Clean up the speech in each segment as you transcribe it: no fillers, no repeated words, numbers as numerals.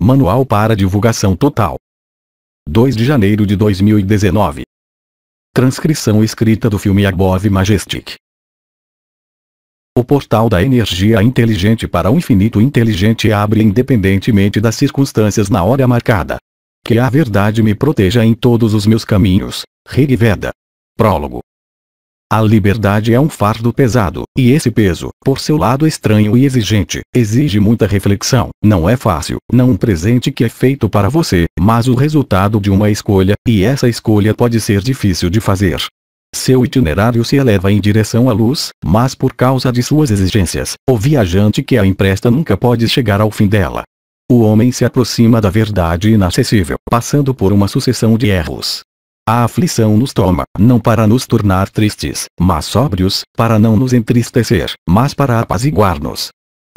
Manual para divulgação total. 2 de janeiro de 2019. Transcrição escrita do filme Above Majestic. O portal da energia inteligente para o infinito inteligente abre independentemente das circunstâncias na hora marcada. Que a verdade me proteja em todos os meus caminhos. Rig Veda. Prólogo. A liberdade é um fardo pesado, e esse peso, por seu lado estranho e exigente, exige muita reflexão. Não é fácil, não um presente que é feito para você, mas o resultado de uma escolha, e essa escolha pode ser difícil de fazer. Seu itinerário se eleva em direção à luz, mas por causa de suas exigências, o viajante que a empresta nunca pode chegar ao fim dela. O homem se aproxima da verdade inacessível, passando por uma sucessão de erros. A aflição nos toma, não para nos tornar tristes, mas sóbrios, para não nos entristecer, mas para apaziguar-nos.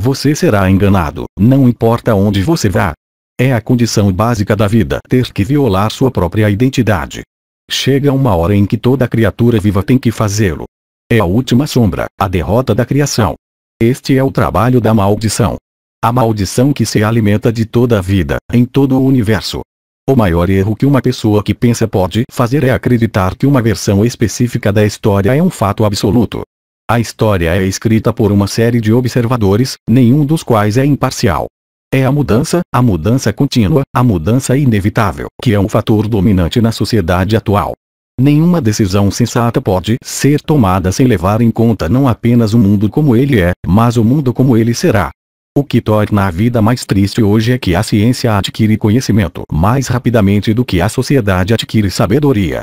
Você será enganado, não importa onde você vá. É a condição básica da vida ter que violar sua própria identidade. Chega uma hora em que toda criatura viva tem que fazê-lo. É a última sombra, a derrota da criação. Este é o trabalho da maldição. A maldição que se alimenta de toda a vida, em todo o universo. O maior erro que uma pessoa que pensa pode fazer é acreditar que uma versão específica da história é um fato absoluto. A história é escrita por uma série de observadores, nenhum dos quais é imparcial. É a mudança contínua, a mudança inevitável, que é um fator dominante na sociedade atual. Nenhuma decisão sensata pode ser tomada sem levar em conta não apenas o mundo como ele é, mas o mundo como ele será. O que torna a vida mais triste hoje é que a ciência adquire conhecimento mais rapidamente do que a sociedade adquire sabedoria.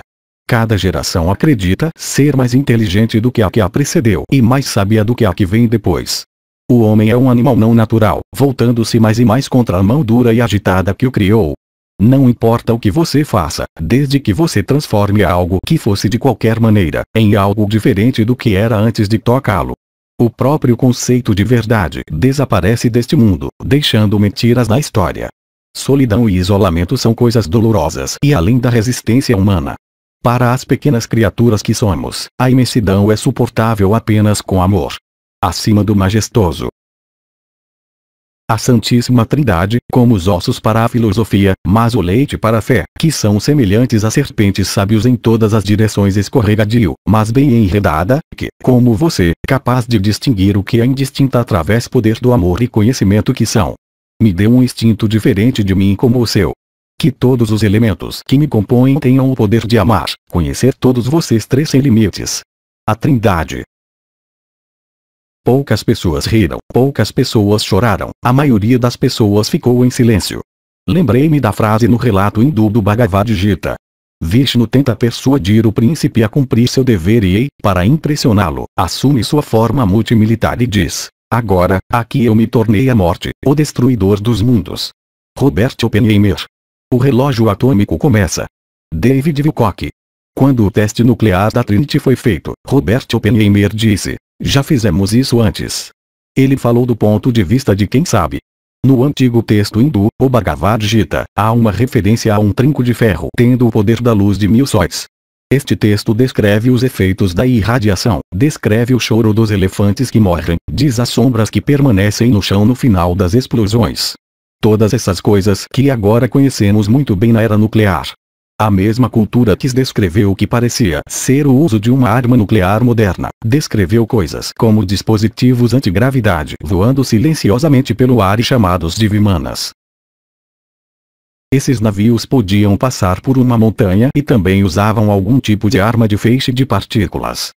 Cada geração acredita ser mais inteligente do que a precedeu e mais sábia do que a que vem depois. O homem é um animal não natural, voltando-se mais e mais contra a mão dura e agitada que o criou. Não importa o que você faça, desde que você transforme algo que fosse de qualquer maneira, em algo diferente do que era antes de tocá-lo. O próprio conceito de verdade desaparece deste mundo, deixando mentiras na história. Solidão e isolamento são coisas dolorosas e além da resistência humana. Para as pequenas criaturas que somos, a imensidão é suportável apenas com amor. Acima do majestoso. A Santíssima Trindade, como os ossos para a filosofia, mas o leite para a fé, que são semelhantes a serpentes sábios em todas as direções escorregadio, mas bem enredada, que, como você, capaz de distinguir o que é indistinta através poder do amor e conhecimento que são. Me dê um instinto diferente de mim como o seu. Que todos os elementos que me compõem tenham o poder de amar, conhecer todos vocês três sem limites. A Trindade. Poucas pessoas riram, poucas pessoas choraram, a maioria das pessoas ficou em silêncio. Lembrei-me da frase no relato hindu do Bhagavad Gita. Vishnu tenta persuadir o príncipe a cumprir seu dever e, para impressioná-lo, assume sua forma multimilitar e diz: agora, aqui eu me tornei a morte, o destruidor dos mundos. Robert Oppenheimer. O relógio atômico começa. David Wilcock. Quando o teste nuclear da Trinity foi feito, Robert Oppenheimer disse: já fizemos isso antes. Ele falou do ponto de vista de quem sabe. No antigo texto hindu, o Bhagavad Gita, há uma referência a um trinco de ferro tendo o poder da luz de 1000 sóis. Este texto descreve os efeitos da irradiação, descreve o choro dos elefantes que morrem, diz as sombras que permanecem no chão no final das explosões. Todas essas coisas que agora conhecemos muito bem na era nuclear. A mesma cultura que descreveu o que parecia ser o uso de uma arma nuclear moderna, descreveu coisas como dispositivos antigravidade voando silenciosamente pelo ar e chamados de vimanas. Esses navios podiam passar por uma montanha e também usavam algum tipo de arma de feixe de partículas.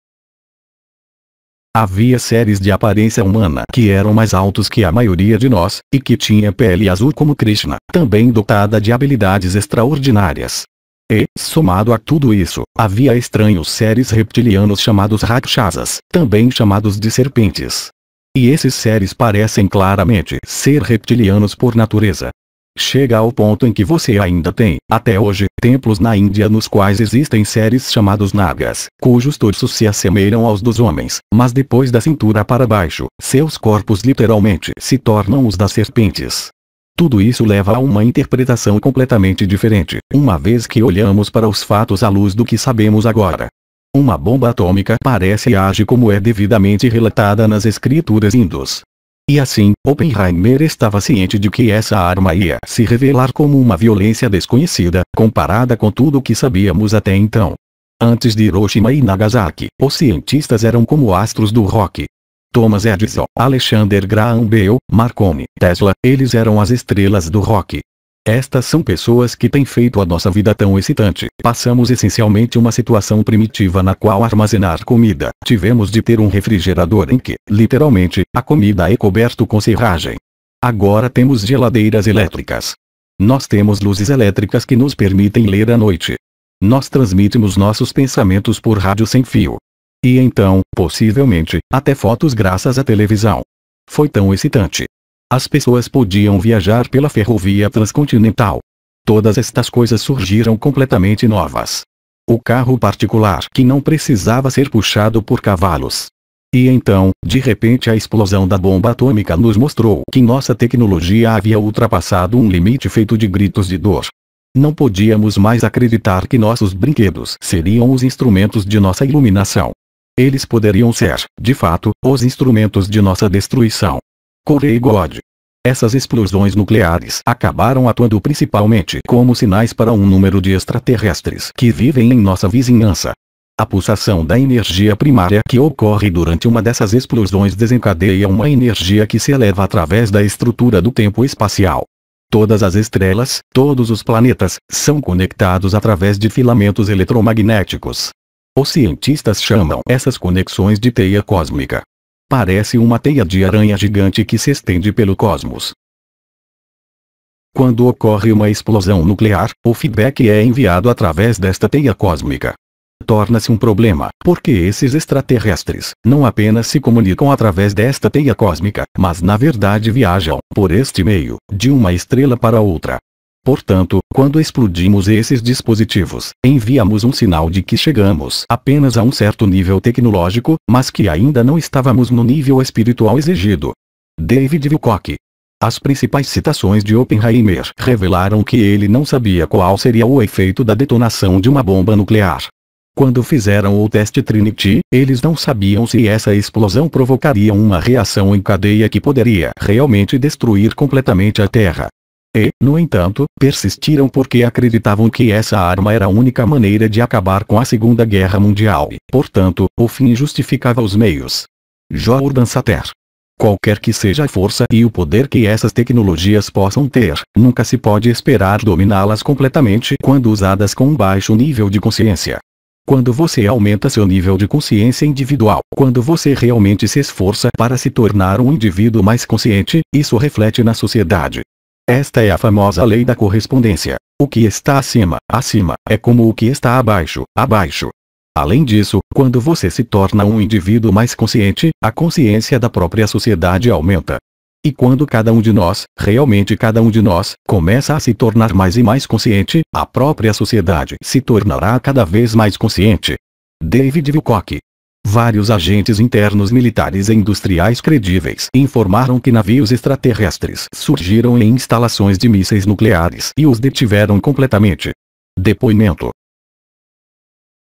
Havia seres de aparência humana que eram mais altos que a maioria de nós, e que tinha pele azul como Krishna, também dotada de habilidades extraordinárias. E, somado a tudo isso, havia estranhos seres reptilianos chamados Rakshasas, também chamados de serpentes. E esses seres parecem claramente ser reptilianos por natureza. Chega ao ponto em que você ainda tem, até hoje, templos na Índia nos quais existem seres chamados Nagas, cujos torsos se assemelham aos dos homens, mas depois da cintura para baixo, seus corpos literalmente se tornam os das serpentes. Tudo isso leva a uma interpretação completamente diferente, uma vez que olhamos para os fatos à luz do que sabemos agora. Uma bomba atômica parece e age como é devidamente relatada nas escrituras hindus. E assim, Oppenheimer estava ciente de que essa arma ia se revelar como uma violência desconhecida, comparada com tudo o que sabíamos até então. Antes de Hiroshima e Nagasaki, os cientistas eram como astros do rock. Thomas Edison, Alexander Graham Bell, Marconi, Tesla, eles eram as estrelas do rock. Estas são pessoas que têm feito a nossa vida tão excitante. Passamos essencialmente uma situação primitiva na qual armazenar comida. Tivemos de ter um refrigerador em que, literalmente, a comida é coberta com serragem. Agora temos geladeiras elétricas. Nós temos luzes elétricas que nos permitem ler à noite. Nós transmitimos nossos pensamentos por rádio sem fio. E então, possivelmente, até fotos graças à televisão. Foi tão excitante. As pessoas podiam viajar pela ferrovia transcontinental. Todas estas coisas surgiram completamente novas. O carro particular que não precisava ser puxado por cavalos. E então, de repente a explosão da bomba atômica nos mostrou que nossa tecnologia havia ultrapassado um limite feito de gritos de dor. Não podíamos mais acreditar que nossos brinquedos seriam os instrumentos de nossa iluminação. Eles poderiam ser, de fato, os instrumentos de nossa destruição. Corey God. Essas explosões nucleares acabaram atuando principalmente como sinais para um número de extraterrestres que vivem em nossa vizinhança. A pulsação da energia primária que ocorre durante uma dessas explosões desencadeia uma energia que se eleva através da estrutura do tempo espacial. Todas as estrelas, todos os planetas, são conectados através de filamentos eletromagnéticos. Os cientistas chamam essas conexões de teia cósmica. Parece uma teia de aranha gigante que se estende pelo cosmos. Quando ocorre uma explosão nuclear, o feedback é enviado através desta teia cósmica. Torna-se um problema, porque esses extraterrestres não apenas se comunicam através desta teia cósmica, mas na verdade viajam, por este meio, de uma estrela para outra. Portanto, quando explodimos esses dispositivos, enviamos um sinal de que chegamos apenas a um certo nível tecnológico, mas que ainda não estávamos no nível espiritual exigido. David Wilcock. As principais citações de Oppenheimer revelaram que ele não sabia qual seria o efeito da detonação de uma bomba nuclear. Quando fizeram o teste Trinity, eles não sabiam se essa explosão provocaria uma reação em cadeia que poderia realmente destruir completamente a Terra. E, no entanto, persistiram porque acreditavam que essa arma era a única maneira de acabar com a Segunda Guerra Mundial e, portanto, o fim justificava os meios. Jordan Satter. Qualquer que seja a força e o poder que essas tecnologias possam ter, nunca se pode esperar dominá-las completamente quando usadas com um baixo nível de consciência. Quando você aumenta seu nível de consciência individual, quando você realmente se esforça para se tornar um indivíduo mais consciente, isso reflete na sociedade. Esta é a famosa lei da correspondência. O que está acima, é como o que está abaixo, abaixo. Além disso, quando você se torna um indivíduo mais consciente, a consciência da própria sociedade aumenta. E quando cada um de nós, realmente cada um de nós, começa a se tornar mais e mais consciente, a própria sociedade se tornará cada vez mais consciente. David Wilcock. Vários agentes internos militares e industriais credíveis informaram que navios extraterrestres surgiram em instalações de mísseis nucleares e os detiveram completamente. Depoimento.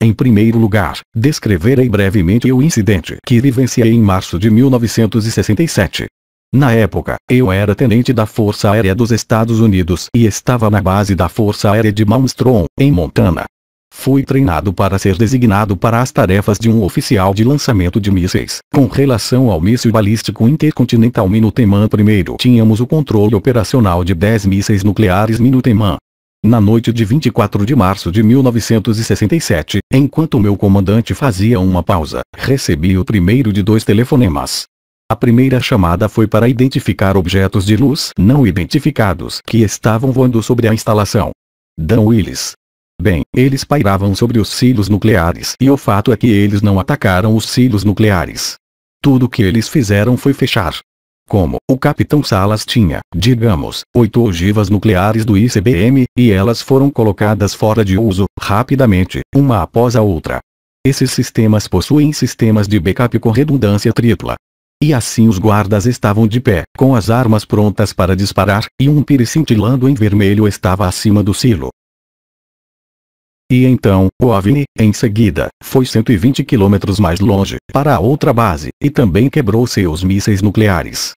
Em primeiro lugar, descreverei brevemente o incidente que vivenciei em março de 1967. Na época, eu era tenente da Força Aérea dos Estados Unidos e estava na base da Força Aérea de Malmstrom, em Montana. Fui treinado para ser designado para as tarefas de um oficial de lançamento de mísseis. Com relação ao míssil balístico intercontinental Minuteman I, tínhamos o controle operacional de 10 mísseis nucleares Minuteman. Na noite de 24 de março de 1967, enquanto meu comandante fazia uma pausa, recebi o primeiro de 2 telefonemas. A primeira chamada foi para identificar objetos de luz não identificados que estavam voando sobre a instalação. Dan Willis. Bem, eles pairavam sobre os silos nucleares e o fato é que eles não atacaram os silos nucleares. Tudo o que eles fizeram foi fechar. Como o capitão Salas tinha, digamos, 8 ogivas nucleares do ICBM, e elas foram colocadas fora de uso, rapidamente, uma após a outra. Esses sistemas possuem sistemas de backup com redundância tripla. E assim os guardas estavam de pé, com as armas prontas para disparar, e um pire cintilando em vermelho estava acima do silo. E então, o OVNI, em seguida, foi 120 quilômetros mais longe, para a outra base, e também quebrou seus mísseis nucleares.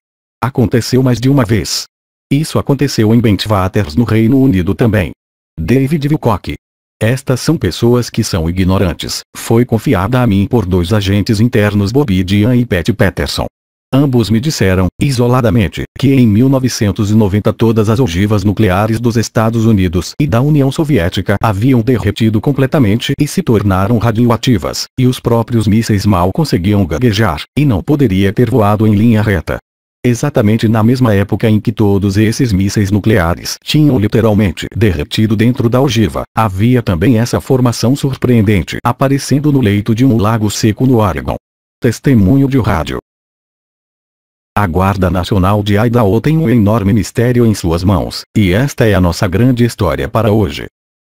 Aconteceu mais de uma vez. Isso aconteceu em Bentwaters no Reino Unido também. David Wilcock. Estas são pessoas que são ignorantes. Foi confiada a mim por 2 agentes internos, Bobby Dian e Pat Patterson. Ambos me disseram, isoladamente, que em 1990 todas as ogivas nucleares dos Estados Unidos e da União Soviética haviam derretido completamente e se tornaram radioativas, e os próprios mísseis mal conseguiam gaguejar, e não poderia ter voado em linha reta. Exatamente na mesma época em que todos esses mísseis nucleares tinham literalmente derretido dentro da ogiva, havia também essa formação surpreendente aparecendo no leito de um lago seco no Oregon. Testemunho de rádio. A Guarda Nacional de Idaho tem um enorme mistério em suas mãos, e esta é a nossa grande história para hoje.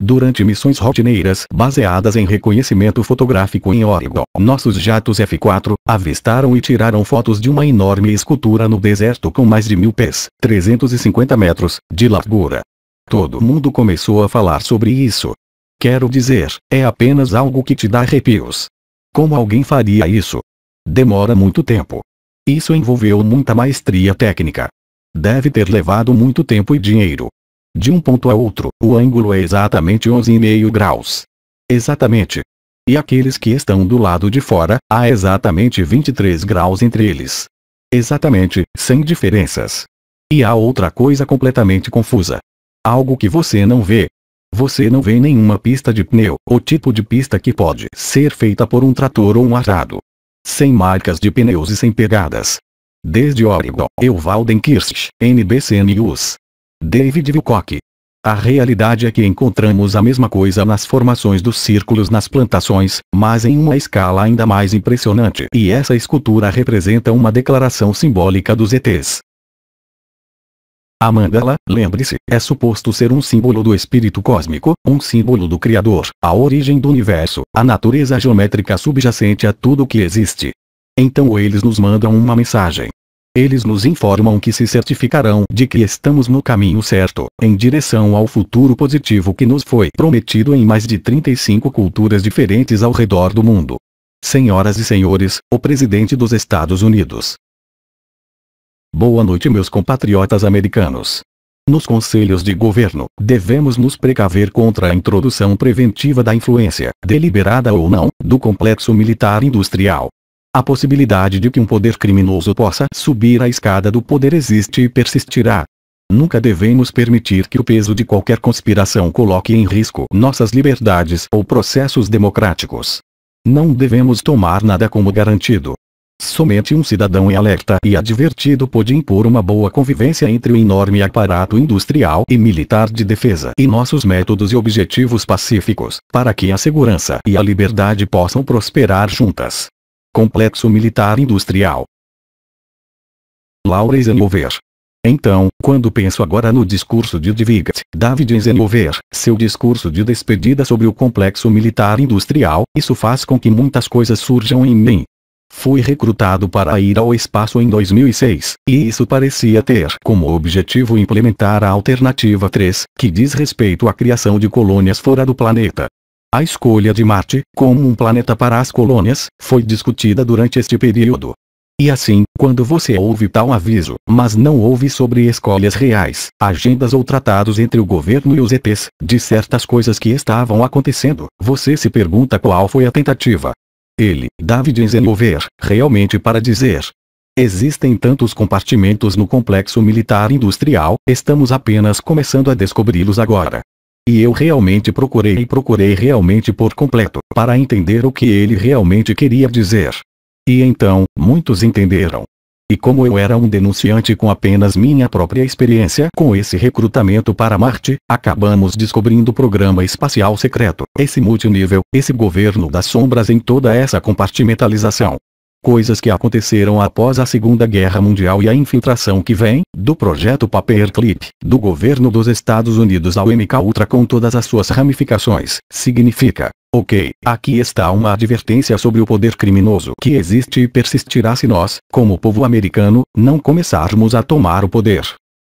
Durante missões rotineiras baseadas em reconhecimento fotográfico em Oregon, nossos jatos F-4 avistaram e tiraram fotos de uma enorme escultura no deserto com mais de 1000 pés, 350 metros, de largura. Todo mundo começou a falar sobre isso. Quero dizer, é apenas algo que te dá arrepios. Como alguém faria isso? Demora muito tempo. Isso envolveu muita maestria técnica. Deve ter levado muito tempo e dinheiro. De um ponto a outro, o ângulo é exatamente 11,5 graus. Exatamente. E aqueles que estão do lado de fora, há exatamente 23 graus entre eles. Exatamente, sem diferenças. E há outra coisa completamente confusa. Algo que você não vê. Você não vê nenhuma pista de pneu, o tipo de pista que pode ser feita por um trator ou um arado. Sem marcas de pneus e sem pegadas. Desde Oregon, Walden Kirsch, NBC News. David Wilcock. A realidade é que encontramos a mesma coisa nas formações dos círculos nas plantações, mas em uma escala ainda mais impressionante. E essa escultura representa uma declaração simbólica dos ETs. A mandala, lembre-se, é suposto ser um símbolo do espírito cósmico, um símbolo do Criador, a origem do universo, a natureza geométrica subjacente a tudo que existe. Então eles nos mandam uma mensagem. Eles nos informam que se certificarão de que estamos no caminho certo, em direção ao futuro positivo que nos foi prometido em mais de 35 culturas diferentes ao redor do mundo. Senhoras e senhores, o presidente dos Estados Unidos. Boa noite, meus compatriotas americanos. Nos conselhos de governo, devemos nos precaver contra a introdução preventiva da influência, deliberada ou não, do complexo militar industrial. A possibilidade de que um poder criminoso possa subir a escada do poder existe e persistirá. Nunca devemos permitir que o peso de qualquer conspiração coloque em risco nossas liberdades ou processos democráticos. Não devemos tomar nada como garantido. Somente um cidadão alerta e advertido pode impor uma boa convivência entre o enorme aparato industrial e militar de defesa e nossos métodos e objetivos pacíficos, para que a segurança e a liberdade possam prosperar juntas. Complexo militar industrial. Laura Eisenhower. Então, quando penso agora no discurso de David Eisenhower, seu discurso de despedida sobre o complexo militar industrial, isso faz com que muitas coisas surjam em mim. Fui recrutado para ir ao espaço em 2006, e isso parecia ter como objetivo implementar a alternativa 3, que diz respeito à criação de colônias fora do planeta. A escolha de Marte, como um planeta para as colônias, foi discutida durante este período. E assim, quando você ouve tal aviso, mas não ouve sobre escolhas reais, agendas ou tratados entre o governo e os ETs, de certas coisas que estavam acontecendo, você se pergunta qual foi a tentativa. Ele, David Eisenhower, realmente para dizer. Existem tantos compartimentos no complexo militar industrial, estamos apenas começando a descobri-los agora. E eu realmente procurei realmente por completo, para entender o que ele realmente queria dizer. E então, muitos entenderam. E como eu era um denunciante com apenas minha própria experiência com esse recrutamento para Marte, acabamos descobrindo o programa espacial secreto, esse multinível, esse governo das sombras em toda essa compartimentalização. Coisas que aconteceram após a Segunda Guerra Mundial e a infiltração que vem, do projeto Paperclip, do governo dos Estados Unidos ao MKUltra com todas as suas ramificações, significa, ok, aqui está uma advertência sobre o poder criminoso que existe e persistirá se nós, como povo americano, não começarmos a tomar o poder.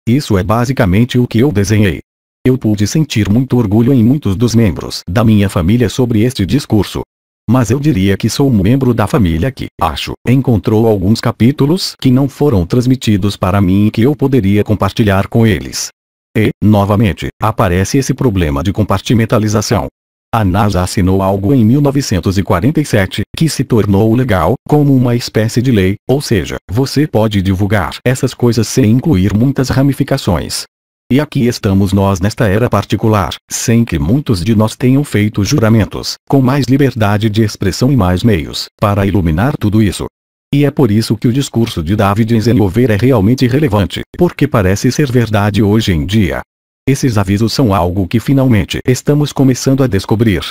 Isso é basicamente o que eu desenhei. Eu pude sentir muito orgulho em muitos dos membros da minha família sobre este discurso. Mas eu diria que sou um membro da família que, acho, encontrou alguns capítulos que não foram transmitidos para mim e que eu poderia compartilhar com eles. E, novamente, aparece esse problema de compartimentalização. A NASA assinou algo em 1947, que se tornou legal, como uma espécie de lei, ou seja, você pode divulgar essas coisas sem incluir muitas ramificações. E aqui estamos nós nesta era particular, sem que muitos de nós tenham feito juramentos, com mais liberdade de expressão e mais meios, para iluminar tudo isso. E é por isso que o discurso de David Eisenhower é realmente relevante, porque parece ser verdade hoje em dia. Esses avisos são algo que finalmente estamos começando a descobrir.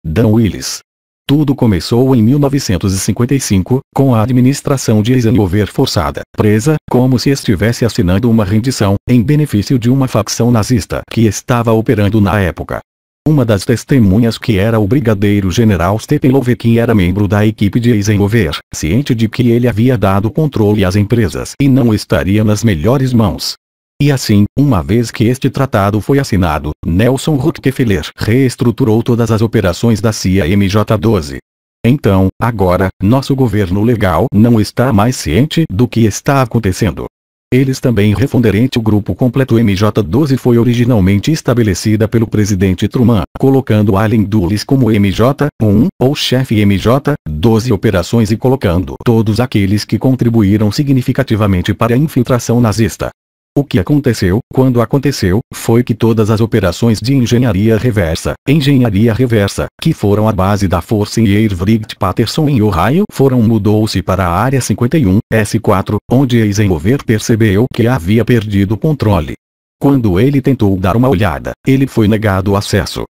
Dan Willis. Tudo começou em 1955, com a administração de Eisenhower forçada, presa, como se estivesse assinando uma rendição, em benefício de uma facção nazista que estava operando na época. Uma das testemunhas, que era o brigadeiro-general Steppenwolf, era membro da equipe de Eisenhower, ciente de que ele havia dado controle às empresas e não estaria nas melhores mãos. E assim, uma vez que este tratado foi assinado, Nelson Rockefeller reestruturou todas as operações da CIA MJ-12. Então, agora, nosso governo legal não está mais ciente do que está acontecendo. Eles também refunderam o grupo completo. MJ-12 foi originalmente estabelecida pelo presidente Truman, colocando Allen Dulles como MJ-1, ou chefe MJ-12 operações, e colocando todos aqueles que contribuíram significativamente para a infiltração nazista. O que aconteceu, quando aconteceu, foi que todas as operações de engenharia reversa, que foram a base da Força Air Brigade Patterson em Ohio, mudou-se para a Área 51, S4, onde Eisenhower percebeu que havia perdido o controle. Quando ele tentou dar uma olhada, ele foi negado acesso.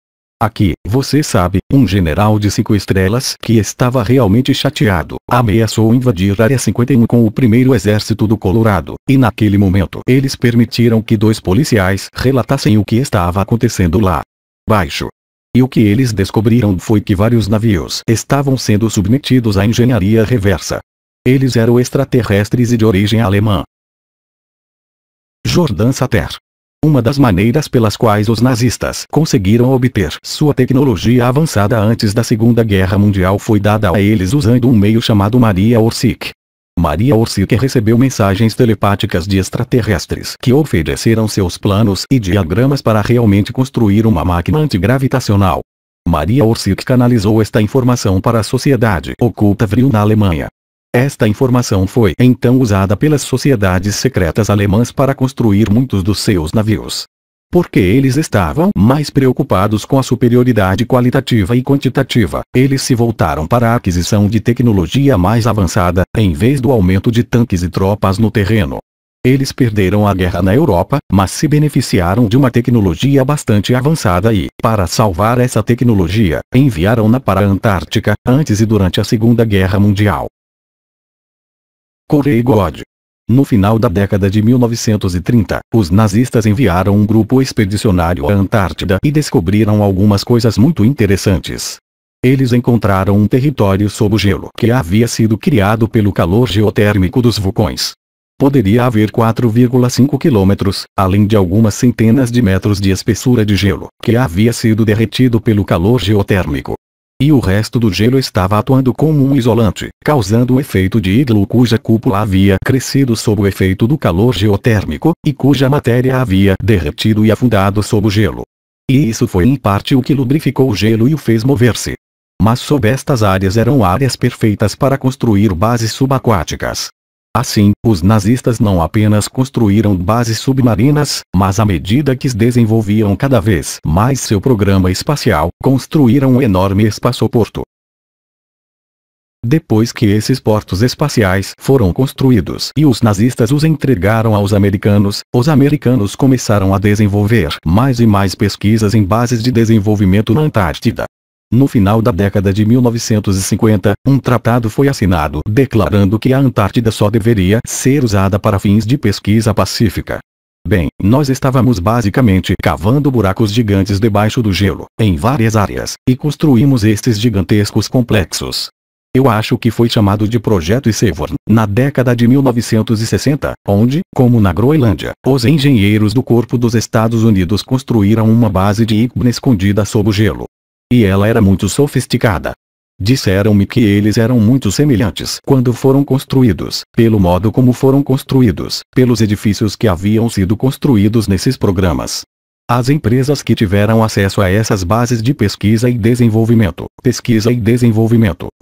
Aqui, você sabe, um general de 5 estrelas que estava realmente chateado, ameaçou invadir a Área 51 com o 1º Exército do Colorado, e naquele momento eles permitiram que 2 policiais relatassem o que estava acontecendo lá baixo. E o que eles descobriram foi que vários navios estavam sendo submetidos à engenharia reversa. Eles eram extraterrestres e de origem alemã. Jordan Satter. Uma das maneiras pelas quais os nazistas conseguiram obter sua tecnologia avançada antes da Segunda Guerra Mundial foi dada a eles usando um meio chamado Maria Orsic. Maria Orsic recebeu mensagens telepáticas de extraterrestres que ofereceram seus planos e diagramas para realmente construir uma máquina antigravitacional. Maria Orsic canalizou esta informação para a sociedade oculta Vril na Alemanha. Esta informação foi então usada pelas sociedades secretas alemãs para construir muitos dos seus navios. Porque eles estavam mais preocupados com a superioridade qualitativa e quantitativa, eles se voltaram para a aquisição de tecnologia mais avançada, em vez do aumento de tanques e tropas no terreno. Eles perderam a guerra na Europa, mas se beneficiaram de uma tecnologia bastante avançada e, para salvar essa tecnologia, enviaram-na para a Antártica, antes e durante a Segunda Guerra Mundial. Corey God. No final da década de 1930, os nazistas enviaram um grupo expedicionário à Antártida e descobriram algumas coisas muito interessantes. Eles encontraram um território sob o gelo que havia sido criado pelo calor geotérmico dos vulcões. Poderia haver 4,5 quilômetros, além de algumas centenas de metros de espessura de gelo, que havia sido derretido pelo calor geotérmico. E o resto do gelo estava atuando como um isolante, causando um efeito de iglu cuja cúpula havia crescido sob o efeito do calor geotérmico, e cuja matéria havia derretido e afundado sob o gelo. E isso foi em parte o que lubrificou o gelo e o fez mover-se. Mas sob estas áreas eram áreas perfeitas para construir bases subaquáticas. Assim, os nazistas não apenas construíram bases submarinas, mas à medida que desenvolviam cada vez mais seu programa espacial, construíram um enorme espaçoporto. Depois que esses portos espaciais foram construídos e os nazistas os entregaram aos americanos, os americanos começaram a desenvolver mais e mais pesquisas em bases de desenvolvimento na Antártida. No final da década de 1950, um tratado foi assinado declarando que a Antártida só deveria ser usada para fins de pesquisa pacífica. Bem, nós estávamos basicamente cavando buracos gigantes debaixo do gelo, em várias áreas, e construímos estes gigantescos complexos. Eu acho que foi chamado de Projeto Severn, na década de 1960, onde, como na Groenlândia, os engenheiros do Corpo dos Estados Unidos construíram uma base de Igbo escondida sob o gelo. E ela era muito sofisticada. Disseram-me que eles eram muito semelhantes quando foram construídos, pelo modo como foram construídos, pelos edifícios que haviam sido construídos nesses programas. As empresas que tiveram acesso a essas bases de pesquisa e desenvolvimento,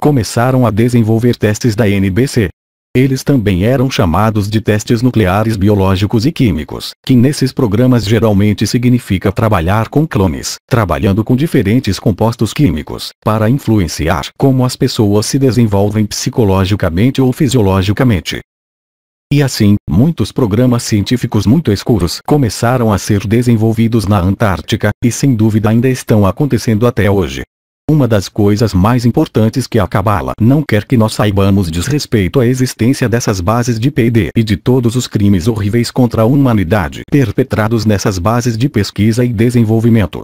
começaram a desenvolver testes da NBC. Eles também eram chamados de testes nucleares biológicos e químicos, que nesses programas geralmente significa trabalhar com clones, trabalhando com diferentes compostos químicos, para influenciar como as pessoas se desenvolvem psicologicamente ou fisiologicamente. E assim, muitos programas científicos muito escuros começaram a ser desenvolvidos na Antártica, e sem dúvida ainda estão acontecendo até hoje. Uma das coisas mais importantes que a Cabala não quer que nós saibamos diz respeito à existência dessas bases de P&D e de todos os crimes horríveis contra a humanidade perpetrados nessas bases de pesquisa e desenvolvimento.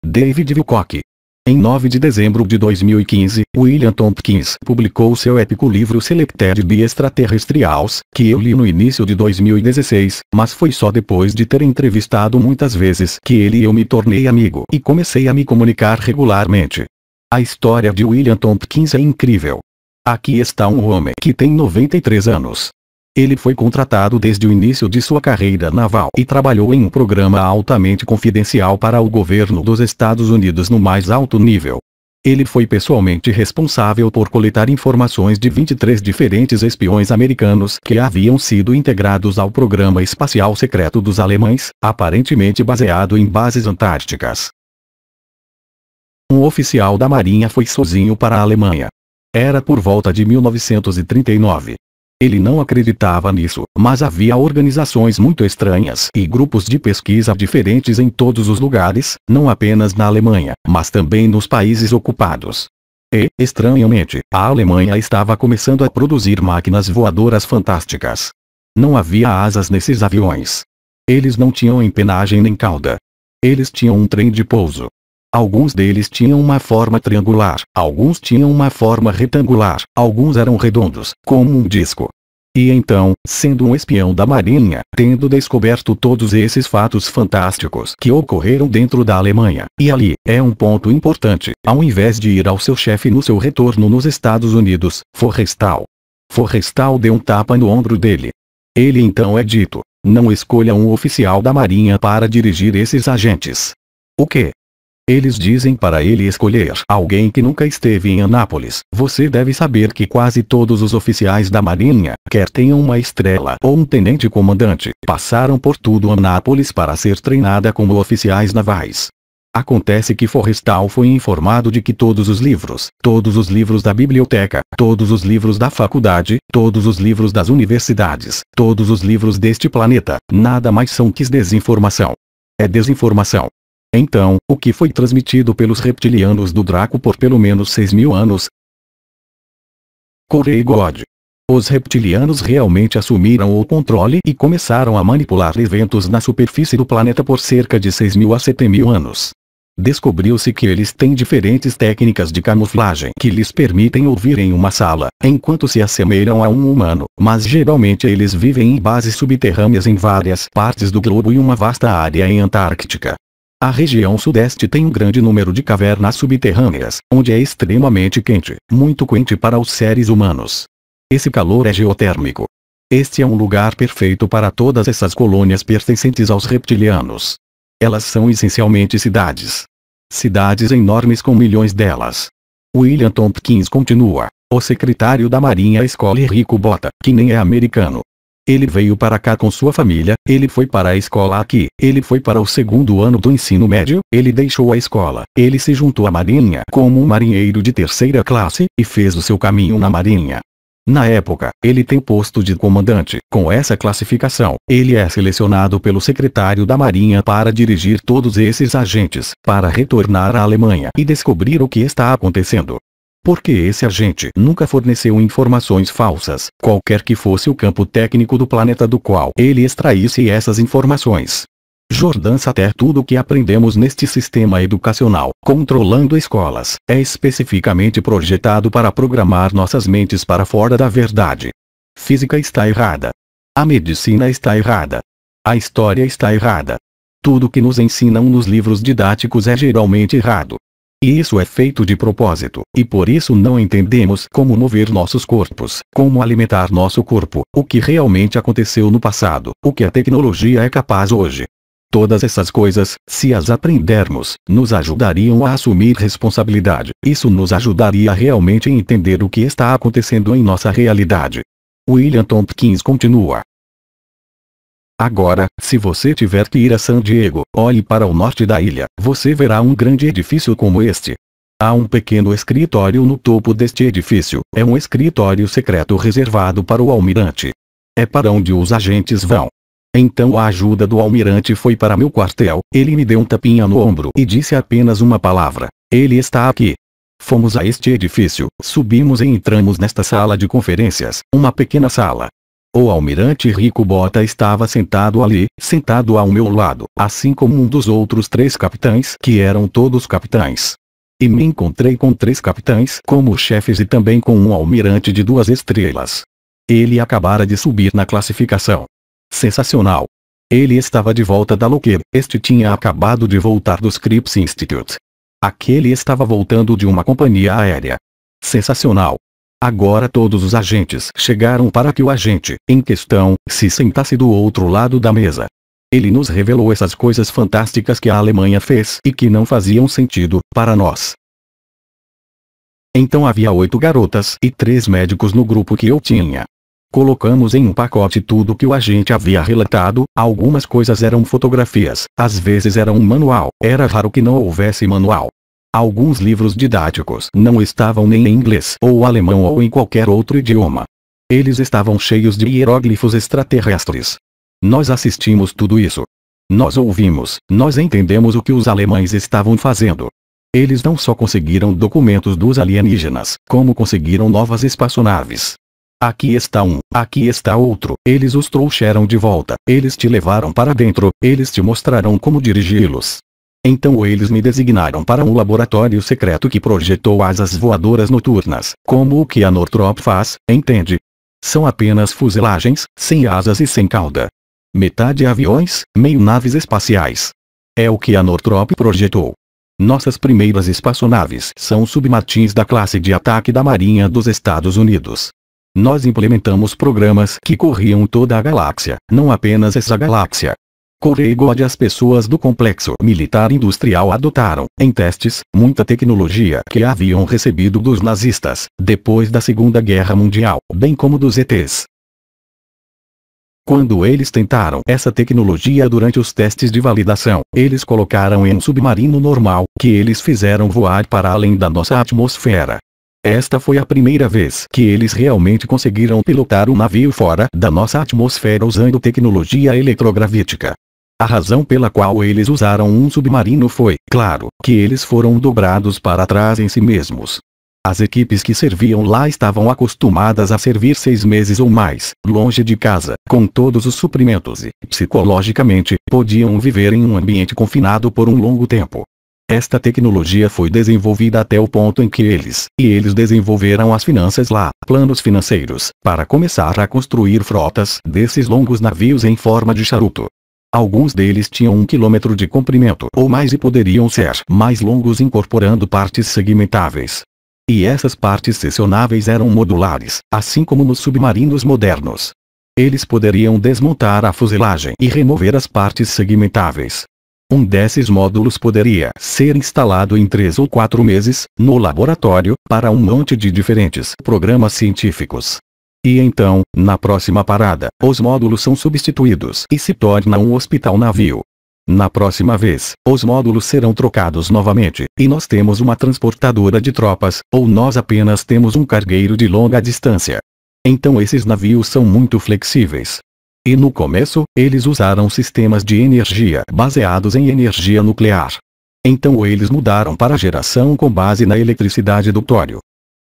David Wilcock. Em 9 de dezembro de 2015, William Tompkins publicou seu épico livro Selected by Extraterrestrials, que eu li no início de 2016, mas foi só depois de ter entrevistado muitas vezes que ele e eu me tornei amigo e comecei a me comunicar regularmente. A história de William Tompkins é incrível. Aqui está um homem que tem 93 anos. Ele foi contratado desde o início de sua carreira naval e trabalhou em um programa altamente confidencial para o governo dos Estados Unidos no mais alto nível. Ele foi pessoalmente responsável por coletar informações de 23 diferentes espiões americanos que haviam sido integrados ao programa espacial secreto dos alemães, aparentemente baseado em bases antárticas. Um oficial da Marinha foi sozinho para a Alemanha. Era por volta de 1939. Ele não acreditava nisso, mas havia organizações muito estranhas e grupos de pesquisa diferentes em todos os lugares, não apenas na Alemanha, mas também nos países ocupados. E, estranhamente, a Alemanha estava começando a produzir máquinas voadoras fantásticas. Não havia asas nesses aviões. Eles não tinham empenagem nem cauda. Eles tinham um trem de pouso. Alguns deles tinham uma forma triangular, alguns tinham uma forma retangular, alguns eram redondos, como um disco. E então, sendo um espião da Marinha, tendo descoberto todos esses fatos fantásticos que ocorreram dentro da Alemanha, e ali, é um ponto importante, ao invés de ir ao seu chefe no seu retorno nos Estados Unidos, Forrestal deu um tapa no ombro dele. Ele então é dito, não escolha um oficial da Marinha para dirigir esses agentes. O quê? Eles dizem para ele escolher alguém que nunca esteve em Anápolis. Você deve saber que quase todos os oficiais da Marinha, quer tenham uma estrela ou um tenente-comandante, passaram por tudo Anápolis para ser treinada como oficiais navais. Acontece que Forrestal foi informado de que todos os livros da biblioteca, todos os livros da faculdade, todos os livros das universidades, todos os livros deste planeta, nada mais são que desinformação. É desinformação. Então, o que foi transmitido pelos reptilianos do Draco por pelo menos 6.000 anos? Corey God. Os reptilianos realmente assumiram o controle e começaram a manipular eventos na superfície do planeta por cerca de 6.000 a 7.000 anos. Descobriu-se que eles têm diferentes técnicas de camuflagem que lhes permitem ouvir em uma sala, enquanto se assemelham a um humano, mas geralmente eles vivem em bases subterrâneas em várias partes do globo e uma vasta área em Antártica. A região sudeste tem um grande número de cavernas subterrâneas, onde é extremamente quente, muito quente para os seres humanos. Esse calor é geotérmico. Este é um lugar perfeito para todas essas colônias pertencentes aos reptilianos. Elas são essencialmente cidades. Cidades enormes com milhões delas. William Tompkins continua. O secretário da Marinha escolhe Rico Bota, que nem é americano. Ele veio para cá com sua família, ele foi para a escola aqui, ele foi para o segundo ano do ensino médio, ele deixou a escola, ele se juntou à Marinha como um marinheiro de terceira classe, e fez o seu caminho na Marinha. Na época, ele tem posto de comandante. Com essa classificação, ele é selecionado pelo secretário da Marinha para dirigir todos esses agentes, para retornar à Alemanha e descobrir o que está acontecendo. Porque esse agente nunca forneceu informações falsas, qualquer que fosse o campo técnico do planeta do qual ele extraísse essas informações. Jordan Satter. Tudo o que aprendemos neste sistema educacional, controlando escolas, é especificamente projetado para programar nossas mentes para fora da verdade. Física está errada. A medicina está errada. A história está errada. Tudo que nos ensinam nos livros didáticos é geralmente errado. E isso é feito de propósito, e por isso não entendemos como mover nossos corpos, como alimentar nosso corpo, o que realmente aconteceu no passado, o que a tecnologia é capaz hoje. Todas essas coisas, se as aprendermos, nos ajudariam a assumir responsabilidade. Isso nos ajudaria realmente a entender o que está acontecendo em nossa realidade. William Tompkins continua. Agora, se você tiver que ir a San Diego, olhe para o norte da ilha, você verá um grande edifício como este. Há um pequeno escritório no topo deste edifício, é um escritório secreto reservado para o almirante. É para onde os agentes vão. Então a ajuda do almirante foi para meu quartel, ele me deu um tapinha no ombro e disse apenas uma palavra: ele está aqui. Fomos a este edifício, subimos e entramos nesta sala de conferências, uma pequena sala. O almirante Rico Bota estava sentado ali, sentado ao meu lado, assim como um dos outros 3 capitães, que eram todos capitães. E me encontrei com 3 capitães como chefes e também com um almirante de 2 estrelas. Ele acabara de subir na classificação. Sensacional. Ele estava de volta da Lockheed, este tinha acabado de voltar do Scripps Institute. Aquele estava voltando de uma companhia aérea. Sensacional. Agora todos os agentes chegaram para que o agente, em questão, se sentasse do outro lado da mesa. Ele nos revelou essas coisas fantásticas que a Alemanha fez e que não faziam sentido, para nós. Então havia 8 garotas e 3 médicos no grupo que eu tinha. Colocamos em um pacote tudo que o agente havia relatado, algumas coisas eram fotografias, às vezes era um manual, era raro que não houvesse manual. Alguns livros didáticos não estavam nem em inglês ou alemão ou em qualquer outro idioma. Eles estavam cheios de hieróglifos extraterrestres. Nós assistimos tudo isso. Nós ouvimos, nós entendemos o que os alemães estavam fazendo. Eles não só conseguiram documentos dos alienígenas, como conseguiram novas espaçonaves. Aqui está um, aqui está outro, eles os trouxeram de volta, eles te levaram para dentro, eles te mostrarão como dirigi-los. Então eles me designaram para um laboratório secreto que projetou asas voadoras noturnas, como o que a Northrop faz, entende? São apenas fuselagens, sem asas e sem cauda. Metade aviões, meio naves espaciais. É o que a Northrop projetou. Nossas primeiras espaçonaves são submarins da classe de ataque da Marinha dos Estados Unidos. Nós implementamos programas que corriam toda a galáxia, não apenas essa galáxia. Corrego onde as pessoas do complexo militar industrial adotaram, em testes, muita tecnologia que haviam recebido dos nazistas, depois da Segunda Guerra Mundial, bem como dos ETs. Quando eles tentaram essa tecnologia durante os testes de validação, eles colocaram em um submarino normal, que eles fizeram voar para além da nossa atmosfera. Esta foi a primeira vez que eles realmente conseguiram pilotar um navio fora da nossa atmosfera usando tecnologia eletrogravítica. A razão pela qual eles usaram um submarino foi, claro, que eles foram dobrados para trás em si mesmos. As equipes que serviam lá estavam acostumadas a servir 6 meses ou mais, longe de casa, com todos os suprimentos e, psicologicamente, podiam viver em um ambiente confinado por um longo tempo. Esta tecnologia foi desenvolvida até o ponto em que eles desenvolveram as finanças lá, planos financeiros, para começar a construir frotas desses longos navios em forma de charuto. Alguns deles tinham 1 quilômetro de comprimento ou mais e poderiam ser mais longos incorporando partes segmentáveis. E essas partes secionáveis eram modulares, assim como nos submarinos modernos. Eles poderiam desmontar a fuselagem e remover as partes segmentáveis. Um desses módulos poderia ser instalado em 3 ou 4 meses, no laboratório, para um monte de diferentes programas científicos. E então, na próxima parada, os módulos são substituídos e se torna um hospital-navio. Na próxima vez, os módulos serão trocados novamente, e nós temos uma transportadora de tropas, ou nós apenas temos um cargueiro de longa distância. Então esses navios são muito flexíveis. E no começo, eles usaram sistemas de energia baseados em energia nuclear. Então eles mudaram para geração com base na eletricidade do tório.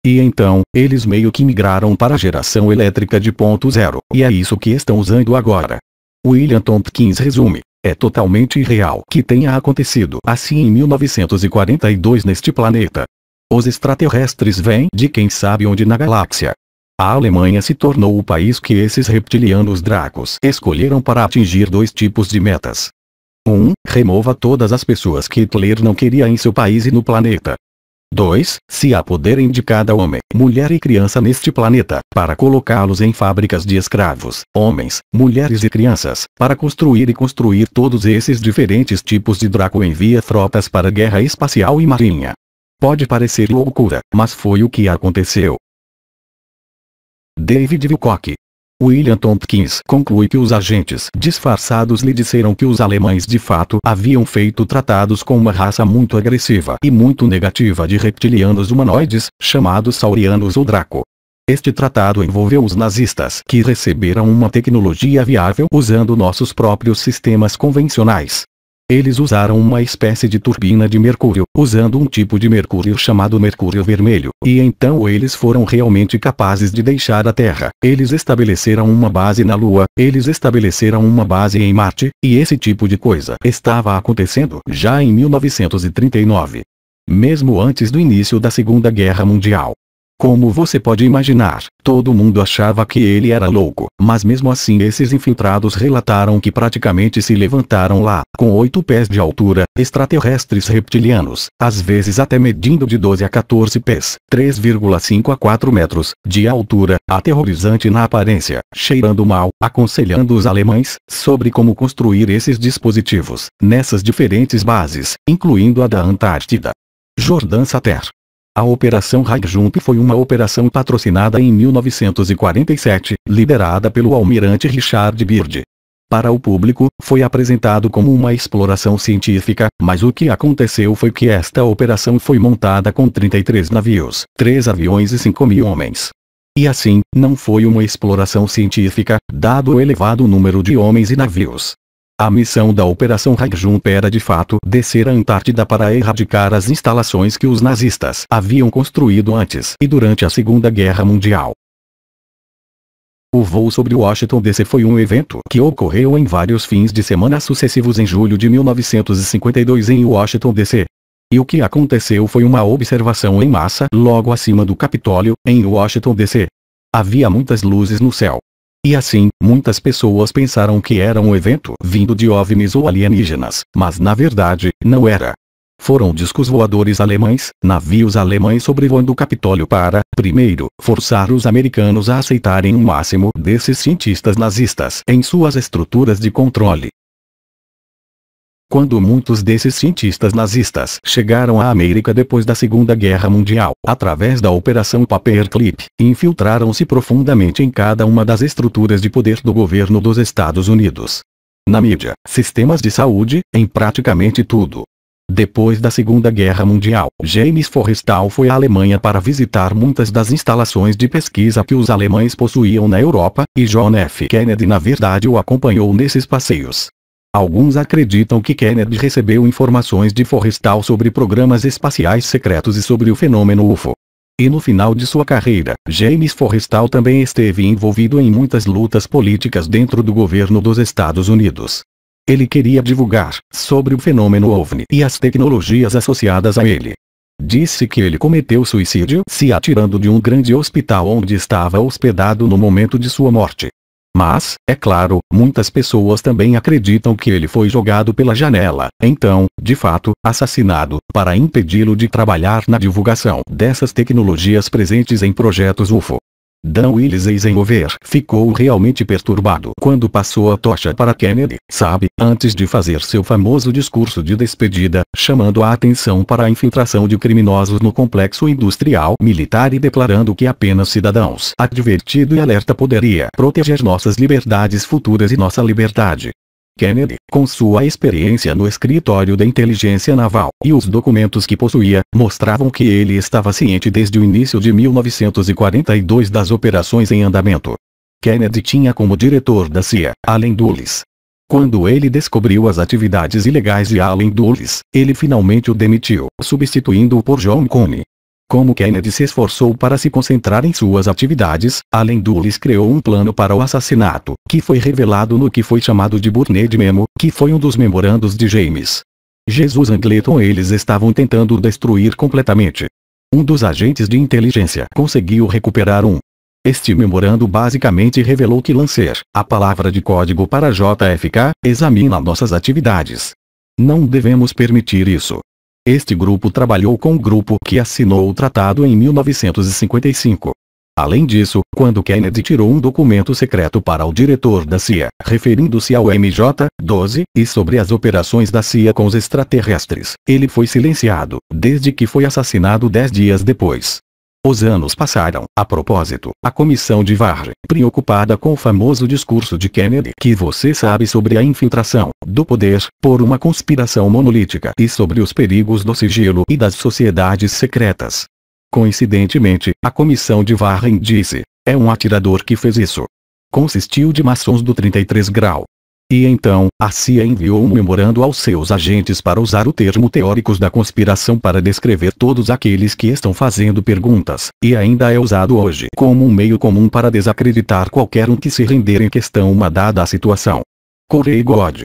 E então, eles meio que migraram para a geração elétrica de ponto zero, e é isso que estão usando agora. William Tompkins resume: é totalmente irreal que tenha acontecido assim em 1942 neste planeta. Os extraterrestres vêm de quem sabe onde na galáxia. A Alemanha se tornou o país que esses reptilianos dracos escolheram para atingir 2 tipos de metas. 1. Remova todas as pessoas que Hitler não queria em seu país e no planeta. 2. Se há poder em de cada homem, mulher e criança neste planeta, para colocá-los em fábricas de escravos, homens, mulheres e crianças, para construir e construir todos esses diferentes tipos de Draco envia frotas para guerra espacial e marinha. Pode parecer loucura, mas foi o que aconteceu. David Wilcock. William Tompkins conclui que os agentes disfarçados lhe disseram que os alemães de fato haviam feito tratados com uma raça muito agressiva e muito negativa de reptilianos humanoides, chamados saurianos ou Draco. Este tratado envolveu os nazistas que receberam uma tecnologia viável usando nossos próprios sistemas convencionais. Eles usaram uma espécie de turbina de mercúrio, usando um tipo de mercúrio chamado mercúrio vermelho, e então eles foram realmente capazes de deixar a Terra. Eles estabeleceram uma base na Lua, eles estabeleceram uma base em Marte, e esse tipo de coisa estava acontecendo já em 1939. Mesmo antes do início da Segunda Guerra Mundial. Como você pode imaginar, todo mundo achava que ele era louco, mas mesmo assim esses infiltrados relataram que praticamente se levantaram lá, com 8 pés de altura, extraterrestres reptilianos, às vezes até medindo de 12 a 14 pés, 3,5 a 4 metros, de altura, aterrorizante na aparência, cheirando mal, aconselhando os alemães, sobre como construir esses dispositivos, nessas diferentes bases, incluindo a da Antártida. Jordan Satter. A Operação Raijump foi uma operação patrocinada em 1947, liderada pelo almirante Richard Byrd. Para o público, foi apresentado como uma exploração científica, mas o que aconteceu foi que esta operação foi montada com 33 navios, 3 aviões e 5.000 homens. E assim, não foi uma exploração científica, dado o elevado número de homens e navios. A missão da Operação Raijump era de fato descer a Antártida para erradicar as instalações que os nazistas haviam construído antes e durante a Segunda Guerra Mundial. O voo sobre Washington DC foi um evento que ocorreu em vários fins de semana sucessivos em julho de 1952 em Washington DC. E o que aconteceu foi uma observação em massa logo acima do Capitólio, em Washington DC. Havia muitas luzes no céu. E assim, muitas pessoas pensaram que era um evento vindo de OVNIs ou alienígenas, mas na verdade, não era. Foram discos voadores alemães, navios alemães sobrevoando o Capitólio para, primeiro, forçar os americanos a aceitarem o máximo desses cientistas nazistas em suas estruturas de controle. Quando muitos desses cientistas nazistas chegaram à América depois da Segunda Guerra Mundial, através da Operação Paperclip, infiltraram-se profundamente em cada uma das estruturas de poder do governo dos Estados Unidos. Na mídia, sistemas de saúde, em praticamente tudo. Depois da Segunda Guerra Mundial, James Forrestal foi à Alemanha para visitar muitas das instalações de pesquisa que os alemães possuíam na Europa, e John F. Kennedy na verdade o acompanhou nesses passeios. Alguns acreditam que Kennedy recebeu informações de Forrestal sobre programas espaciais secretos e sobre o fenômeno UFO. E no final de sua carreira, James Forrestal também esteve envolvido em muitas lutas políticas dentro do governo dos Estados Unidos. Ele queria divulgar sobre o fenômeno OVNI e as tecnologias associadas a ele. Disse que ele cometeu suicídio se atirando de um grande hospital onde estava hospedado no momento de sua morte. Mas, é claro, muitas pessoas também acreditam que ele foi jogado pela janela, então, de fato, assassinado, para impedi-lo de trabalhar na divulgação dessas tecnologias presentes em projetos UFO. Dan Willis Eisenhower ficou realmente perturbado quando passou a tocha para Kennedy, sabe, antes de fazer seu famoso discurso de despedida, chamando a atenção para a infiltração de criminosos no complexo industrial militar e declarando que apenas cidadãos advertido e alerta poderia proteger nossas liberdades futuras e nossa liberdade. Kennedy, com sua experiência no escritório da inteligência naval, e os documentos que possuía, mostravam que ele estava ciente desde o início de 1942 das operações em andamento. Kennedy tinha como diretor da CIA, Allen Dulles. Quando ele descobriu as atividades ilegais de Allen Dulles, ele finalmente o demitiu, substituindo-o por John Cone. Como Kennedy se esforçou para se concentrar em suas atividades, Allen Dulles criou um plano para o assassinato, que foi revelado no que foi chamado de Burned Memo, que foi um dos memorandos de James Jesus Angleton. Eles estavam tentando destruir completamente. Um dos agentes de inteligência conseguiu recuperar Este memorando basicamente revelou que Lancer, a palavra de código para JFK, examina nossas atividades. Não devemos permitir isso. Este grupo trabalhou com o grupo que assinou o tratado em 1955. Além disso, quando Kennedy tirou um documento secreto para o diretor da CIA, referindo-se ao MJ-12, e sobre as operações da CIA com os extraterrestres, ele foi silenciado, desde que foi assassinado 10 dias depois. Os anos passaram. A propósito, a comissão de Varre, preocupada com o famoso discurso de Kennedy que você sabe sobre a infiltração do poder por uma conspiração monolítica e sobre os perigos do sigilo e das sociedades secretas. Coincidentemente, a comissão de Warren disse: é um atirador que fez isso. Consistiu de maçons do 33 grau. E então, a CIA enviou um memorando aos seus agentes para usar o termo teóricos da conspiração para descrever todos aqueles que estão fazendo perguntas, e ainda é usado hoje como um meio comum para desacreditar qualquer um que se render em questão uma dada situação. Corey God.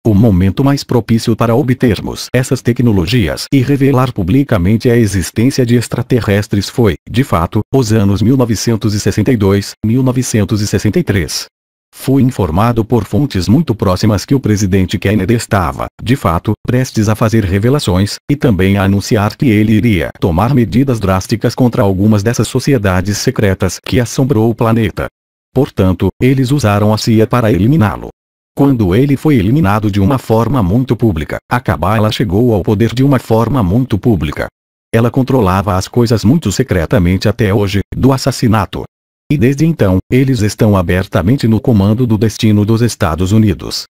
O momento mais propício para obtermos essas tecnologias e revelar publicamente a existência de extraterrestres foi, de fato, os anos 1962-1963. Fui informado por fontes muito próximas que o presidente Kennedy estava, de fato, prestes a fazer revelações, e também a anunciar que ele iria tomar medidas drásticas contra algumas dessas sociedades secretas que assombrou o planeta. Portanto, eles usaram a CIA para eliminá-lo. Quando ele foi eliminado de uma forma muito pública, a Cabala chegou ao poder de uma forma muito pública. Ela controlava as coisas muito secretamente até hoje, do assassinato. E desde então, eles estão abertamente no comando do destino dos Estados Unidos.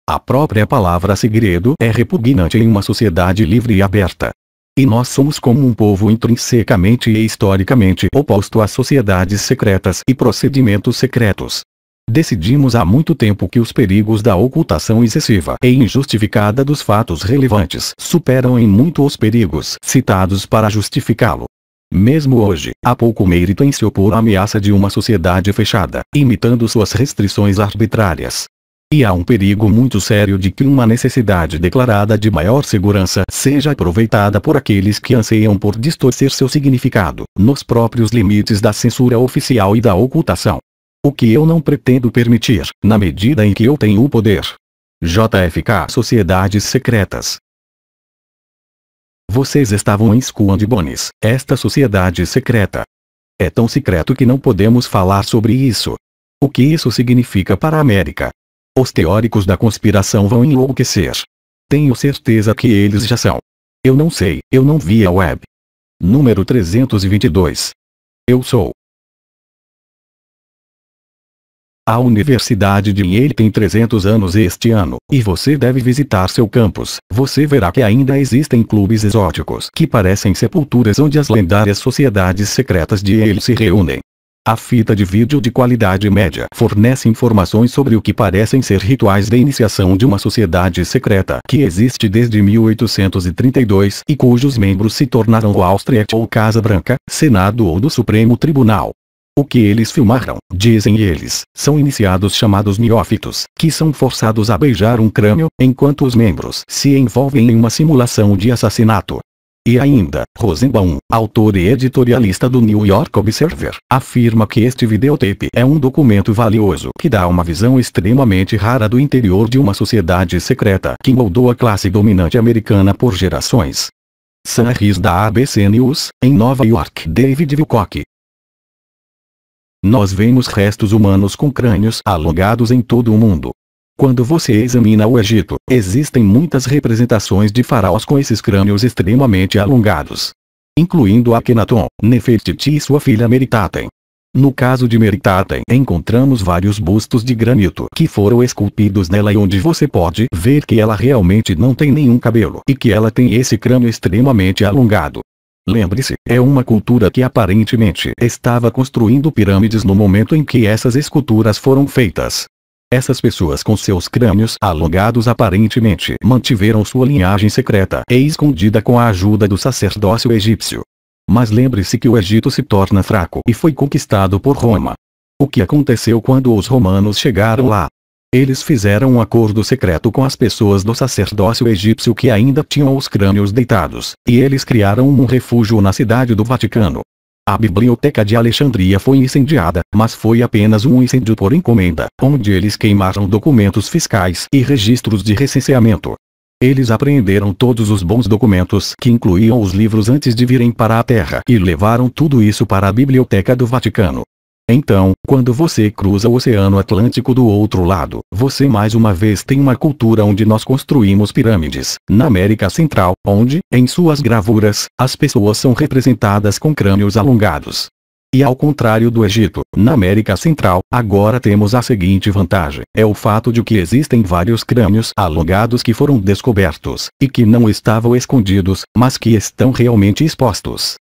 A própria palavra segredo é repugnante em uma sociedade livre e aberta. E nós somos como um povo intrinsecamente e historicamente oposto às sociedades secretas e procedimentos secretos. Decidimos há muito tempo que os perigos da ocultação excessiva e injustificada dos fatos relevantes superam em muito os perigos citados para justificá-lo. Mesmo hoje, há pouco mérito em se opor à ameaça de uma sociedade fechada, imitando suas restrições arbitrárias. E há um perigo muito sério de que uma necessidade declarada de maior segurança seja aproveitada por aqueles que anseiam por distorcer seu significado, nos próprios limites da censura oficial e da ocultação. O que eu não pretendo permitir, na medida em que eu tenho o poder. JFK. Sociedades secretas. Vocês estavam em Skull and Bones, esta sociedade secreta. É tão secreto que não podemos falar sobre isso. O que isso significa para a América? Os teóricos da conspiração vão enlouquecer. Tenho certeza que eles já são. Eu não sei, eu não vi a web. Número 322. Eu sou. A Universidade de Yale tem 300 anos este ano, e você deve visitar seu campus. Você verá que ainda existem clubes exóticos que parecem sepulturas onde as lendárias sociedades secretas de Yale se reúnem. A fita de vídeo de qualidade média fornece informações sobre o que parecem ser rituais de iniciação de uma sociedade secreta que existe desde 1832 e cujos membros se tornaram Wall Street ou Casa Branca, Senado ou do Supremo Tribunal. O que eles filmaram, dizem eles, são iniciados chamados neófitos, que são forçados a beijar um crânio, enquanto os membros se envolvem em uma simulação de assassinato. E ainda, Rosenbaum, autor e editorialista do New York Observer, afirma que este videotape é um documento valioso que dá uma visão extremamente rara do interior de uma sociedade secreta que moldou a classe dominante americana por gerações. Sam Harris da ABC News, em Nova York. David Wilcock. Nós vemos restos humanos com crânios alongados em todo o mundo. Quando você examina o Egito, existem muitas representações de faraós com esses crânios extremamente alongados. Incluindo Akhenaton, Nefertiti e sua filha Meritaten. No caso de Meritaten, encontramos vários bustos de granito que foram esculpidos nela e onde você pode ver que ela realmente não tem nenhum cabelo e que ela tem esse crânio extremamente alongado. Lembre-se, é uma cultura que aparentemente estava construindo pirâmides no momento em que essas esculturas foram feitas. Essas pessoas com seus crânios alongados aparentemente mantiveram sua linhagem secreta e escondida com a ajuda do sacerdócio egípcio. Mas lembre-se que o Egito se torna fraco e foi conquistado por Roma. O que aconteceu quando os romanos chegaram lá? Eles fizeram um acordo secreto com as pessoas do sacerdócio egípcio que ainda tinham os crânios deitados, e eles criaram um refúgio na cidade do Vaticano. A Biblioteca de Alexandria foi incendiada, mas foi apenas um incêndio por encomenda, onde eles queimaram documentos fiscais e registros de recenseamento. Eles apreenderam todos os bons documentos que incluíam os livros antes de virem para a Terra e levaram tudo isso para a Biblioteca do Vaticano. Então, quando você cruza o Oceano Atlântico do outro lado, você mais uma vez tem uma cultura onde nós construímos pirâmides, na América Central, onde, em suas gravuras, as pessoas são representadas com crânios alongados. E ao contrário do Egito, na América Central, agora temos a seguinte vantagem: é o fato de que existem vários crânios alongados que foram descobertos, e que não estavam escondidos, mas que estão realmente expostos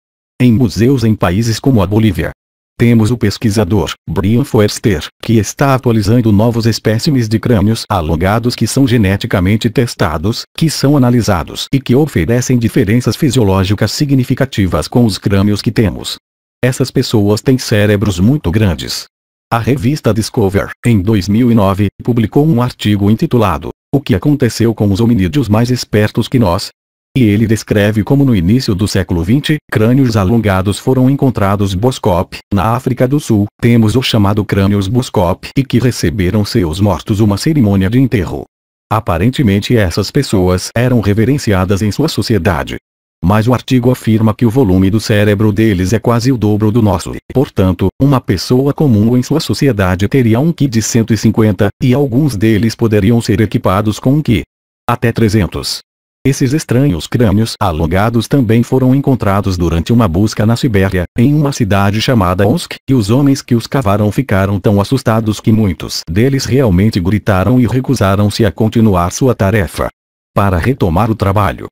em museus em países como a Bolívia. Temos o pesquisador, Brian Foerster, que está atualizando novos espécimes de crânios alongados que são geneticamente testados, que são analisados e que oferecem diferenças fisiológicas significativas com os crânios que temos. Essas pessoas têm cérebros muito grandes. A revista Discover, em 2009, publicou um artigo intitulado "O que aconteceu com os hominídeos mais espertos que nós?" E ele descreve como no início do século XX, crânios alongados foram encontrados Boskop, na África do Sul, temos o chamado crânios Boskop e que receberam seus mortos uma cerimônia de enterro. Aparentemente essas pessoas eram reverenciadas em sua sociedade. Mas o artigo afirma que o volume do cérebro deles é quase o dobro do nosso e, portanto, uma pessoa comum em sua sociedade teria um QI de 150, e alguns deles poderiam ser equipados com um QI até 300. Esses estranhos crânios alongados também foram encontrados durante uma busca na Sibéria, em uma cidade chamada Omsk, e os homens que os cavaram ficaram tão assustados que muitos deles realmente gritaram e recusaram-se a continuar sua tarefa. Para retomar o trabalho,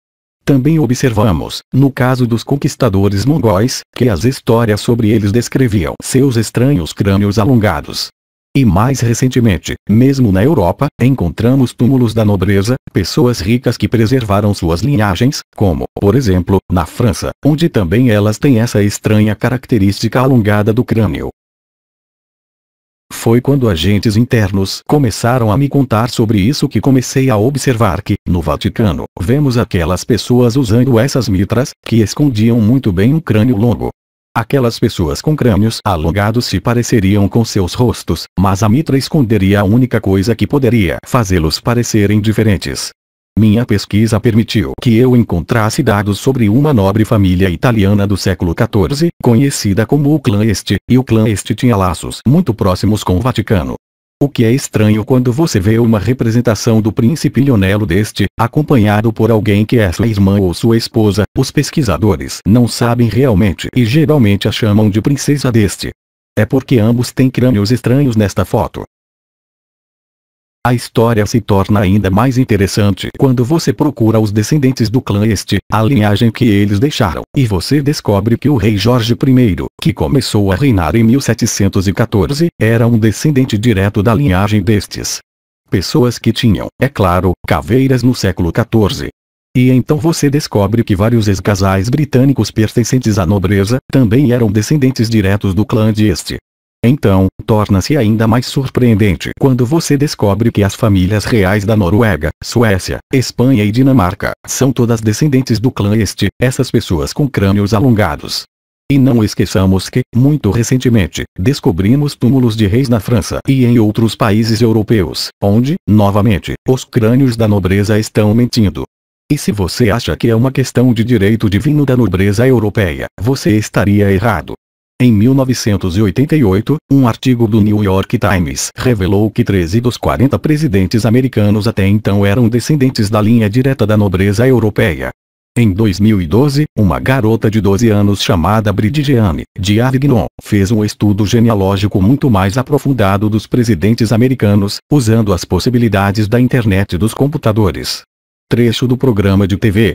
também observamos, no caso dos conquistadores mongóis, que as histórias sobre eles descreviam seus estranhos crânios alongados. E mais recentemente, mesmo na Europa, encontramos túmulos da nobreza, pessoas ricas que preservaram suas linhagens, como, por exemplo, na França, onde também elas têm essa estranha característica alongada do crânio. Foi quando agentes internos começaram a me contar sobre isso que comecei a observar que, no Vaticano, vemos aquelas pessoas usando essas mitras, que escondiam muito bem um crânio longo. Aquelas pessoas com crânios alongados se pareceriam com seus rostos, mas a mitra esconderia a única coisa que poderia fazê-los parecerem diferentes. Minha pesquisa permitiu que eu encontrasse dados sobre uma nobre família italiana do século XIV, conhecida como o clã Este, e o clã Este tinha laços muito próximos com o Vaticano. O que é estranho quando você vê uma representação do príncipe Lionello d'Este, acompanhado por alguém que é sua irmã ou sua esposa, os pesquisadores não sabem realmente e geralmente a chamam de princesa d'Este. É porque ambos têm crânios estranhos nesta foto. A história se torna ainda mais interessante quando você procura os descendentes do clã Este, a linhagem que eles deixaram, e você descobre que o rei Jorge I, que começou a reinar em 1714, era um descendente direto da linhagem destes. Pessoas que tinham, é claro, caveiras no século XIV. E então você descobre que vários ex-casais britânicos pertencentes à nobreza também eram descendentes diretos do clã de Este. Então, torna-se ainda mais surpreendente quando você descobre que as famílias reais da Noruega, Suécia, Espanha e Dinamarca são todas descendentes do clã Este, essas pessoas com crânios alongados. E não esqueçamos que, muito recentemente, descobrimos túmulos de reis na França e em outros países europeus, onde, novamente, os crânios da nobreza estão mentindo. E se você acha que é uma questão de direito divino da nobreza europeia, você estaria errado. Em 1988, um artigo do New York Times revelou que 13 dos 40 presidentes americanos até então eram descendentes da linha direta da nobreza europeia. Em 2012, uma garota de 12 anos chamada Brigitte de Avignon fez um estudo genealógico muito mais aprofundado dos presidentes americanos, usando as possibilidades da internet dos computadores. Trecho do programa de TV.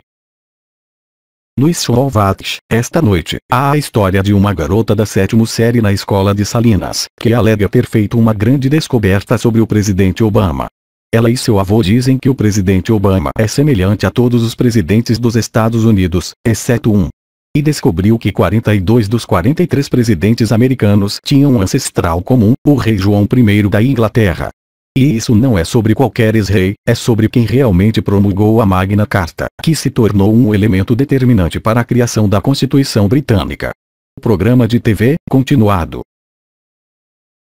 No Slovates, esta noite, há a história de uma garota da 7ª série na escola de Salinas, que alega ter feito uma grande descoberta sobre o presidente Obama. Ela e seu avô dizem que o presidente Obama é semelhante a todos os presidentes dos Estados Unidos, exceto um. E descobriu que 42 dos 43 presidentes americanos tinham um ancestral comum, o rei João I da Inglaterra. E isso não é sobre qualquer ex-rei, é sobre quem realmente promulgou a Magna Carta, que se tornou um elemento determinante para a criação da Constituição Britânica. Programa de TV, continuado.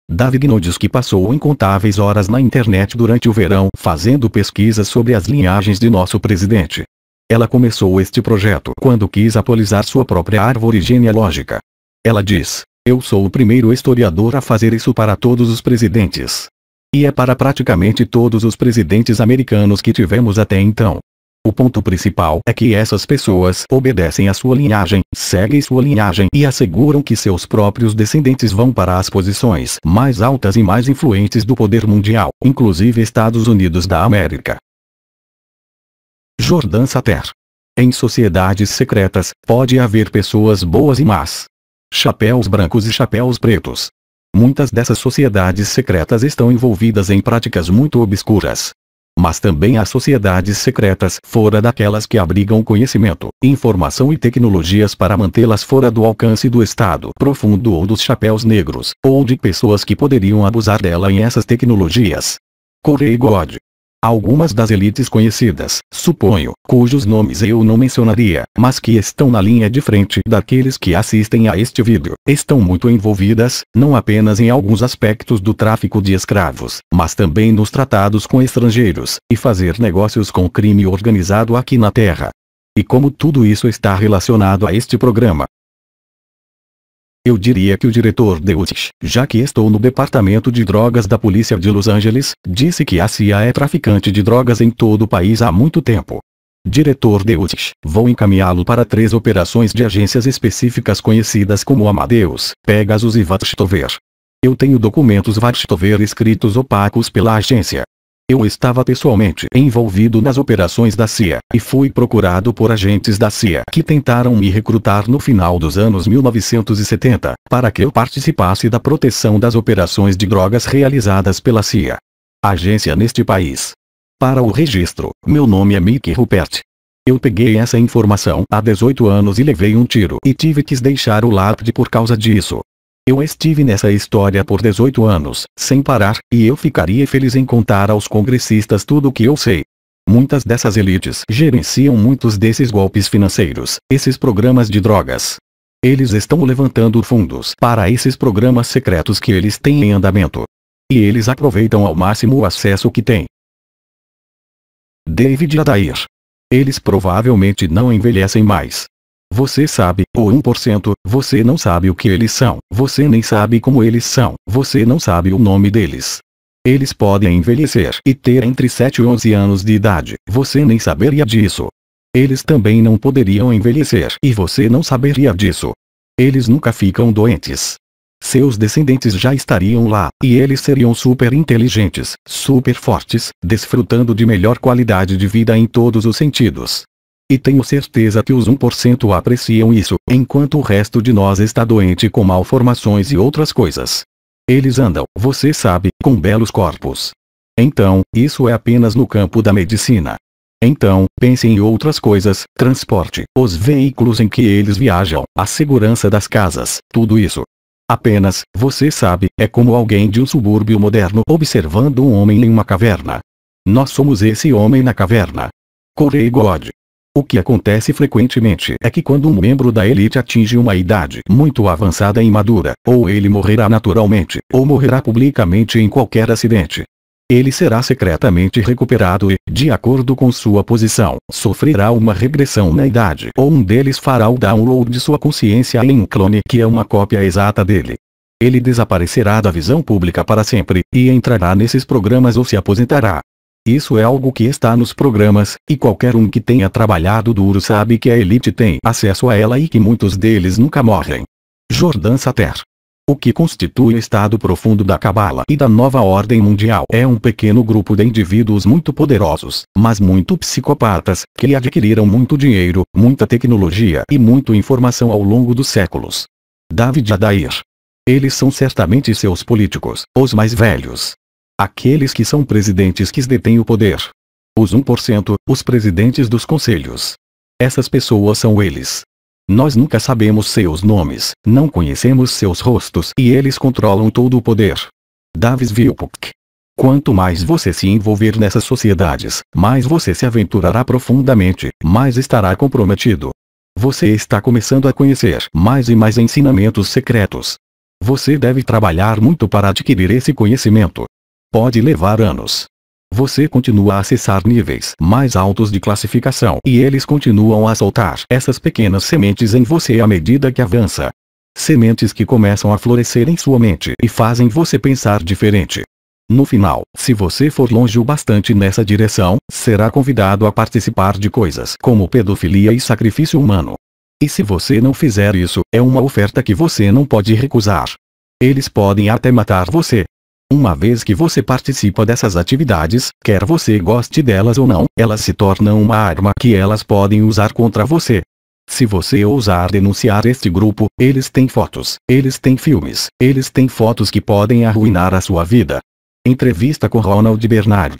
Davigno diz que passou incontáveis horas na internet durante o verão fazendo pesquisas sobre as linhagens de nosso presidente. Ela começou este projeto quando quis atualizar sua própria árvore genealógica. Ela diz: eu sou o primeiro historiador a fazer isso para todos os presidentes. E é para praticamente todos os presidentes americanos que tivemos até então. O ponto principal é que essas pessoas obedecem à sua linhagem, seguem sua linhagem e asseguram que seus próprios descendentes vão para as posições mais altas e mais influentes do poder mundial, inclusive Estados Unidos da América. Jordan Satter. Em sociedades secretas, pode haver pessoas boas e más. Chapéus brancos e chapéus pretos. Muitas dessas sociedades secretas estão envolvidas em práticas muito obscuras. Mas também há sociedades secretas fora daquelas que abrigam conhecimento, informação e tecnologias para mantê-las fora do alcance do Estado profundo ou dos chapéus negros, ou de pessoas que poderiam abusar dela em essas tecnologias. Corey God. Algumas das elites conhecidas, suponho, cujos nomes eu não mencionaria, mas que estão na linha de frente daqueles que assistem a este vídeo, estão muito envolvidas, não apenas em alguns aspectos do tráfico de escravos, mas também nos tratados com estrangeiros, e fazer negócios com crime organizado aqui na Terra. E como tudo isso está relacionado a este programa? Eu diria que o diretor Deutsch, já que estou no departamento de drogas da polícia de Los Angeles, disse que a CIA é traficante de drogas em todo o país há muito tempo. Diretor Deutsch, vou encaminhá-lo para 3 operações de agências específicas conhecidas como Amadeus, Pegasus e Watchtower. Eu tenho documentos Watchtower escritos opacos pela agência. Eu estava pessoalmente envolvido nas operações da CIA, e fui procurado por agentes da CIA que tentaram me recrutar no final dos anos 1970, para que eu participasse da proteção das operações de drogas realizadas pela CIA. Agência neste país. Para o registro, meu nome é Mickey Rupert. Eu peguei essa informação há 18 anos e levei um tiro e tive que deixar o lápide por causa disso. Eu estive nessa história por 18 anos, sem parar, e eu ficaria feliz em contar aos congressistas tudo o que eu sei. Muitas dessas elites gerenciam muitos desses golpes financeiros, esses programas de drogas. Eles estão levantando fundos para esses programas secretos que eles têm em andamento. E eles aproveitam ao máximo o acesso que têm. David Adair. Eles provavelmente não envelhecem mais. Você sabe, o 1%, você não sabe o que eles são, você nem sabe como eles são, você não sabe o nome deles. Eles podem envelhecer e ter entre 7 e 11 anos de idade, você nem saberia disso. Eles também não poderiam envelhecer e você não saberia disso. Eles nunca ficam doentes. Seus descendentes já estariam lá, e eles seriam super inteligentes, super fortes, desfrutando de melhor qualidade de vida em todos os sentidos. E tenho certeza que os 1% apreciam isso, enquanto o resto de nós está doente com malformações e outras coisas. Eles andam, você sabe, com belos corpos. Então, isso é apenas no campo da medicina. Então, pense em outras coisas, transporte, os veículos em que eles viajam, a segurança das casas, tudo isso. Apenas, você sabe, é como alguém de um subúrbio moderno observando um homem em uma caverna. Nós somos esse homem na caverna. Corey God. O que acontece frequentemente é que quando um membro da elite atinge uma idade muito avançada e madura, ou ele morrerá naturalmente, ou morrerá publicamente em qualquer acidente. Ele será secretamente recuperado e, de acordo com sua posição, sofrerá uma regressão na idade, ou um deles fará o download de sua consciência em um clone que é uma cópia exata dele. Ele desaparecerá da visão pública para sempre, e entrará nesses programas ou se aposentará. Isso é algo que está nos programas, e qualquer um que tenha trabalhado duro sabe que a elite tem acesso a ela e que muitos deles nunca morrem. Jordan Satter. O que constitui o estado profundo da Cabala e da nova ordem mundial é um pequeno grupo de indivíduos muito poderosos, mas muito psicopatas, que adquiriram muito dinheiro, muita tecnologia e muita informação ao longo dos séculos. David Adair. Eles são certamente seus políticos, os mais velhos. Aqueles que são presidentes que detêm o poder. Os 1%, os presidentes dos conselhos. Essas pessoas são eles. Nós nunca sabemos seus nomes, não conhecemos seus rostos e eles controlam todo o poder. Davis Wilcock. Quanto mais você se envolver nessas sociedades, mais você se aventurará profundamente, mais estará comprometido. Você está começando a conhecer mais e mais ensinamentos secretos. Você deve trabalhar muito para adquirir esse conhecimento. Pode levar anos. Você continua a acessar níveis mais altos de classificação e eles continuam a soltar essas pequenas sementes em você à medida que avança. Sementes que começam a florescer em sua mente e fazem você pensar diferente. No final, se você for longe o bastante nessa direção, será convidado a participar de coisas como pedofilia e sacrifício humano. E se você não fizer isso, é uma oferta que você não pode recusar. Eles podem até matar você. Uma vez que você participa dessas atividades, quer você goste delas ou não, elas se tornam uma arma que elas podem usar contra você. Se você ousar denunciar este grupo, eles têm fotos, eles têm filmes, eles têm fotos que podem arruinar a sua vida. Entrevista com Ronald Bernard.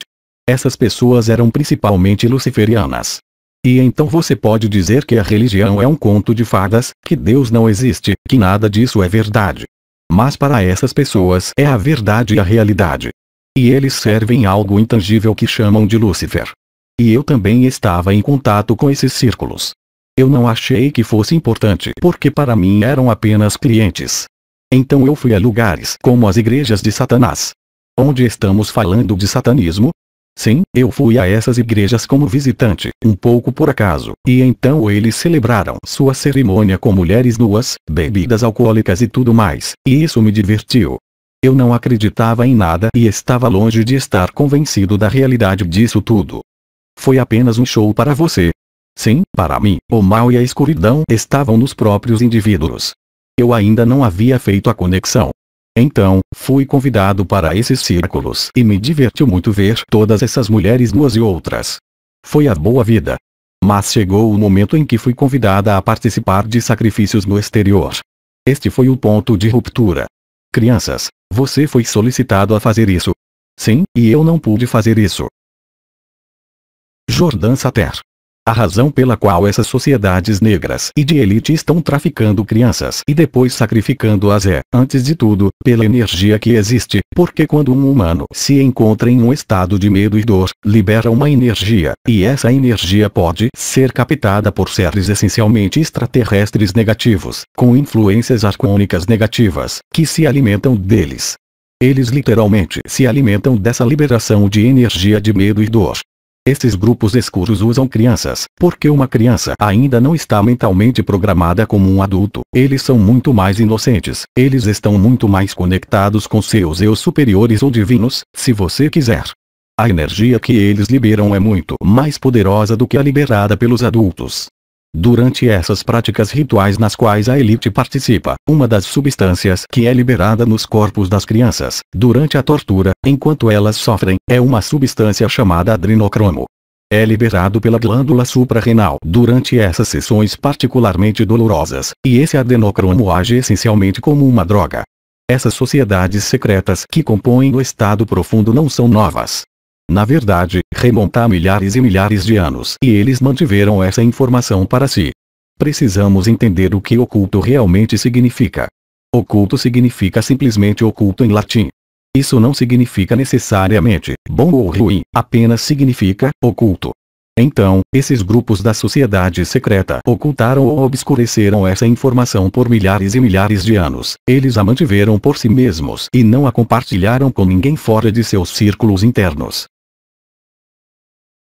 Essas pessoas eram principalmente luciferianas. E então você pode dizer que a religião é um conto de fadas, que Deus não existe, que nada disso é verdade. Mas para essas pessoas é a verdade e a realidade. E eles servem algo intangível que chamam de Lúcifer. E eu também estava em contato com esses círculos. Eu não achei que fosse importante porque para mim eram apenas clientes. Então eu fui a lugares como as igrejas de Satanás. Onde estamos falando de satanismo? Sim, eu fui a essas igrejas como visitante, um pouco por acaso, e então eles celebraram sua cerimônia com mulheres nuas, bebidas alcoólicas e tudo mais, e isso me divertiu. Eu não acreditava em nada e estava longe de estar convencido da realidade disso tudo. Foi apenas um show para você. Sim, para mim, o mal e a escuridão estavam nos próprios indivíduos. Eu ainda não havia feito a conexão. Então, fui convidado para esses círculos e me divertiu muito ver todas essas mulheres nuas e outras. Foi a boa vida. Mas chegou o momento em que fui convidada a participar de sacrifícios no exterior. Este foi o ponto de ruptura. Crianças, você foi solicitado a fazer isso. Sim, e eu não pude fazer isso. Jordan Satter. A razão pela qual essas sociedades negras e de elite estão traficando crianças e depois sacrificando-as é, antes de tudo, pela energia que existe, porque quando um humano se encontra em um estado de medo e dor, libera uma energia, e essa energia pode ser captada por seres essencialmente extraterrestres negativos, com influências arcônicas negativas, que se alimentam deles. Eles literalmente se alimentam dessa liberação de energia de medo e dor. Estes grupos escuros usam crianças, porque uma criança ainda não está mentalmente programada como um adulto, eles são muito mais inocentes, eles estão muito mais conectados com seus eus superiores ou divinos, se você quiser. A energia que eles liberam é muito mais poderosa do que a liberada pelos adultos. Durante essas práticas rituais nas quais a elite participa, uma das substâncias que é liberada nos corpos das crianças, durante a tortura, enquanto elas sofrem, é uma substância chamada adrenocromo. É liberado pela glândula suprarrenal durante essas sessões particularmente dolorosas, e esse adrenocromo age essencialmente como uma droga. Essas sociedades secretas que compõem o estado profundo não são novas. Na verdade, remonta a milhares e milhares de anos e eles mantiveram essa informação para si. Precisamos entender o que oculto realmente significa. Oculto significa simplesmente oculto em latim. Isso não significa necessariamente bom ou ruim, apenas significa oculto. Então, esses grupos da sociedade secreta ocultaram ou obscureceram essa informação por milhares e milhares de anos. Eles a mantiveram por si mesmos e não a compartilharam com ninguém fora de seus círculos internos.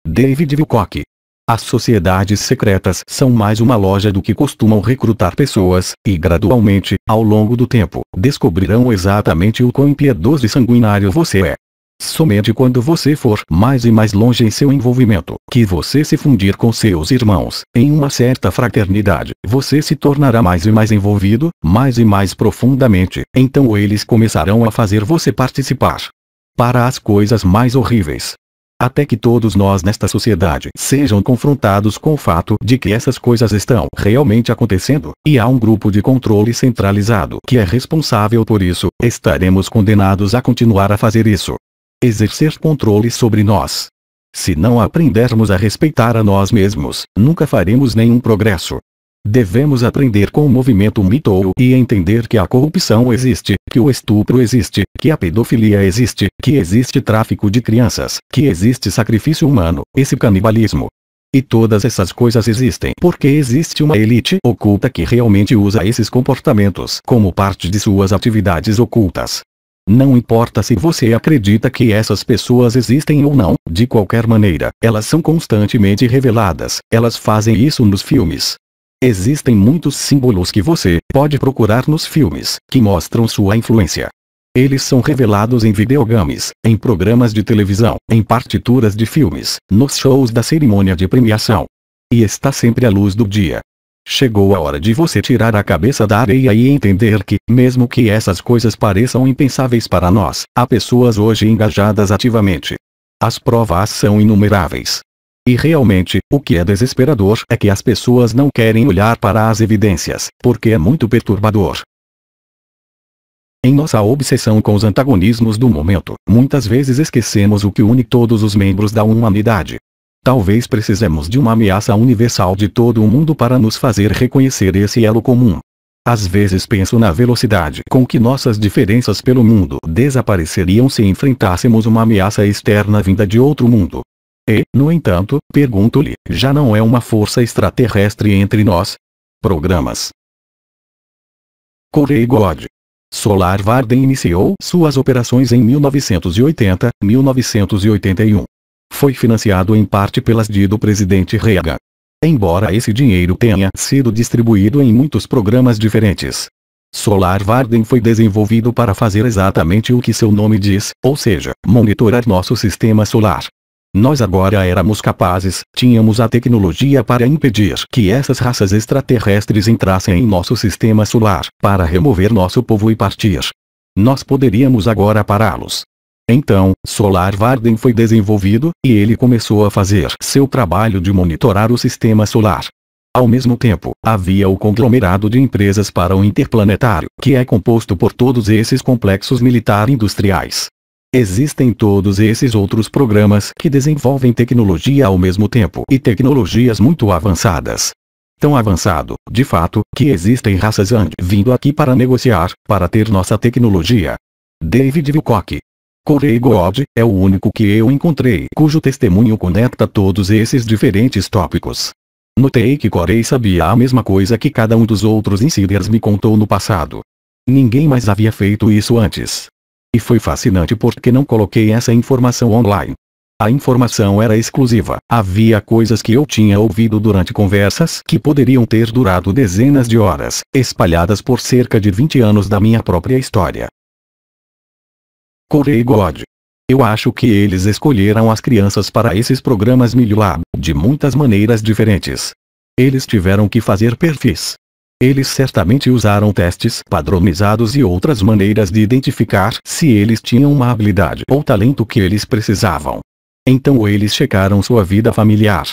David Wilcock. As sociedades secretas são mais uma loja do que costumam recrutar pessoas, e gradualmente, ao longo do tempo, descobrirão exatamente o quão impiedoso e sanguinário você é. Somente quando você for mais e mais longe em seu envolvimento, que você se fundir com seus irmãos, em uma certa fraternidade, você se tornará mais e mais envolvido, mais e mais profundamente, então eles começarão a fazer você participar. Para as coisas mais horríveis. Até que todos nós nesta sociedade sejam confrontados com o fato de que essas coisas estão realmente acontecendo, e há um grupo de controle centralizado que é responsável por isso, estaremos condenados a continuar a fazer isso. Exercer controle sobre nós. Se não aprendermos a respeitar a nós mesmos, nunca faremos nenhum progresso. Devemos aprender com o movimento MeToo e entender que a corrupção existe, que o estupro existe, que a pedofilia existe, que existe tráfico de crianças, que existe sacrifício humano, esse canibalismo. E todas essas coisas existem porque existe uma elite oculta que realmente usa esses comportamentos como parte de suas atividades ocultas. Não importa se você acredita que essas pessoas existem ou não, de qualquer maneira, elas são constantemente reveladas, elas fazem isso nos filmes. Existem muitos símbolos que você pode procurar nos filmes, que mostram sua influência. Eles são revelados em videogames, em programas de televisão, em partituras de filmes, nos shows da cerimônia de premiação. E está sempre à luz do dia. Chegou a hora de você tirar a cabeça da areia e entender que, mesmo que essas coisas pareçam impensáveis para nós, há pessoas hoje engajadas ativamente. As provas são inumeráveis. E realmente, o que é desesperador é que as pessoas não querem olhar para as evidências, porque é muito perturbador. Em nossa obsessão com os antagonismos do momento, muitas vezes esquecemos o que une todos os membros da humanidade. Talvez precisemos de uma ameaça universal de todo o mundo para nos fazer reconhecer esse elo comum. Às vezes penso na velocidade com que nossas diferenças pelo mundo desapareceriam se enfrentássemos uma ameaça externa vinda de outro mundo. E, no entanto, pergunto-lhe, já não é uma força extraterrestre entre nós? Programas. Corey God. Solar Warden iniciou suas operações em 1980-1981. Foi financiado em parte pelas DI do presidente Reagan. Embora esse dinheiro tenha sido distribuído em muitos programas diferentes. Solar Warden foi desenvolvido para fazer exatamente o que seu nome diz, ou seja, monitorar nosso sistema solar. Nós agora éramos capazes, tínhamos a tecnologia para impedir que essas raças extraterrestres entrassem em nosso sistema solar, para remover nosso povo e partir. Nós poderíamos agora pará-los. Então, Solar Warden foi desenvolvido, e ele começou a fazer seu trabalho de monitorar o sistema solar. Ao mesmo tempo, havia o conglomerado de empresas para o interplanetário, que é composto por todos esses complexos militar-industriais. Existem todos esses outros programas que desenvolvem tecnologia ao mesmo tempo e tecnologias muito avançadas. Tão avançado, de fato, que existem raças vindo aqui para negociar, para ter nossa tecnologia. David Wilcock. Corey God é o único que eu encontrei cujo testemunho conecta todos esses diferentes tópicos. Notei que Corey sabia a mesma coisa que cada um dos outros insiders me contou no passado. Ninguém mais havia feito isso antes. E foi fascinante porque não coloquei essa informação online. A informação era exclusiva. Havia coisas que eu tinha ouvido durante conversas que poderiam ter durado dezenas de horas, espalhadas por cerca de 20 anos da minha própria história. Corey God. Eu acho que eles escolheram as crianças para esses programas Milulab, de muitas maneiras diferentes. Eles tiveram que fazer perfis. Eles certamente usaram testes padronizados e outras maneiras de identificar se eles tinham uma habilidade ou talento que eles precisavam. Então eles checaram sua vida familiar.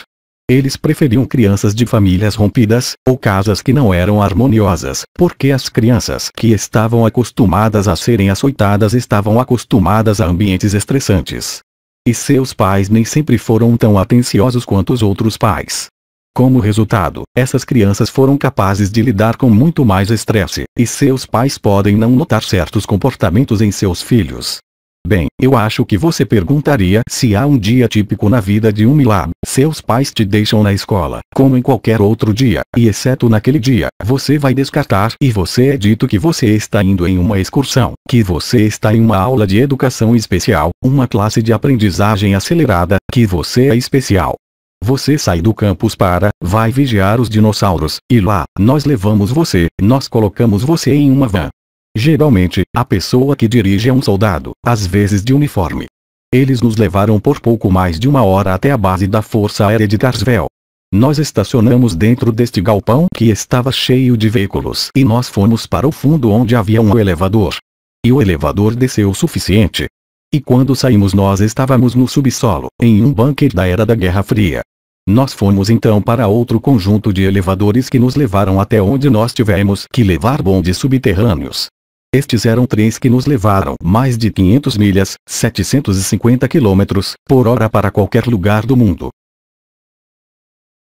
Eles preferiam crianças de famílias rompidas, ou casas que não eram harmoniosas, porque as crianças que estavam acostumadas a serem açoitadas estavam acostumadas a ambientes estressantes. E seus pais nem sempre foram tão atenciosos quanto os outros pais. Como resultado, essas crianças foram capazes de lidar com muito mais estresse, e seus pais podem não notar certos comportamentos em seus filhos. Bem, eu acho que você perguntaria se há um dia típico na vida de um Milab. Seus pais te deixam na escola, como em qualquer outro dia, e exceto naquele dia, você vai descartar e você é dito que você está indo em uma excursão, que você está em uma aula de educação especial, uma classe de aprendizagem acelerada, que você é especial. Você sai do campus vai vigiar os dinossauros, e lá, nós levamos você, nós colocamos você em uma van. Geralmente, a pessoa que dirige é um soldado, às vezes de uniforme. Eles nos levaram por pouco mais de uma hora até a base da Força Aérea de Carswell. Nós estacionamos dentro deste galpão que estava cheio de veículos e nós fomos para o fundo onde havia um elevador. E o elevador desceu o suficiente. E quando saímos nós estávamos no subsolo, em um bunker da era da Guerra Fria. Nós fomos então para outro conjunto de elevadores que nos levaram até onde nós tivemos que levar bondes subterrâneos. Estes eram trens que nos levaram mais de 500 milhas, 750 km por hora para qualquer lugar do mundo.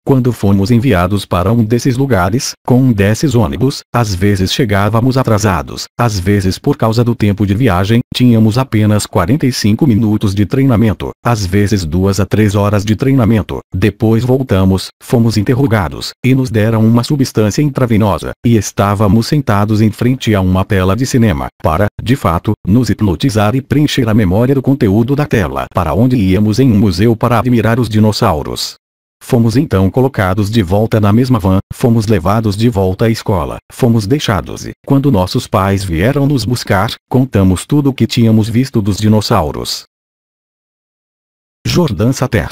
Quando fomos enviados para um desses lugares, com um desses ônibus, às vezes chegávamos atrasados, às vezes por causa do tempo de viagem, tínhamos apenas 45 minutos de treinamento, às vezes 2 a 3 horas de treinamento. Depois voltamos, fomos interrogados, e nos deram uma substância intravenosa, e estávamos sentados em frente a uma tela de cinema, para, de fato, nos hipnotizar e preencher a memória do conteúdo da tela, para onde íamos em um museu para admirar os dinossauros. Fomos então colocados de volta na mesma van, fomos levados de volta à escola, fomos deixados e, quando nossos pais vieram nos buscar, contamos tudo o que tínhamos visto dos dinossauros. Jordan Satter.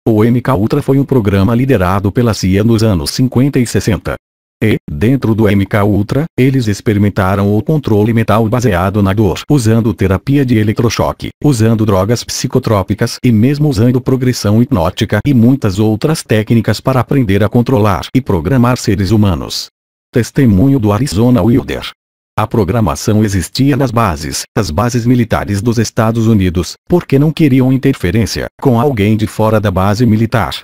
O MK-Ultra foi um programa liderado pela CIA nos anos 50 e 60. E, dentro do MK-Ultra, eles experimentaram o controle mental baseado na dor, usando terapia de eletrochoque, usando drogas psicotrópicas e mesmo usando progressão hipnótica e muitas outras técnicas para aprender a controlar e programar seres humanos. Testemunho do Arizona Wilder. A programação existia nas bases, as bases militares dos Estados Unidos, porque não queriam interferência com alguém de fora da base militar.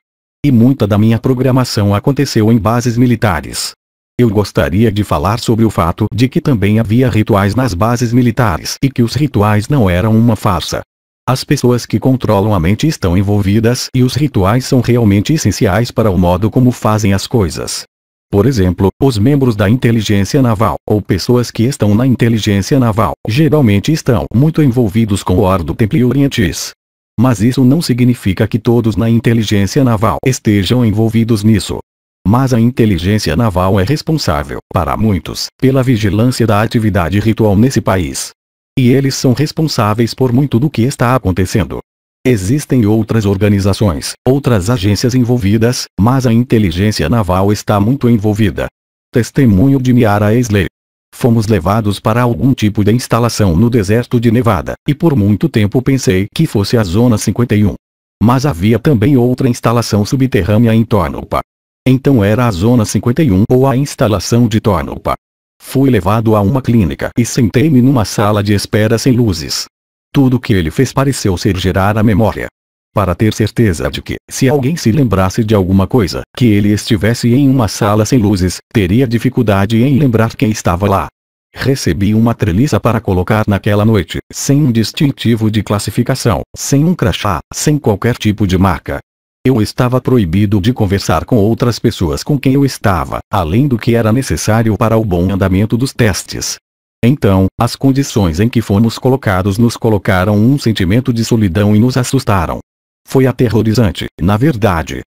E muita da minha programação aconteceu em bases militares. Eu gostaria de falar sobre o fato de que também havia rituais nas bases militares e que os rituais não eram uma farsa. As pessoas que controlam a mente estão envolvidas e os rituais são realmente essenciais para o modo como fazem as coisas. Por exemplo, os membros da inteligência naval, ou pessoas que estão na inteligência naval, geralmente estão muito envolvidos com o Ordo Templi Orientis. Mas isso não significa que todos na inteligência naval estejam envolvidos nisso. Mas a inteligência naval é responsável, para muitos, pela vigilância da atividade ritual nesse país. E eles são responsáveis por muito do que está acontecendo. Existem outras organizações, outras agências envolvidas, mas a inteligência naval está muito envolvida. Testemunho de Miara Easley. Fomos levados para algum tipo de instalação no deserto de Nevada, e por muito tempo pensei que fosse a Zona 51. Mas havia também outra instalação subterrânea em Tonopah. Então era a Zona 51 ou a instalação de Tonopah. Fui levado a uma clínica e sentei-me numa sala de espera sem luzes. Tudo que ele fez pareceu ser gerar a memória. Para ter certeza de que, se alguém se lembrasse de alguma coisa, que ele estivesse em uma sala sem luzes, teria dificuldade em lembrar quem estava lá. Recebi uma treliça para colocar naquela noite, sem um distintivo de classificação, sem um crachá, sem qualquer tipo de marca. Eu estava proibido de conversar com outras pessoas com quem eu estava, além do que era necessário para o bom andamento dos testes. Então, as condições em que fomos colocados nos colocaram um sentimento de solidão e nos assustaram. Foi aterrorizante, na verdade.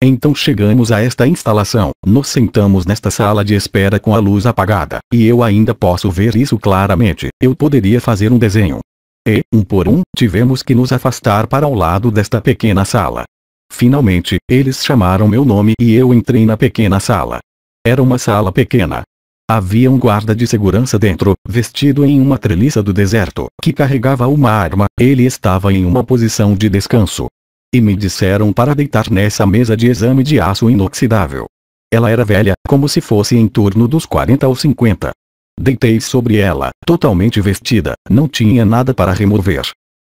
Então chegamos a esta instalação, nos sentamos nesta sala de espera com a luz apagada, e eu ainda posso ver isso claramente, eu poderia fazer um desenho. E, um por um, tivemos que nos afastar para o lado desta pequena sala. Finalmente, eles chamaram meu nome e eu entrei na pequena sala. Era uma sala pequena. Havia um guarda de segurança dentro, vestido em uma treliça do deserto, que carregava uma arma. Ele estava em uma posição de descanso. E me disseram para deitar nessa mesa de exame de aço inoxidável. Ela era velha, como se fosse em torno dos 40 ou 50. Deitei sobre ela, totalmente vestida, não tinha nada para remover.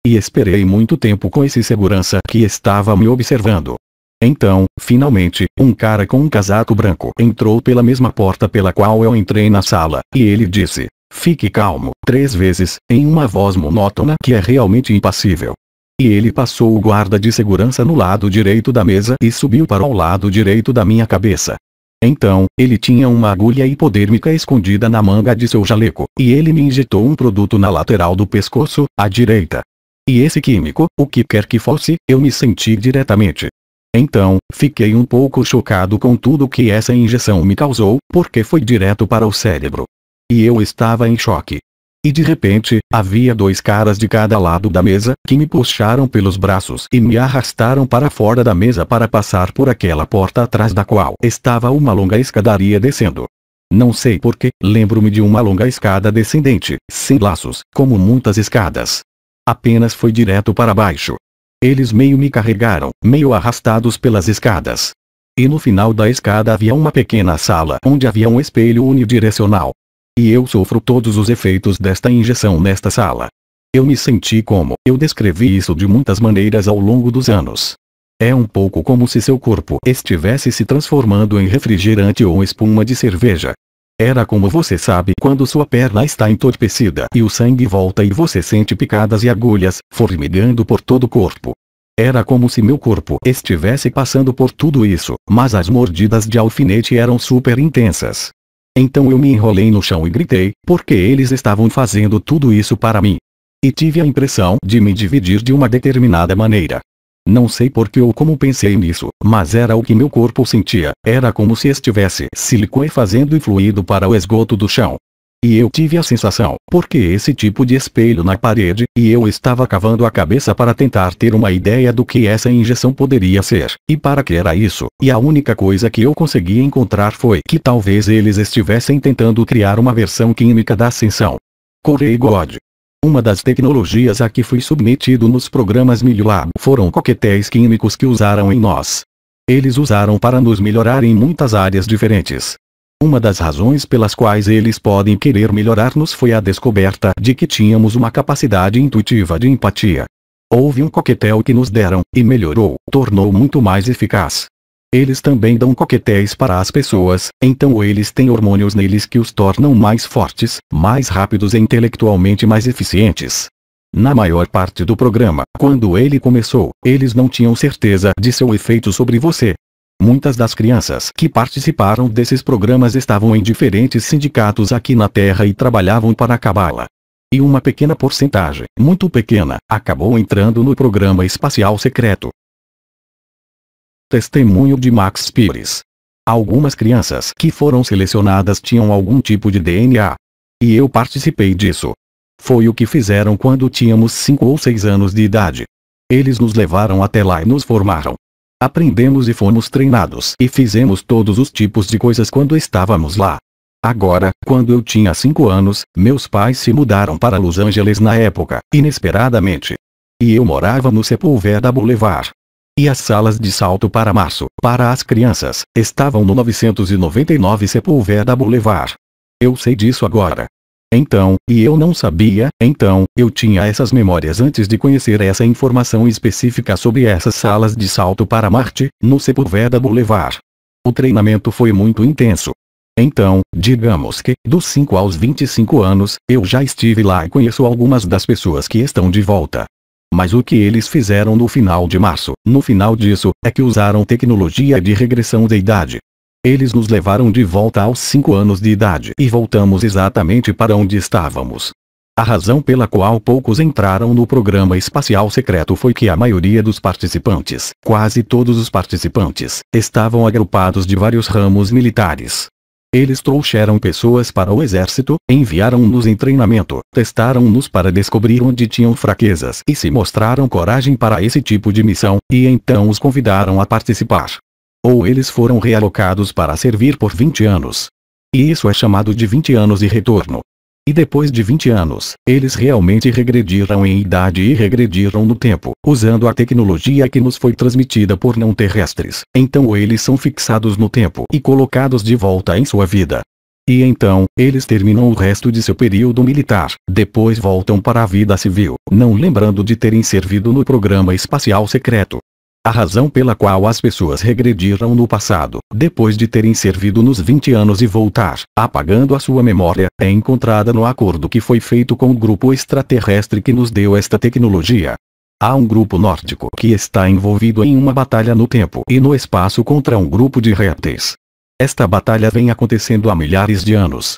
E esperei muito tempo com esse segurança que estava me observando. Então, finalmente, um cara com um casaco branco entrou pela mesma porta pela qual eu entrei na sala, e ele disse: "Fique calmo", 3 vezes, em uma voz monótona que é realmente impassível. E ele passou o guarda de segurança no lado direito da mesa e subiu para o lado direito da minha cabeça. Então, ele tinha uma agulha hipodérmica escondida na manga de seu jaleco, e ele me injetou um produto na lateral do pescoço, à direita. E esse químico, o que quer que fosse, eu me senti diretamente. Então, fiquei um pouco chocado com tudo que essa injeção me causou, porque foi direto para o cérebro. E eu estava em choque. E de repente, havia 2 caras de cada lado da mesa, que me puxaram pelos braços e me arrastaram para fora da mesa para passar por aquela porta atrás da qual estava uma longa escadaria descendo. Não sei porquê, lembro-me de uma longa escada descendente, sem laços, como muitas escadas. Apenas foi direto para baixo. Eles meio me carregaram, meio arrastados pelas escadas. E no final da escada havia uma pequena sala onde havia um espelho unidirecional. E eu sofro todos os efeitos desta injeção nesta sala. Eu me senti como, eu descrevi isso de muitas maneiras ao longo dos anos. É um pouco como se seu corpo estivesse se transformando em refrigerante ou espuma de cerveja. Era como você sabe quando sua perna está entorpecida e o sangue volta e você sente picadas e agulhas, formigando por todo o corpo. Era como se meu corpo estivesse passando por tudo isso, mas as mordidas de alfinete eram super intensas. Então eu me enrolei no chão e gritei, porque eles estavam fazendo tudo isso para mim. E tive a impressão de me dividir de uma determinada maneira. Não sei por que ou como pensei nisso, mas era o que meu corpo sentia, era como se estivesse se liquefazendo e fluido para o esgoto do chão. E eu tive a sensação, porque esse tipo de espelho na parede, e eu estava cavando a cabeça para tentar ter uma ideia do que essa injeção poderia ser, e para que era isso, e a única coisa que eu consegui encontrar foi que talvez eles estivessem tentando criar uma versão química da ascensão. Corey God. Uma das tecnologias a que fui submetido nos programas MilLab foram coquetéis químicos que usaram em nós. Eles usaram para nos melhorar em muitas áreas diferentes. Uma das razões pelas quais eles podem querer melhorar-nos foi a descoberta de que tínhamos uma capacidade intuitiva de empatia. Houve um coquetel que nos deram, e melhorou, tornou muito mais eficaz. Eles também dão coquetéis para as pessoas, então eles têm hormônios neles que os tornam mais fortes, mais rápidos e intelectualmente mais eficientes. Na maior parte do programa, quando ele começou, eles não tinham certeza de seu efeito sobre você. Muitas das crianças que participaram desses programas estavam em diferentes sindicatos aqui na Terra e trabalhavam para acabá-la. E uma pequena porcentagem, muito pequena, acabou entrando no programa espacial secreto. Testemunho de Max Pires. Algumas crianças que foram selecionadas tinham algum tipo de DNA. E eu participei disso. Foi o que fizeram quando tínhamos 5 ou 6 anos de idade. Eles nos levaram até lá e nos formaram. Aprendemos e fomos treinados e fizemos todos os tipos de coisas quando estávamos lá. Agora, quando eu tinha 5 anos, meus pais se mudaram para Los Angeles na época, inesperadamente. E eu morava no Sepulveda Boulevard. E as salas de salto para março, para as crianças, estavam no 999 Sepulveda Boulevard. Eu sei disso agora. Então, e eu não sabia, então, eu tinha essas memórias antes de conhecer essa informação específica sobre essas salas de salto para Marte, no Sepulveda Boulevard. O treinamento foi muito intenso. Então, digamos que, dos 5 aos 25 anos, eu já estive lá e conheço algumas das pessoas que estão de volta. Mas o que eles fizeram no final de março, no final disso, é que usaram tecnologia de regressão de idade. Eles nos levaram de volta aos 5 anos de idade e voltamos exatamente para onde estávamos. A razão pela qual poucos entraram no programa espacial secreto foi que a maioria dos participantes, quase todos os participantes, estavam agrupados de vários ramos militares. Eles trouxeram pessoas para o exército, enviaram-nos em treinamento, testaram-nos para descobrir onde tinham fraquezas e se mostraram coragem para esse tipo de missão, e então os convidaram a participar. Ou eles foram realocados para servir por 20 anos. E isso é chamado de 20 anos de retorno. E depois de 20 anos, eles realmente regrediram em idade e regrediram no tempo, usando a tecnologia que nos foi transmitida por não terrestres. Então eles são fixados no tempo e colocados de volta em sua vida. E então, eles terminam o resto de seu período militar, depois voltam para a vida civil, não lembrando de terem servido no programa espacial secreto. A razão pela qual as pessoas regrediram no passado, depois de terem servido nos 20 anos e voltar, apagando a sua memória, é encontrada no acordo que foi feito com o grupo extraterrestre que nos deu esta tecnologia. Há um grupo nórdico que está envolvido em uma batalha no tempo e no espaço contra um grupo de répteis. Esta batalha vem acontecendo há milhares de anos.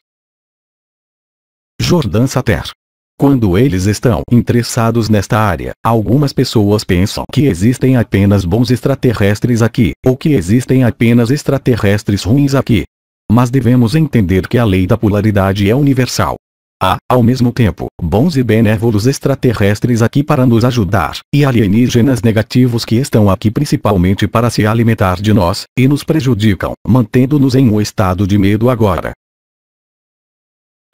Jordan Satter. Quando eles estão interessados nesta área, algumas pessoas pensam que existem apenas bons extraterrestres aqui, ou que existem apenas extraterrestres ruins aqui. Mas devemos entender que a lei da polaridade é universal. Há, ao mesmo tempo, bons e benévolos extraterrestres aqui para nos ajudar, e alienígenas negativos que estão aqui principalmente para se alimentar de nós, e nos prejudicam, mantendo-nos em um estado de medo agora.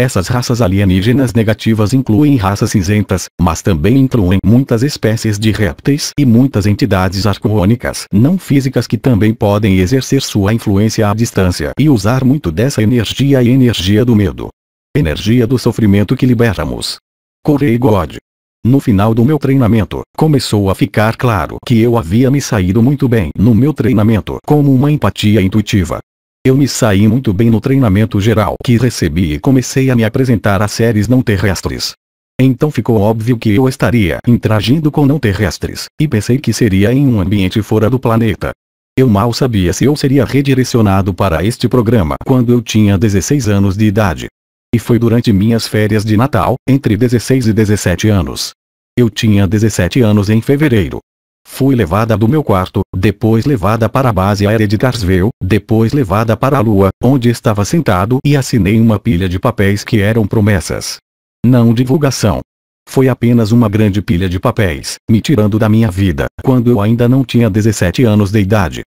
Essas raças alienígenas negativas incluem raças cinzentas, mas também incluem muitas espécies de répteis e muitas entidades arcônicas não físicas que também podem exercer sua influência à distância e usar muito dessa energia e energia do medo. Energia do sofrimento que liberamos. Corey God. No final do meu treinamento, começou a ficar claro que eu havia me saído muito bem no meu treinamento como uma empatia intuitiva. Eu me saí muito bem no treinamento geral que recebi e comecei a me apresentar a seres não terrestres. Então ficou óbvio que eu estaria interagindo com não terrestres, e pensei que seria em um ambiente fora do planeta. Eu mal sabia se eu seria redirecionado para este programa quando eu tinha 16 anos de idade. E foi durante minhas férias de Natal, entre 16 e 17 anos. Eu tinha 17 anos em fevereiro. Fui levada do meu quarto, depois levada para a base aérea de Carswell, depois levada para a Lua, onde estava sentado e assinei uma pilha de papéis que eram promessas. Não divulgação. Foi apenas uma grande pilha de papéis, me tirando da minha vida, quando eu ainda não tinha 17 anos de idade.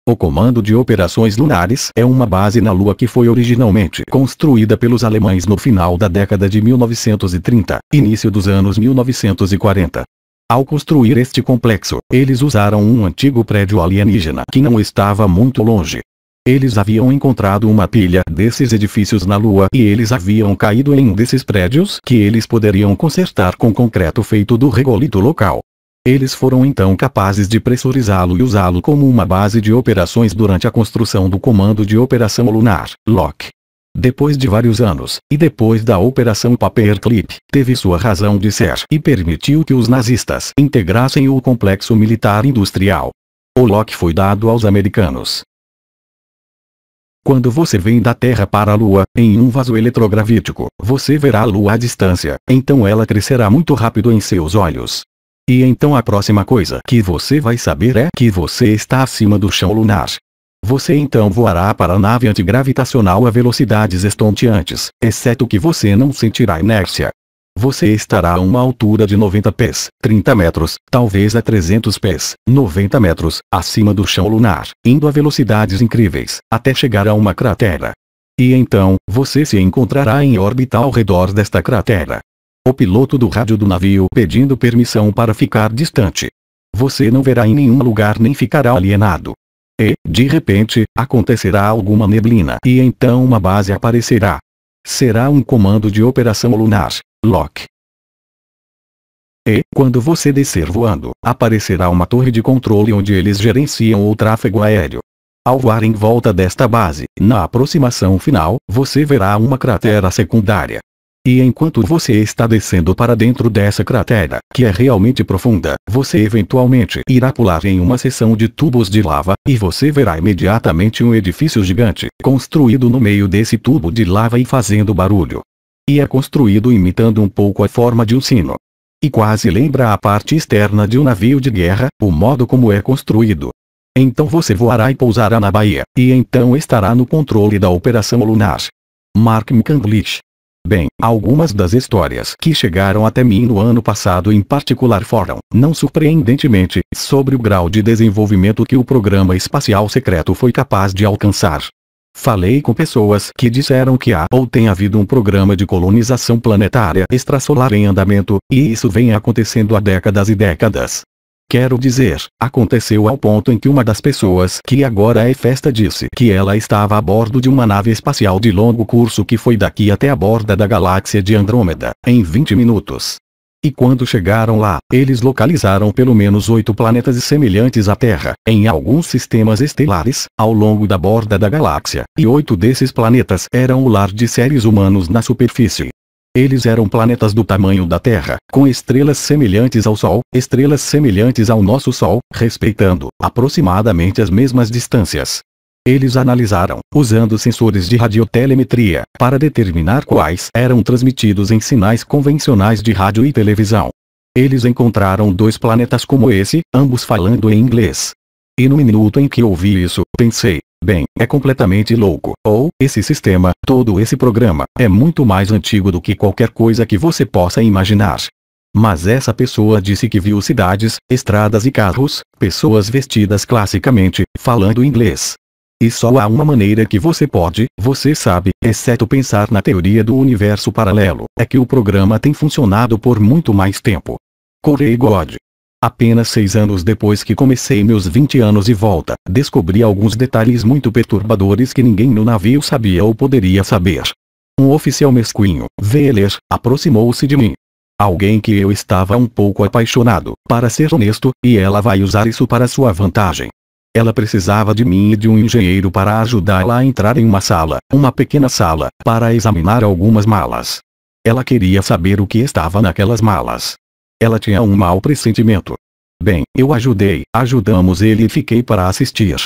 O Comando de Operações Lunares é uma base na Lua que foi originalmente construída pelos alemães no final da década de 1930, início dos anos 1940. Ao construir este complexo, eles usaram um antigo prédio alienígena que não estava muito longe. Eles haviam encontrado uma pilha desses edifícios na Lua e eles haviam caído em um desses prédios que eles poderiam consertar com concreto feito do regolito local. Eles foram então capazes de pressurizá-lo e usá-lo como uma base de operações durante a construção do Comando de Operação Lunar, LOC. Depois de vários anos, e depois da Operação Paperclip, teve sua razão de ser e permitiu que os nazistas integrassem o complexo militar industrial. O LOC foi dado aos americanos. Quando você vem da Terra para a Lua, em um vaso eletrogravítico, você verá a Lua à distância, então ela crescerá muito rápido em seus olhos. E então a próxima coisa que você vai saber é que você está acima do chão lunar. Você então voará para a nave antigravitacional a velocidades estonteantes, exceto que você não sentirá inércia. Você estará a uma altura de 90 pés, 30 metros, talvez a 300 pés, 90 metros, acima do chão lunar, indo a velocidades incríveis, até chegar a uma cratera. E então, você se encontrará em órbita ao redor desta cratera. O piloto do rádio do navio pedindo permissão para ficar distante. Você não verá em nenhum lugar nem ficará alienado. E, de repente, acontecerá alguma neblina e então uma base aparecerá. Será um comando de operação lunar, LOC. E, quando você descer voando, aparecerá uma torre de controle onde eles gerenciam o tráfego aéreo. Ao voar em volta desta base, na aproximação final, você verá uma cratera secundária. E enquanto você está descendo para dentro dessa cratera, que é realmente profunda, você eventualmente irá pular em uma seção de tubos de lava, e você verá imediatamente um edifício gigante, construído no meio desse tubo de lava e fazendo barulho. E é construído imitando um pouco a forma de um sino. E quase lembra a parte externa de um navio de guerra, o modo como é construído. Então você voará e pousará na Bahia, e então estará no controle da operação lunar. Mark McCandlish. Bem, algumas das histórias que chegaram até mim no ano passado em particular foram, não surpreendentemente, sobre o grau de desenvolvimento que o programa espacial secreto foi capaz de alcançar. Falei com pessoas que disseram que há ou tem havido um programa de colonização planetária extrasolar em andamento, e isso vem acontecendo há décadas e décadas. Quero dizer, aconteceu ao ponto em que uma das pessoas que agora é festa disse que ela estava a bordo de uma nave espacial de longo curso que foi daqui até a borda da galáxia de Andrômeda, em 20 minutos. E quando chegaram lá, eles localizaram pelo menos 8 planetas semelhantes à Terra, em alguns sistemas estelares, ao longo da borda da galáxia, e 8 desses planetas eram o lar de seres humanos na superfície. Eles eram planetas do tamanho da Terra, com estrelas semelhantes ao Sol, estrelas semelhantes ao nosso Sol, respeitando, aproximadamente as mesmas distâncias. Eles analisaram, usando sensores de radiotelemetria, para determinar quais eram transmitidos em sinais convencionais de rádio e televisão. Eles encontraram 2 planetas como esse, ambos falando em inglês. E no minuto em que ouvi isso, pensei, bem, é completamente louco, ou, esse sistema, todo esse programa, é muito mais antigo do que qualquer coisa que você possa imaginar. Mas essa pessoa disse que viu cidades, estradas e carros, pessoas vestidas classicamente, falando inglês. E só há uma maneira que você pode, você sabe, exceto pensar na teoria do universo paralelo, é que o programa tem funcionado por muito mais tempo. Corey God. Apenas 6 anos depois que comecei meus 20 anos de volta, descobri alguns detalhes muito perturbadores que ninguém no navio sabia ou poderia saber. Um oficial mesquinho, Veller, aproximou-se de mim. Alguém que eu estava um pouco apaixonado, para ser honesto, e ela vai usar isso para sua vantagem. Ela precisava de mim e de um engenheiro para ajudá-la a entrar em uma sala, uma pequena sala, para examinar algumas malas. Ela queria saber o que estava naquelas malas. Ela tinha um mau pressentimento. Bem, eu ajudamos ele e fiquei para assistir.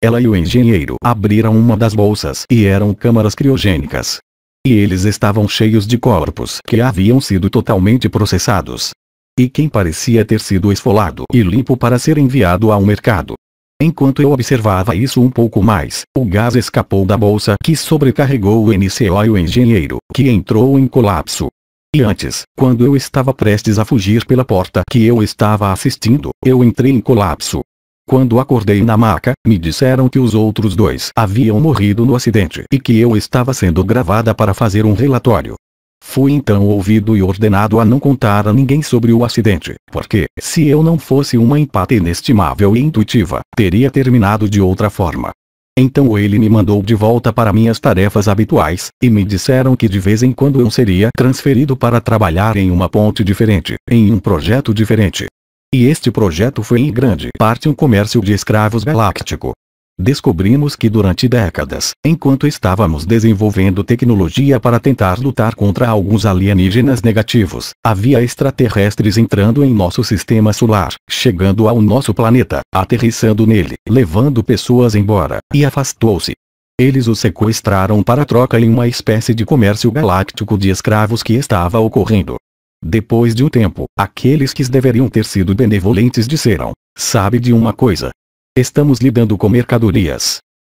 Ela e o engenheiro abriram uma das bolsas e eram câmaras criogênicas. E eles estavam cheios de corpos que haviam sido totalmente processados. E quem parecia ter sido esfolado e limpo para ser enviado ao mercado. Enquanto eu observava isso um pouco mais, o gás escapou da bolsa que sobrecarregou o NCO e o engenheiro, que entrou em colapso. E antes, quando eu estava prestes a fugir pela porta que eu estava assistindo, eu entrei em colapso. Quando acordei na maca, me disseram que os outros dois haviam morrido no acidente e que eu estava sendo gravada para fazer um relatório. Fui então ouvido e ordenado a não contar a ninguém sobre o acidente, porque, se eu não fosse uma empate inestimável e intuitiva, teria terminado de outra forma. Então ele me mandou de volta para minhas tarefas habituais, e me disseram que de vez em quando eu seria transferido para trabalhar em uma ponte diferente, em um projeto diferente. E este projeto foi em grande parte um comércio de escravos galáctico. Descobrimos que durante décadas, enquanto estávamos desenvolvendo tecnologia para tentar lutar contra alguns alienígenas negativos, havia extraterrestres entrando em nosso sistema solar, chegando ao nosso planeta, aterrissando nele, levando pessoas embora, e afastou-se. Eles o sequestraram para troca em uma espécie de comércio galáctico de escravos que estava ocorrendo. Depois de um tempo, aqueles que deveriam ter sido benevolentes disseram: sabe de uma coisa? Estamos lidando com mercadorias.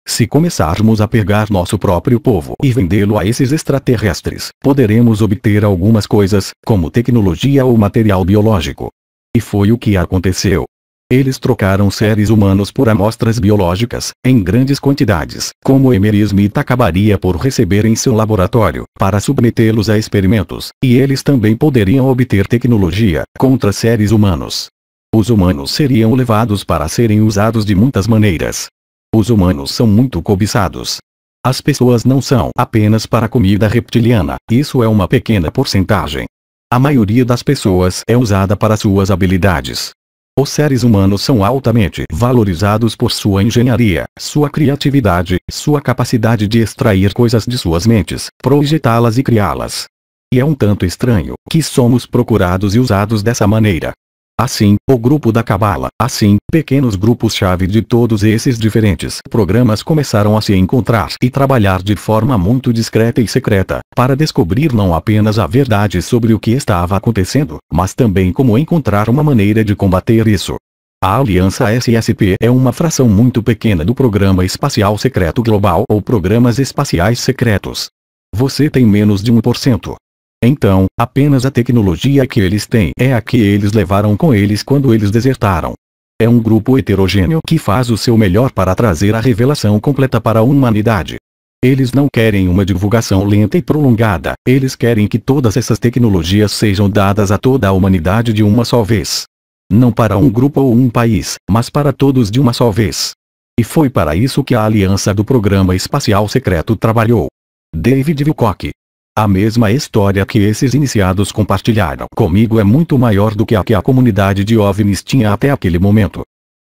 Se começarmos a pegar nosso próprio povo e vendê-lo a esses extraterrestres, poderemos obter algumas coisas, como tecnologia ou material biológico. E foi o que aconteceu. Eles trocaram seres humanos por amostras biológicas, em grandes quantidades, como Emery Smith acabaria por receber em seu laboratório, para submetê-los a experimentos, e eles também poderiam obter tecnologia, contra seres humanos. Os humanos seriam levados para serem usados de muitas maneiras. Os humanos são muito cobiçados. As pessoas não são apenas para comida reptiliana, isso é uma pequena porcentagem. A maioria das pessoas é usada para suas habilidades. Os seres humanos são altamente valorizados por sua engenharia, sua criatividade, sua capacidade de extrair coisas de suas mentes, projetá-las e criá-las. E é um tanto estranho que somos procurados e usados dessa maneira. Assim, o grupo da Cabala, assim, pequenos grupos-chave de todos esses diferentes programas começaram a se encontrar e trabalhar de forma muito discreta e secreta, para descobrir não apenas a verdade sobre o que estava acontecendo, mas também como encontrar uma maneira de combater isso. A Aliança SSP é uma fração muito pequena do Programa Espacial Secreto Global ou Programas Espaciais Secretos. Você tem menos de 1%. Então, apenas a tecnologia que eles têm é a que eles levaram com eles quando eles desertaram. É um grupo heterogêneo que faz o seu melhor para trazer a revelação completa para a humanidade. Eles não querem uma divulgação lenta e prolongada, eles querem que todas essas tecnologias sejam dadas a toda a humanidade de uma só vez. Não para um grupo ou um país, mas para todos de uma só vez. E foi para isso que a Aliança do Programa Espacial Secreto trabalhou. David Wilcock. A mesma história que esses iniciados compartilharam comigo é muito maior do que a comunidade de OVNIs tinha até aquele momento.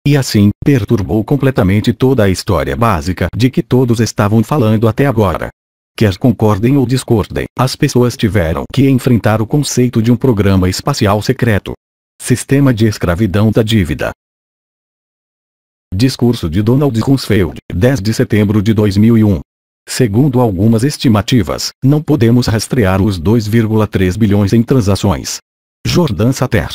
E assim, perturbou completamente toda a história básica de que todos estavam falando até agora. Quer concordem ou discordem, as pessoas tiveram que enfrentar o conceito de um programa espacial secreto. Sistema de escravidão da dívida. Discurso de Donald Rumsfeld, 10 de setembro de 2001. Segundo algumas estimativas, não podemos rastrear os 2,3 bilhões em transações. Jordan Satter.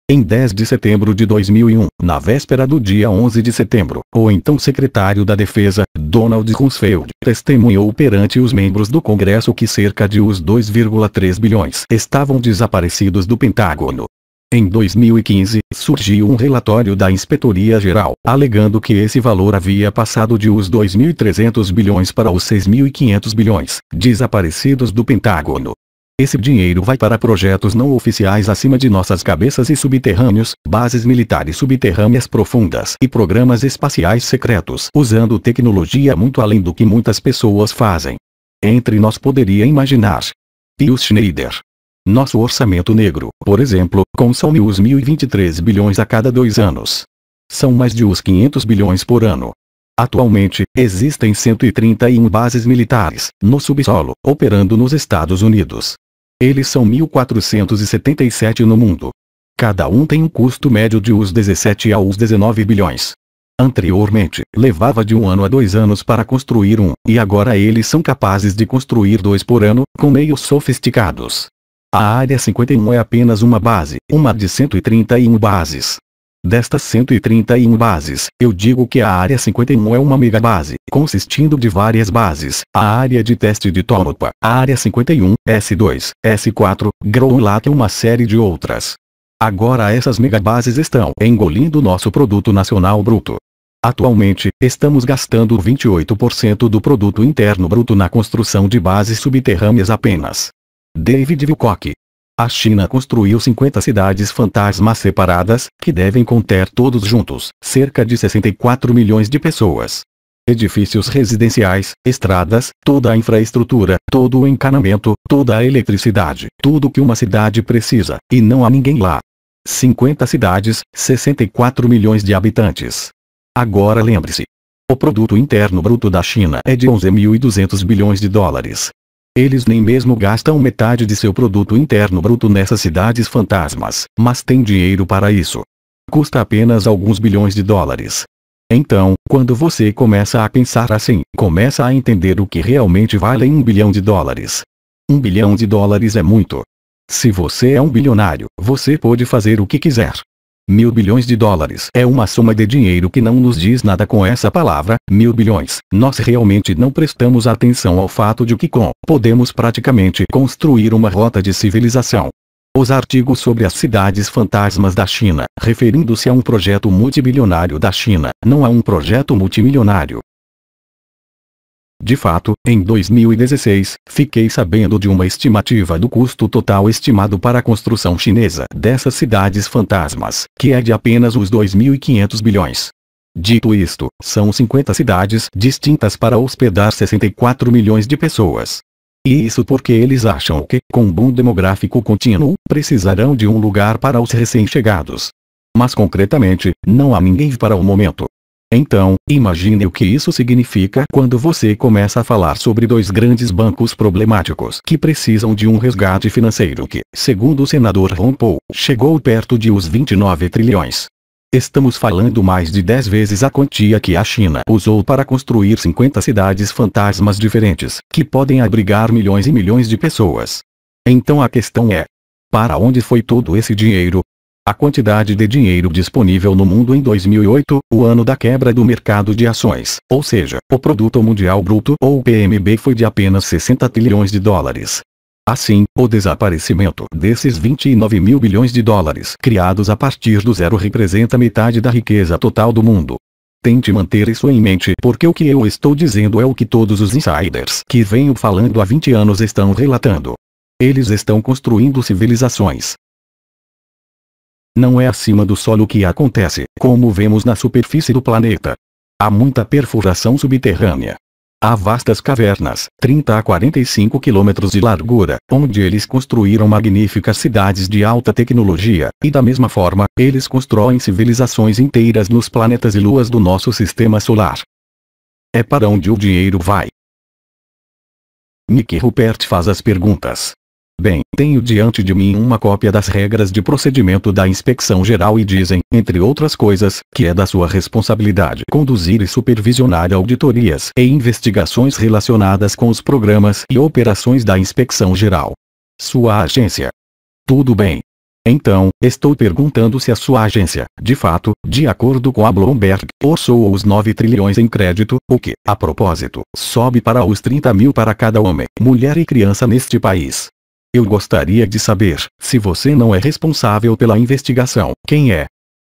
Em 10 de setembro de 2001, na véspera do dia 11 de setembro, o então secretário da Defesa, Donald Rumsfeld, testemunhou perante os membros do Congresso que cerca de os 2,3 bilhões estavam desaparecidos do Pentágono. Em 2015, surgiu um relatório da Inspetoria Geral, alegando que esse valor havia passado de os 2.300 bilhões para os 6.500 bilhões, desaparecidos do Pentágono. Esse dinheiro vai para projetos não oficiais acima de nossas cabeças e subterrâneos, bases militares subterrâneas profundas e programas espaciais secretos, usando tecnologia muito além do que muitas pessoas fazem. Entre nós poderia imaginar. Pius Schneider. Nosso orçamento negro, por exemplo, consome os 1.023 bilhões a cada 2 anos. São mais de os 500 bilhões por ano. Atualmente, existem 131 bases militares, no subsolo, operando nos Estados Unidos. Eles são 1.477 no mundo. Cada um tem um custo médio de uns 17 a uns 19 bilhões. Anteriormente, levava de 1 ano a 2 anos para construir um, e agora eles são capazes de construir 2 por ano, com meios sofisticados. A Área 51 é apenas uma base, uma de 131 bases. Destas 131 bases, eu digo que a Área 51 é uma megabase, consistindo de várias bases, a área de teste de Tonopah, a Área 51, S2, S4, Groundlock e uma série de outras. Agora essas megabases estão engolindo nosso produto nacional bruto. Atualmente, estamos gastando 28% do produto interno bruto na construção de bases subterrâneas apenas. David Wilcock. A China construiu 50 cidades fantasmas separadas, que devem conter todos juntos, cerca de 64 milhões de pessoas. Edifícios residenciais, estradas, toda a infraestrutura, todo o encanamento, toda a eletricidade, tudo que uma cidade precisa, e não há ninguém lá. 50 cidades, 64 milhões de habitantes. Agora lembre-se. O produto interno bruto da China é de 11.200 bilhões de dólares. Eles nem mesmo gastam metade de seu produto interno bruto nessas cidades fantasmas, mas têm dinheiro para isso. Custa apenas alguns bilhões de dólares. Então, quando você começa a pensar assim, começa a entender o que realmente vale $1 bilhão. $1 bilhão é muito. Se você é um bilionário, você pode fazer o que quiser. $1.000 bilhões é uma soma de dinheiro que não nos diz nada com essa palavra, 1.000 bilhões. Nós realmente não prestamos atenção ao fato de que podemos praticamente construir uma rota de civilização. Os artigos sobre as cidades fantasmas da China, referindo-se a um projeto multibilionário da China, não a um projeto multimilionário. De fato, em 2016, fiquei sabendo de uma estimativa do custo total estimado para a construção chinesa dessas cidades fantasmas, que é de apenas os 2.500 bilhões. Dito isto, são 50 cidades distintas para hospedar 64 milhões de pessoas. E isso porque eles acham que, com um boom demográfico contínuo, precisarão de um lugar para os recém-chegados. Mas concretamente, não há ninguém para o momento. Então, imagine o que isso significa quando você começa a falar sobre 2 grandes bancos problemáticos que precisam de um resgate financeiro que, segundo o senador Ron Paul, chegou perto de os 29 trilhões. Estamos falando mais de 10 vezes a quantia que a China usou para construir 50 cidades fantasmas diferentes, que podem abrigar milhões e milhões de pessoas. Então a questão é: para onde foi todo esse dinheiro? A quantidade de dinheiro disponível no mundo em 2008, o ano da quebra do mercado de ações, ou seja, o Produto Mundial Bruto ou PMB foi de apenas 60 trilhões de dólares. Assim, o desaparecimento desses 29.000 bilhões de dólares criados a partir do zero representa metade da riqueza total do mundo. Tente manter isso em mente porque o que eu estou dizendo é o que todos os insiders que venho falando há 20 anos estão relatando. Eles estão construindo civilizações. Não é acima do solo que acontece, como vemos na superfície do planeta. Há muita perfuração subterrânea. Há vastas cavernas, 30 a 45 quilômetros de largura, onde eles construíram magníficas cidades de alta tecnologia, e da mesma forma, eles constroem civilizações inteiras nos planetas e luas do nosso sistema solar. É para onde o dinheiro vai. Mickey Rupert faz as perguntas. Bem, tenho diante de mim uma cópia das regras de procedimento da Inspeção Geral e dizem, entre outras coisas, que é da sua responsabilidade conduzir e supervisionar auditorias e investigações relacionadas com os programas e operações da Inspeção Geral. Sua agência. Tudo bem. Então, estou perguntando se a sua agência, de fato, de acordo com a Bloomberg, orçou os 9 trilhões em crédito, o que, a propósito, sobe para os 30.000 para cada homem, mulher e criança neste país. Eu gostaria de saber, se você não é responsável pela investigação, quem é?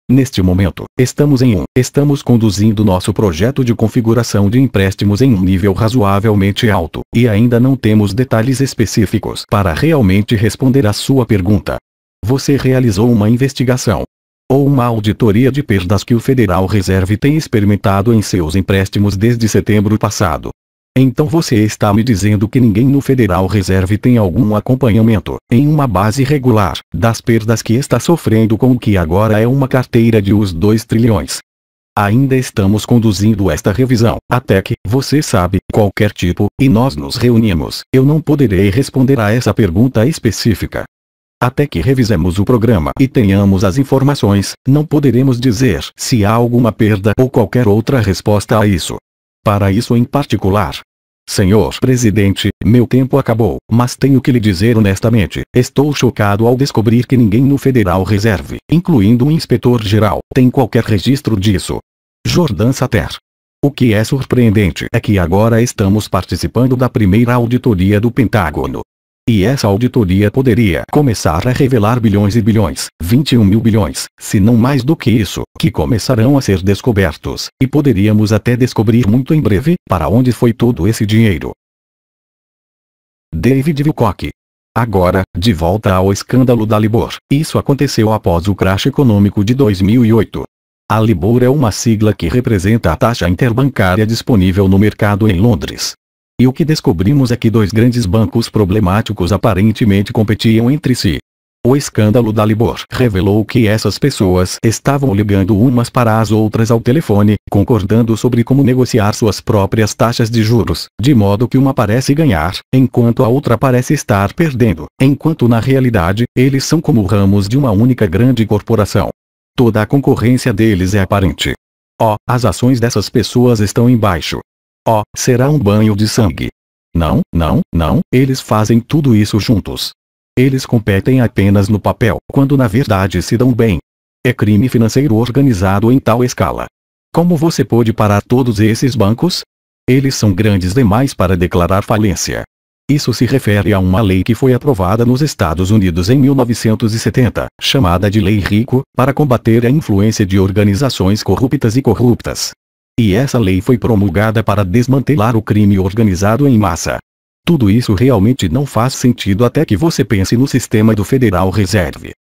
Neste momento, estamos conduzindo nosso projeto de configuração de empréstimos em um nível razoavelmente alto, e ainda não temos detalhes específicos para realmente responder à sua pergunta. Você realizou uma investigação ou uma auditoria de perdas que o Federal Reserve tem experimentado em seus empréstimos desde setembro passado? Então você está me dizendo que ninguém no Federal Reserve tem algum acompanhamento, em uma base regular, das perdas que está sofrendo com o que agora é uma carteira de os 2 trilhões. Ainda estamos conduzindo esta revisão, até que, você sabe, qualquer tipo, e nós nos reunimos. Eu não poderei responder a essa pergunta específica. Até que revisemos o programa e tenhamos as informações, não poderemos dizer se há alguma perda ou qualquer outra resposta a isso. Para isso em particular. Senhor Presidente, meu tempo acabou, mas tenho que lhe dizer honestamente, estou chocado ao descobrir que ninguém no Federal Reserve, incluindo o inspetor-geral, tem qualquer registro disso. Jordan Satter. O que é surpreendente é que agora estamos participando da primeira auditoria do Pentágono. E essa auditoria poderia começar a revelar bilhões e bilhões, 21 mil bilhões, se não mais do que isso, que começarão a ser descobertos, e poderíamos até descobrir muito em breve, para onde foi todo esse dinheiro. David Wilcock. Agora, de volta ao escândalo da Libor. Isso aconteceu após o crash econômico de 2008. A Libor é uma sigla que representa a taxa interbancária disponível no mercado em Londres. E o que descobrimos é que 2 grandes bancos problemáticos aparentemente competiam entre si. O escândalo da Libor revelou que essas pessoas estavam ligando umas para as outras ao telefone, concordando sobre como negociar suas próprias taxas de juros, de modo que uma parece ganhar, enquanto a outra parece estar perdendo, enquanto na realidade, eles são como ramos de uma única grande corporação. Toda a concorrência deles é aparente. As ações dessas pessoas estão embaixo. Será um banho de sangue. Não, eles fazem tudo isso juntos. Eles competem apenas no papel, quando na verdade se dão bem. É crime financeiro organizado em tal escala. Como você pode parar todos esses bancos? Eles são grandes demais para declarar falência. Isso se refere a uma lei que foi aprovada nos Estados Unidos em 1970, chamada de Lei Rico, para combater a influência de organizações corruptas e corruptas. E essa lei foi promulgada para desmantelar o crime organizado em massa. Tudo isso realmente não faz sentido até que você pense no sistema do Federal Reserve.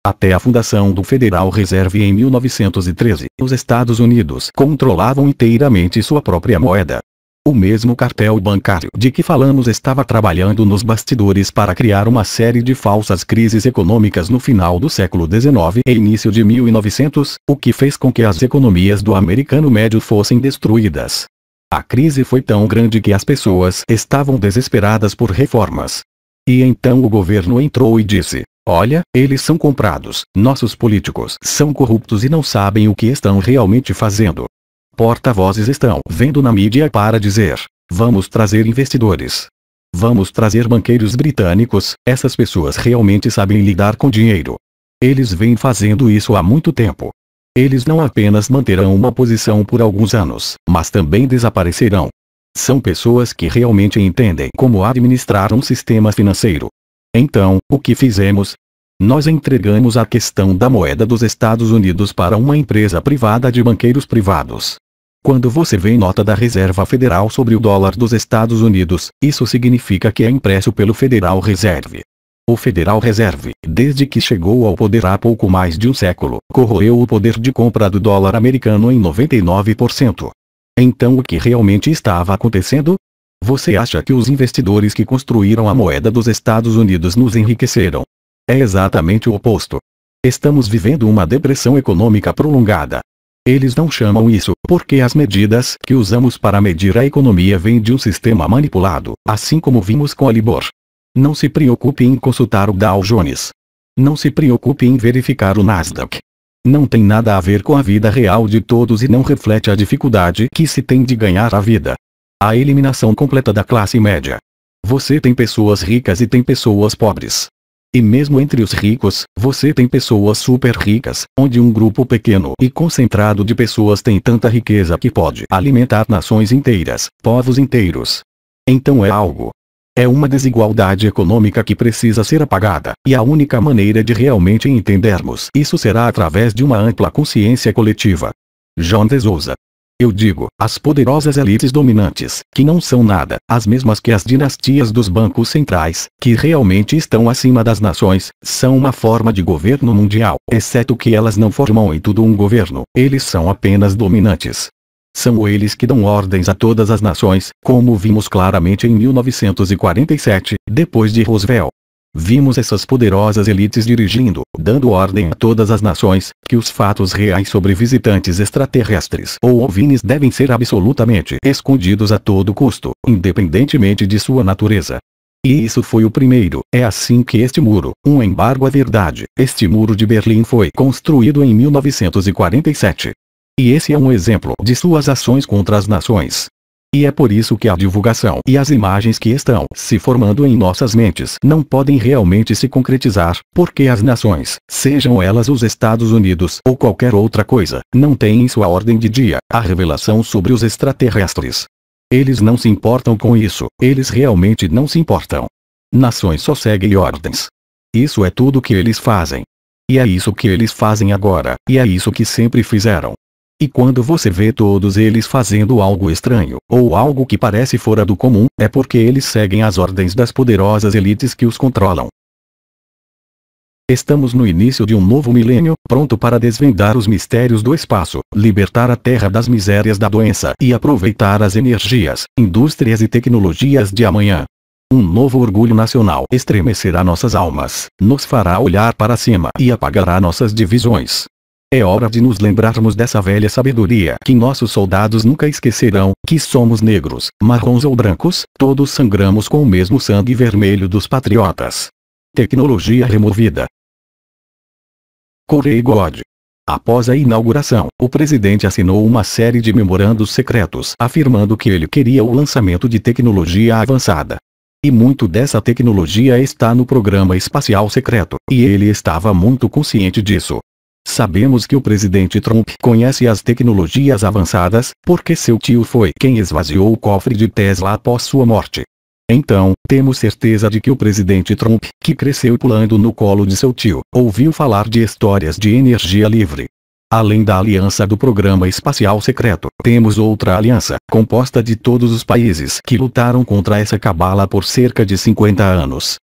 Até a fundação do Federal Reserve em 1913, os Estados Unidos controlavam inteiramente sua própria moeda. O mesmo cartel bancário de que falamos estava trabalhando nos bastidores para criar uma série de falsas crises econômicas no final do século XIX e início de 1900, o que fez com que as economias do americano médio fossem destruídas. A crise foi tão grande que as pessoas estavam desesperadas por reformas. E então o governo entrou e disse: olha, eles são comprados, nossos políticos são corruptos e não sabem o que estão realmente fazendo. Porta-vozes estão vendo na mídia para dizer: vamos trazer investidores. Vamos trazer banqueiros britânicos, essas pessoas realmente sabem lidar com dinheiro. Eles vêm fazendo isso há muito tempo. Eles não apenas manterão uma posição por alguns anos, mas também desaparecerão. São pessoas que realmente entendem como administrar um sistema financeiro. Então, o que fizemos? Nós entregamos a questão da moeda dos Estados Unidos para uma empresa privada de banqueiros privados. Quando você vê nota da Reserva Federal sobre o dólar dos Estados Unidos, isso significa que é impresso pelo Federal Reserve. O Federal Reserve, desde que chegou ao poder há pouco mais de um século, corroeu o poder de compra do dólar americano em 99%. Então o que realmente estava acontecendo? Você acha que os investidores que construíram a moeda dos Estados Unidos nos enriqueceram? É exatamente o oposto. Estamos vivendo uma depressão econômica prolongada. Eles não chamam isso, porque as medidas que usamos para medir a economia vêm de um sistema manipulado, assim como vimos com a Libor. Não se preocupe em consultar o Dow Jones. Não se preocupe em verificar o Nasdaq. Não tem nada a ver com a vida real de todos e não reflete a dificuldade que se tem de ganhar a vida. A eliminação completa da classe média. Você tem pessoas ricas e tem pessoas pobres. E mesmo entre os ricos, você tem pessoas super ricas, onde um grupo pequeno e concentrado de pessoas tem tanta riqueza que pode alimentar nações inteiras, povos inteiros. Então é uma desigualdade econômica que precisa ser apagada, e a única maneira de realmente entendermos isso será através de uma ampla consciência coletiva. John de Souza. Eu digo, as poderosas elites dominantes, que não são nada, as mesmas que as dinastias dos bancos centrais, que realmente estão acima das nações, são uma forma de governo mundial, exceto que elas não formam em tudo um governo, eles são apenas dominantes. São eles que dão ordens a todas as nações, como vimos claramente em 1947, depois de Roosevelt. Vimos essas poderosas elites dirigindo, dando ordem a todas as nações, que os fatos reais sobre visitantes extraterrestres ou OVNIs devem ser absolutamente escondidos a todo custo, independentemente de sua natureza. E isso foi o primeiro. É assim que este muro, um embargo à verdade, este muro de Berlim foi construído em 1947. E esse é um exemplo de suas ações contra as nações. E é por isso que a divulgação e as imagens que estão se formando em nossas mentes não podem realmente se concretizar, porque as nações, sejam elas os Estados Unidos ou qualquer outra coisa, não têm em sua ordem de dia a revelação sobre os extraterrestres. Eles não se importam com isso, eles realmente não se importam. Nações só seguem ordens. Isso é tudo que eles fazem. E é isso que eles fazem agora, e é isso que sempre fizeram. E quando você vê todos eles fazendo algo estranho, ou algo que parece fora do comum, é porque eles seguem as ordens das poderosas elites que os controlam. Estamos no início de um novo milênio, pronto para desvendar os mistérios do espaço, libertar a Terra das misérias da doença e aproveitar as energias, indústrias e tecnologias de amanhã. Um novo orgulho nacional estremecerá nossas almas, nos fará olhar para cima e apagará nossas divisões. É hora de nos lembrarmos dessa velha sabedoria que nossos soldados nunca esquecerão, que somos negros, marrons ou brancos, todos sangramos com o mesmo sangue vermelho dos patriotas. Tecnologia removida. Corey God. Após a inauguração, o presidente assinou uma série de memorandos secretos afirmando que ele queria o lançamento de tecnologia avançada. E muito dessa tecnologia está no programa espacial secreto, e ele estava muito consciente disso. Sabemos que o presidente Trump conhece as tecnologias avançadas, porque seu tio foi quem esvaziou o cofre de Tesla após sua morte. Então, temos certeza de que o presidente Trump, que cresceu pulando no colo de seu tio, ouviu falar de histórias de energia livre. Além da aliança do programa espacial secreto, temos outra aliança, composta de todos os países que lutaram contra essa cabala por cerca de 50 anos.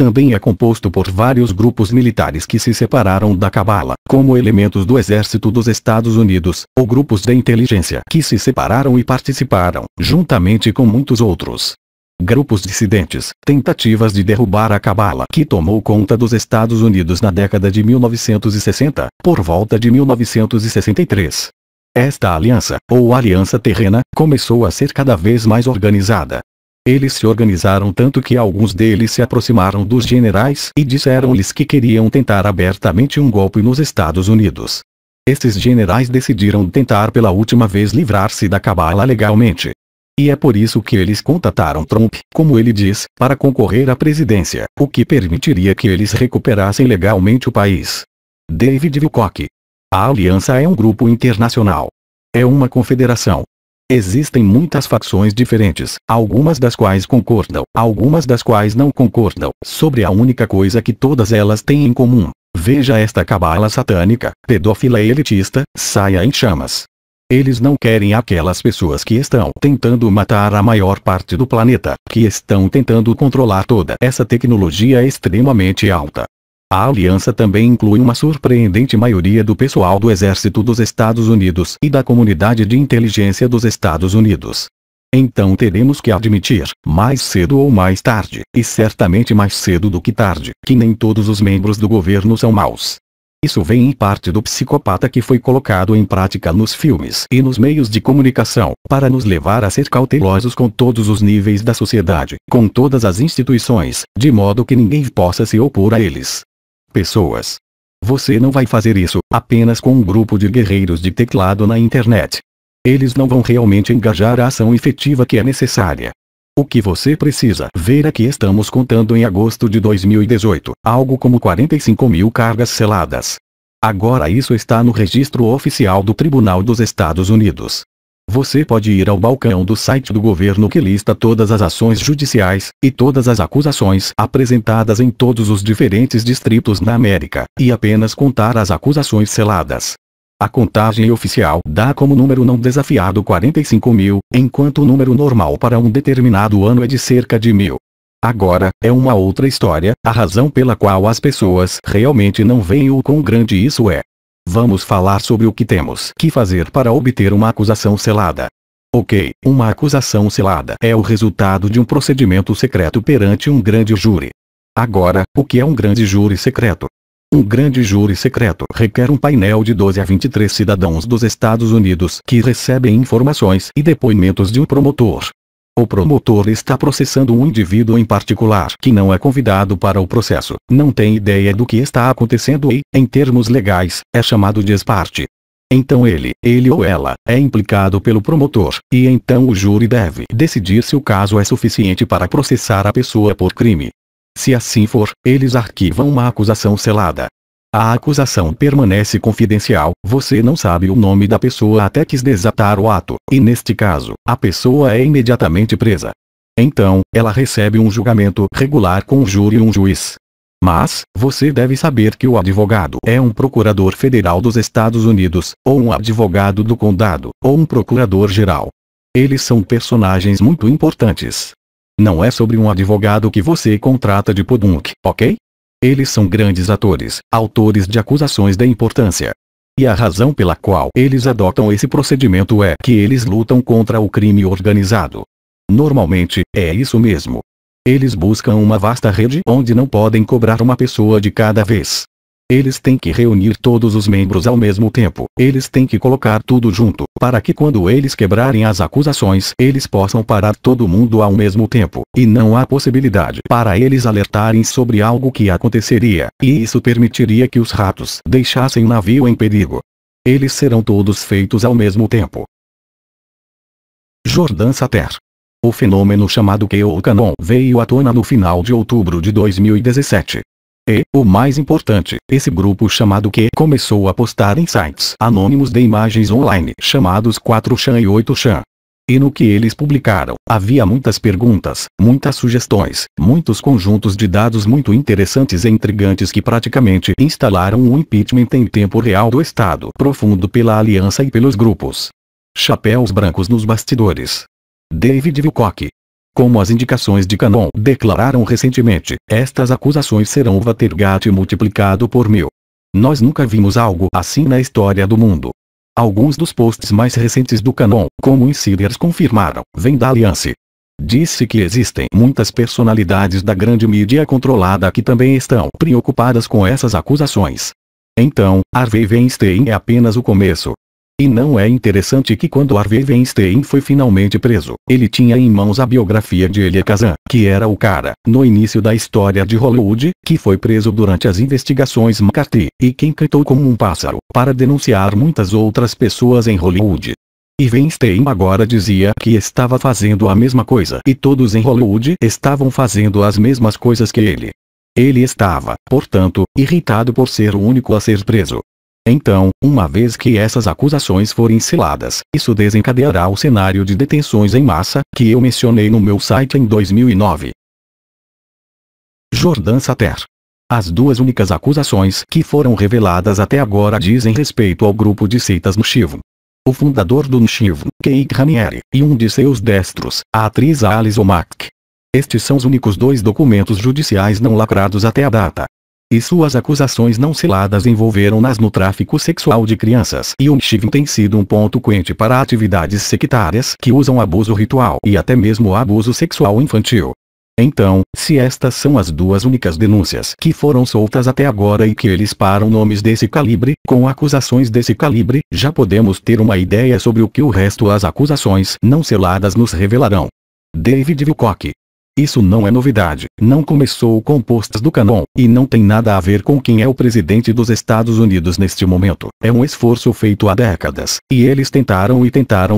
Também é composto por vários grupos militares que se separaram da cabala, como elementos do exército dos Estados Unidos, ou grupos de inteligência que se separaram e participaram, juntamente com muitos outros. Grupos dissidentes, tentativas de derrubar a cabala que tomou conta dos Estados Unidos na década de 1960, por volta de 1963. Esta aliança, ou aliança terrena, começou a ser cada vez mais organizada. Eles se organizaram tanto que alguns deles se aproximaram dos generais e disseram-lhes que queriam tentar abertamente um golpe nos Estados Unidos. Estes generais decidiram tentar pela última vez livrar-se da cabala legalmente. E é por isso que eles contataram Trump, como ele diz, para concorrer à presidência, o que permitiria que eles recuperassem legalmente o país. David Wilcock. A aliança é um grupo internacional. É uma confederação. Existem muitas facções diferentes, algumas das quais concordam, algumas das quais não concordam, sobre a única coisa que todas elas têm em comum. Veja esta cabala satânica, pedófila e elitista, saia em chamas. Eles não querem aquelas pessoas que estão tentando matar a maior parte do planeta, que estão tentando controlar toda essa tecnologia extremamente alta. A aliança também inclui uma surpreendente maioria do pessoal do exército dos Estados Unidos e da comunidade de inteligência dos Estados Unidos. Então teremos que admitir, mais cedo ou mais tarde, e certamente mais cedo do que tarde, que nem todos os membros do governo são maus. Isso vem em parte do psicopata que foi colocado em prática nos filmes e nos meios de comunicação, para nos levar a ser cautelosos com todos os níveis da sociedade, com todas as instituições, de modo que ninguém possa se opor a eles. Pessoas. Você não vai fazer isso apenas com um grupo de guerreiros de teclado na internet. Eles não vão realmente engajar a ação efetiva que é necessária. O que você precisa ver é que estamos contando em agosto de 2018, algo como 45 mil cargas seladas. Agora isso está no registro oficial do Tribunal dos Estados Unidos. Você pode ir ao balcão do site do governo que lista todas as ações judiciais, e todas as acusações apresentadas em todos os diferentes distritos na América, e apenas contar as acusações seladas. A contagem oficial dá como número não desafiado 45 mil, enquanto o número normal para um determinado ano é de cerca de 1000. Agora, é uma outra história, a razão pela qual as pessoas realmente não veem o quão grande isso é. Vamos falar sobre o que temos que fazer para obter uma acusação selada. Ok, uma acusação selada é o resultado de um procedimento secreto perante um grande júri. Agora, o que é um grande júri secreto? Um grande júri secreto requer um painel de 12 a 23 cidadãos dos Estados Unidos que recebem informações e depoimentos de um promotor. O promotor está processando um indivíduo em particular que não é convidado para o processo, não tem ideia do que está acontecendo e, em termos legais, é chamado de ex parte. Então ele ou ela, é implicado pelo promotor, e então o júri deve decidir se o caso é suficiente para processar a pessoa por crime. Se assim for, eles arquivam uma acusação selada. A acusação permanece confidencial, você não sabe o nome da pessoa até que desatar o ato, e neste caso, a pessoa é imediatamente presa. Então, ela recebe um julgamento regular com um júri e um juiz. Mas, você deve saber que o advogado é um procurador federal dos Estados Unidos, ou um advogado do condado, ou um procurador-geral. Eles são personagens muito importantes. Não é sobre um advogado que você contrata de podunk, ok? Eles são grandes atores, autores de acusações de importância. E a razão pela qual eles adotam esse procedimento é que eles lutam contra o crime organizado. Normalmente, é isso mesmo. Eles buscam uma vasta rede onde não podem cobrar uma pessoa de cada vez. Eles têm que reunir todos os membros ao mesmo tempo, eles têm que colocar tudo junto, para que quando eles quebrarem as acusações, eles possam parar todo mundo ao mesmo tempo, e não há possibilidade para eles alertarem sobre algo que aconteceria, e isso permitiria que os ratos deixassem o navio em perigo. Eles serão todos feitos ao mesmo tempo. Jordan Satter. O fenômeno chamado QAnon veio à tona no final de outubro de 2017. E, o mais importante, esse grupo chamado Q começou a postar em sites anônimos de imagens online chamados 4chan e 8chan. E no que eles publicaram, havia muitas perguntas, muitas sugestões, muitos conjuntos de dados muito interessantes e intrigantes que praticamente instalaram um impeachment em tempo real do Estado profundo pela aliança e pelos grupos. Chapéus brancos nos bastidores. David Wilcock. Como as indicações de Qanon declararam recentemente, estas acusações serão o Watergate multiplicado por 1000. Nós nunca vimos algo assim na história do mundo. Alguns dos posts mais recentes do Qanon, como insiders confirmaram, vêm da aliança. Disse que existem muitas personalidades da grande mídia controlada que também estão preocupadas com essas acusações. Então, Harvey Weinstein é apenas o começo. E não é interessante que quando Harvey Weinstein foi finalmente preso, ele tinha em mãos a biografia de Elie Kazan, que era o cara, no início da história de Hollywood, que foi preso durante as investigações McCarthy, e quem cantou como um pássaro, para denunciar muitas outras pessoas em Hollywood. E Weinstein agora dizia que estava fazendo a mesma coisa e todos em Hollywood estavam fazendo as mesmas coisas que ele. Ele estava, portanto, irritado por ser o único a ser preso. Então, uma vez que essas acusações forem seladas, isso desencadeará o cenário de detenções em massa, que eu mencionei no meu site em 2009. Jordan Satter. As duas únicas acusações que foram reveladas até agora dizem respeito ao grupo de seitas Nushiv. O fundador do Nushiv, Keith Raniere, e um de seus destros, a atriz Alice Omak. Estes são os únicos dois documentos judiciais não lacrados até a data. E suas acusações não seladas envolveram-nas no tráfico sexual de crianças. E o Nushiv tem sido um ponto quente para atividades sectárias que usam abuso ritual e até mesmo abuso sexual infantil. Então, se estas são as duas únicas denúncias que foram soltas até agora e que eles param nomes desse calibre, com acusações desse calibre, já podemos ter uma ideia sobre o que o resto das acusações não seladas nos revelarão. David Wilcock. Isso não é novidade, não começou com posts do Qanon, e não tem nada a ver com quem é o presidente dos Estados Unidos neste momento. É um esforço feito há décadas, e eles tentaram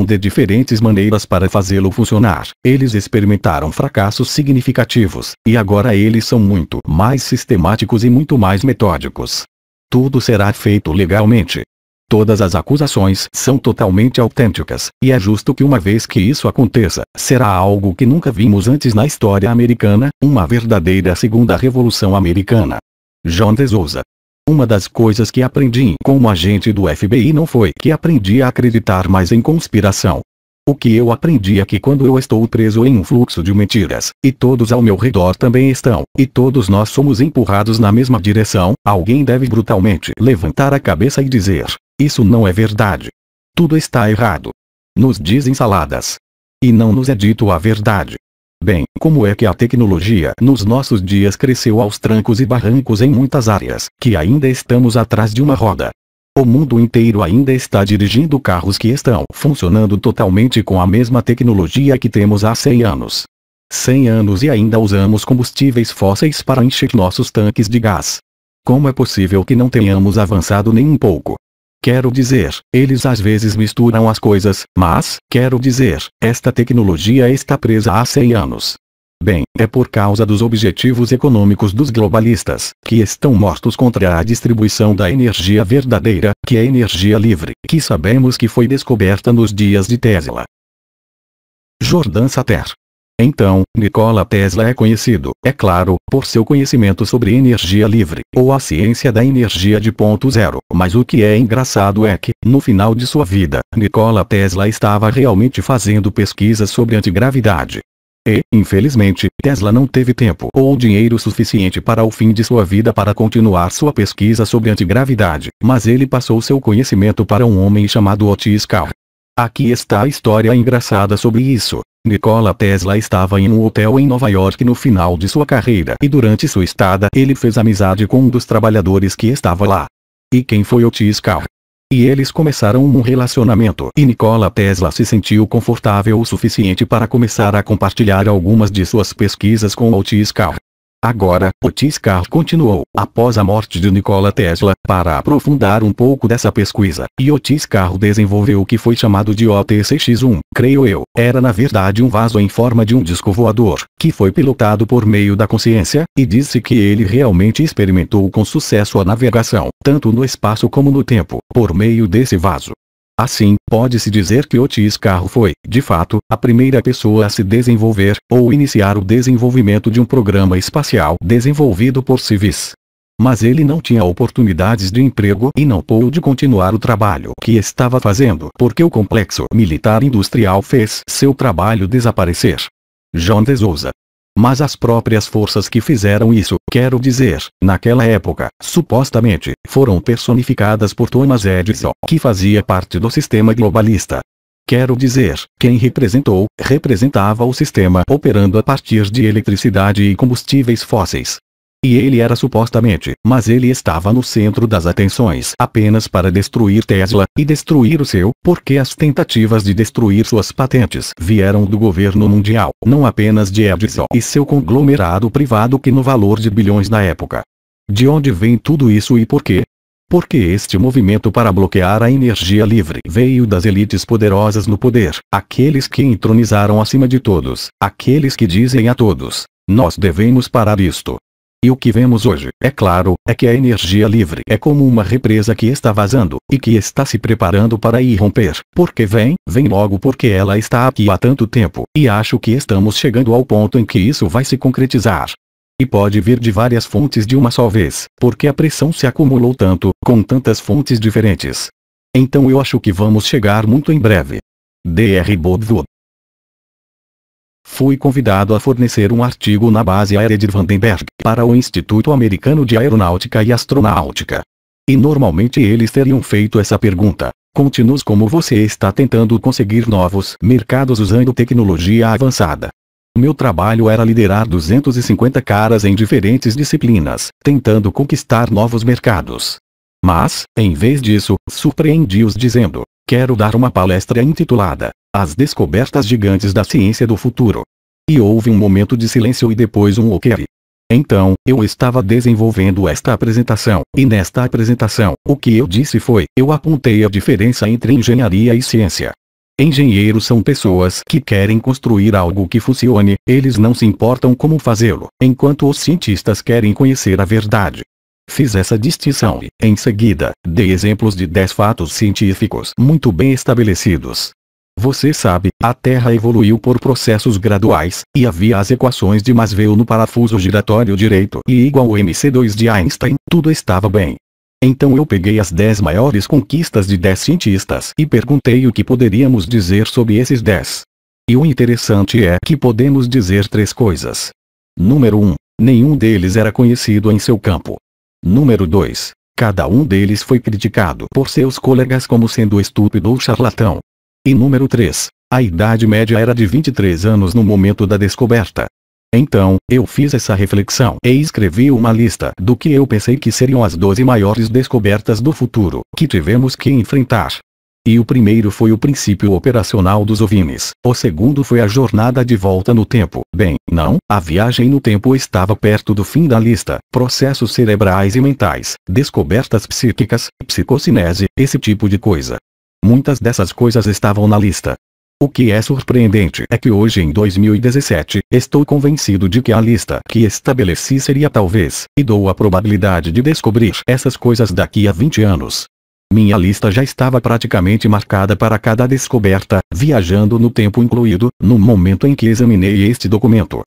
de diferentes maneiras para fazê-lo funcionar. Eles experimentaram fracassos significativos, e agora eles são muito mais sistemáticos e muito mais metódicos. Tudo será feito legalmente. Todas as acusações são totalmente autênticas, e é justo que uma vez que isso aconteça, será algo que nunca vimos antes na história americana, uma verdadeira segunda revolução americana. John de Souza. Uma das coisas que aprendi como agente do FBI não foi que aprendi a acreditar mais em conspiração. O que eu aprendi é que quando eu estou preso em um fluxo de mentiras, e todos ao meu redor também estão, e todos nós somos empurrados na mesma direção, alguém deve brutalmente levantar a cabeça e dizer: isso não é verdade. Tudo está errado. Nos dizem saladas. E não nos é dito a verdade. Bem, como é que a tecnologia nos nossos dias cresceu aos trancos e barrancos em muitas áreas, que ainda estamos atrás de uma roda? O mundo inteiro ainda está dirigindo carros que estão funcionando totalmente com a mesma tecnologia que temos há 100 anos. 100 anos e ainda usamos combustíveis fósseis para encher nossos tanques de gás. Como é possível que não tenhamos avançado nem um pouco? Quero dizer, eles às vezes misturam as coisas, mas, quero dizer, esta tecnologia está presa há 100 anos. Bem, é por causa dos objetivos econômicos dos globalistas, que estão mortos contra a distribuição da energia verdadeira, que é energia livre, que sabemos que foi descoberta nos dias de Tesla. Jordan Satter. Então, Nikola Tesla é conhecido, é claro, por seu conhecimento sobre energia livre, ou a ciência da energia de ponto zero, mas o que é engraçado é que, no final de sua vida, Nikola Tesla estava realmente fazendo pesquisas sobre antigravidade. E, infelizmente, Tesla não teve tempo ou dinheiro suficiente para o fim de sua vida para continuar sua pesquisa sobre antigravidade, mas ele passou seu conhecimento para um homem chamado Otis Carr. Aqui está a história engraçada sobre isso. Nikola Tesla estava em um hotel em Nova York no final de sua carreira e durante sua estada ele fez amizade com um dos trabalhadores que estava lá. E quem foi Otis Carr? E eles começaram um relacionamento e Nikola Tesla se sentiu confortável o suficiente para começar a compartilhar algumas de suas pesquisas com Otis Carr. Agora, Otis Carr continuou, após a morte de Nikola Tesla, para aprofundar um pouco dessa pesquisa, e Otis Carr desenvolveu o que foi chamado de OTCX-1, creio eu, era na verdade um vaso em forma de um disco voador, que foi pilotado por meio da consciência, e disse que ele realmente experimentou com sucesso a navegação, tanto no espaço como no tempo, por meio desse vaso. Assim, pode-se dizer que Otis Carr foi, de fato, a primeira pessoa a se desenvolver, ou iniciar o desenvolvimento de um programa espacial desenvolvido por civis. Mas ele não tinha oportunidades de emprego e não pôde continuar o trabalho que estava fazendo porque o complexo militar industrial fez seu trabalho desaparecer. John de Souza. Mas as próprias forças que fizeram isso, quero dizer, naquela época, supostamente, foram personificadas por Thomas Edison, que fazia parte do sistema globalista. Quero dizer, quem representava o sistema operando a partir de eletricidade e combustíveis fósseis. E ele era supostamente, mas ele estava no centro das atenções apenas para destruir Tesla, e destruir o seu, porque as tentativas de destruir suas patentes vieram do governo mundial, não apenas de Edison e seu conglomerado privado que no valor de bilhões na época. De onde vem tudo isso e por quê? Porque este movimento para bloquear a energia livre veio das elites poderosas no poder, aqueles que entronizaram acima de todos, aqueles que dizem a todos: nós devemos parar isto. E o que vemos hoje, é claro, é que a energia livre é como uma represa que está vazando, e que está se preparando para irromper, porque vem logo porque ela está aqui há tanto tempo, e acho que estamos chegando ao ponto em que isso vai se concretizar. E pode vir de várias fontes de uma só vez, porque a pressão se acumulou tanto, com tantas fontes diferentes. Então eu acho que vamos chegar muito em breve. Dr. Bob Wood. Fui convidado a fornecer um artigo na base aérea de Vandenberg, para o Instituto Americano de Aeronáutica e Astronáutica. E normalmente eles teriam feito essa pergunta: conte-nos como você está tentando conseguir novos mercados usando tecnologia avançada. Meu trabalho era liderar 250 caras em diferentes disciplinas, tentando conquistar novos mercados. Mas, em vez disso, surpreendi-os dizendo: quero dar uma palestra intitulada As Descobertas Gigantes da Ciência do Futuro. E houve um momento de silêncio e depois um ok. Então, eu estava desenvolvendo esta apresentação, e nesta apresentação, o que eu disse foi: eu apontei a diferença entre engenharia e ciência. Engenheiros são pessoas que querem construir algo que funcione, eles não se importam como fazê-lo, enquanto os cientistas querem conhecer a verdade. Fiz essa distinção e, em seguida, dei exemplos de 10 fatos científicos muito bem estabelecidos. Você sabe, a Terra evoluiu por processos graduais, e havia as equações de Maxwell no parafuso giratório direito e igual ao mc2 de Einstein, tudo estava bem. Então eu peguei as 10 maiores conquistas de 10 cientistas e perguntei o que poderíamos dizer sobre esses 10. E o interessante é que podemos dizer 3 coisas. Número 1. Nenhum deles era conhecido em seu campo. Número 2. Cada um deles foi criticado por seus colegas como sendo estúpido ou charlatão. E número 3. A idade média era de 23 anos no momento da descoberta. Então, eu fiz essa reflexão e escrevi uma lista do que eu pensei que seriam as 12 maiores descobertas do futuro que tivemos que enfrentar. E o primeiro foi o princípio operacional dos OVNIs, o segundo foi a jornada de volta no tempo. Bem, não, a viagem no tempo estava perto do fim da lista, processos cerebrais e mentais, descobertas psíquicas, psicocinese, esse tipo de coisa. Muitas dessas coisas estavam na lista. O que é surpreendente é que hoje em 2017, estou convencido de que a lista que estabeleci seria talvez, e dou a probabilidade de descobrir essas coisas daqui a 20 anos. Minha lista já estava praticamente marcada para cada descoberta, viajando no tempo incluído, no momento em que examinei este documento.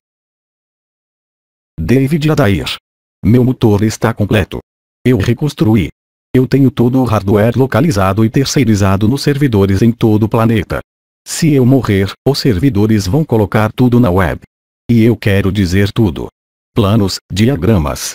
David Adair. Meu motor está completo. Eu reconstruí. Eu tenho todo o hardware localizado e terceirizado nos servidores em todo o planeta. Se eu morrer, os servidores vão colocar tudo na web. E eu quero dizer tudo. Planos, diagramas,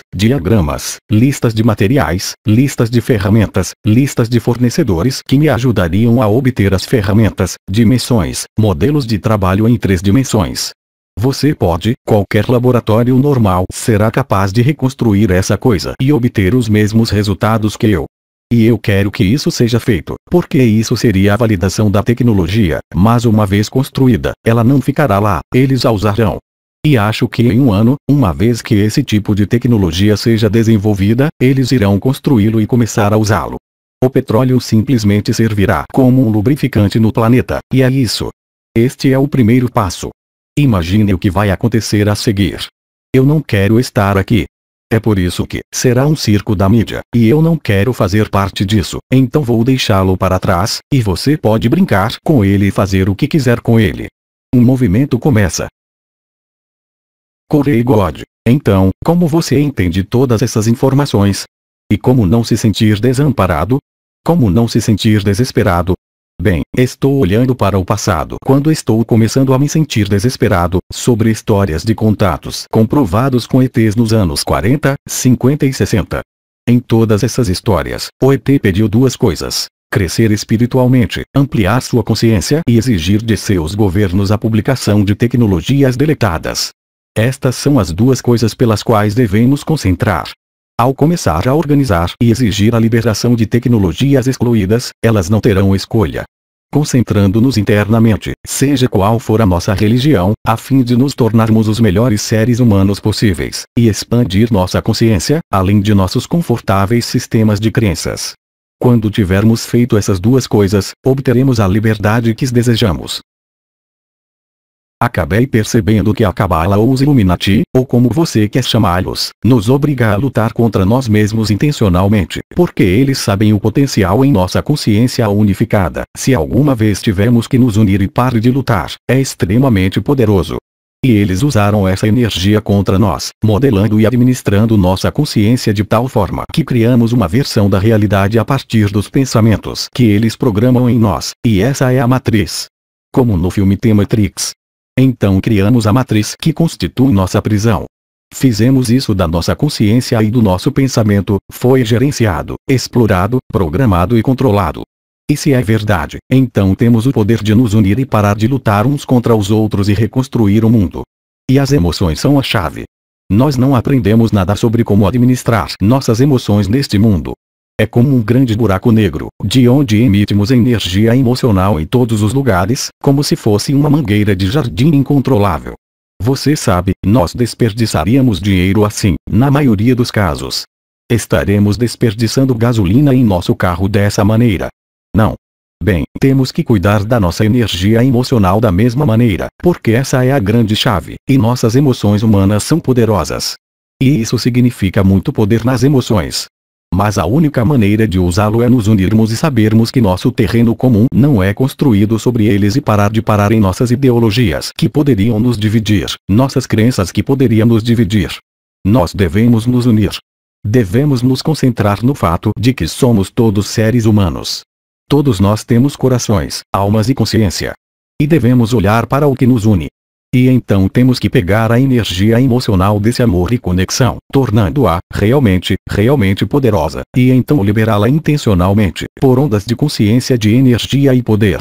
listas de materiais, listas de ferramentas, listas de fornecedores que me ajudariam a obter as ferramentas, dimensões, modelos de trabalho em 3 dimensões. Você pode, qualquer laboratório normal será capaz de reconstruir essa coisa e obter os mesmos resultados que eu. E eu quero que isso seja feito, porque isso seria a validação da tecnologia, mas uma vez construída, ela não ficará lá, eles a usarão. E acho que em um ano, uma vez que esse tipo de tecnologia seja desenvolvida, eles irão construí-lo e começar a usá-lo. O petróleo simplesmente servirá como um lubrificante no planeta, e é isso. Este é o primeiro passo. Imagine o que vai acontecer a seguir. Eu não quero estar aqui. É por isso que será um circo da mídia, e eu não quero fazer parte disso, então vou deixá-lo para trás, e você pode brincar com ele e fazer o que quiser com ele. Um movimento começa. Corey God. Então, como você entende todas essas informações? E como não se sentir desamparado? Como não se sentir desesperado? Bem, estou olhando para o passado quando estou começando a me sentir desesperado, sobre histórias de contatos comprovados com ETs nos anos 40, 50 e 60. Em todas essas histórias, o ET pediu 2 coisas: crescer espiritualmente, ampliar sua consciência e exigir de seus governos a publicação de tecnologias deletadas. Estas são as 2 coisas pelas quais devemos concentrar. Ao começar a organizar e exigir a liberação de tecnologias excluídas, elas não terão escolha. Concentrando-nos internamente, seja qual for a nossa religião, a fim de nos tornarmos os melhores seres humanos possíveis, e expandir nossa consciência, além de nossos confortáveis sistemas de crenças. Quando tivermos feito essas 2 coisas, obteremos a liberdade que desejamos. Acabei percebendo que a Cabala ou os Illuminati, ou como você quer chamá-los, nos obriga a lutar contra nós mesmos intencionalmente, porque eles sabem o potencial em nossa consciência unificada. Se alguma vez tivermos que nos unir e pare de lutar, é extremamente poderoso. E eles usaram essa energia contra nós, modelando e administrando nossa consciência de tal forma que criamos uma versão da realidade a partir dos pensamentos que eles programam em nós, e essa é a matriz. Como no filme The Matrix. Então criamos a matriz que constitui nossa prisão. Fizemos isso da nossa consciência e do nosso pensamento, foi gerenciado, explorado, programado e controlado. E se é verdade, então temos o poder de nos unir e parar de lutar uns contra os outros e reconstruir o mundo. E as emoções são a chave. Nós não aprendemos nada sobre como administrar nossas emoções neste mundo. É como um grande buraco negro, de onde emitimos energia emocional em todos os lugares, como se fosse uma mangueira de jardim incontrolável. Você sabe, nós desperdiçaríamos dinheiro assim, na maioria dos casos. Estaremos desperdiçando gasolina em nosso carro dessa maneira. Não. Bem, temos que cuidar da nossa energia emocional da mesma maneira, porque essa é a grande chave, e nossas emoções humanas são poderosas. E isso significa muito poder nas emoções. Mas a única maneira de usá-lo é nos unirmos e sabermos que nosso terreno comum não é construído sobre eles e parar de parar em nossas ideologias que poderiam nos dividir, nossas crenças que poderiam nos dividir. Nós devemos nos unir. Devemos nos concentrar no fato de que somos todos seres humanos. Todos nós temos corações, almas e consciência. E devemos olhar para o que nos une. E então temos que pegar a energia emocional desse amor e conexão, tornando-a realmente poderosa, e então liberá-la intencionalmente, por ondas de consciência de energia e poder.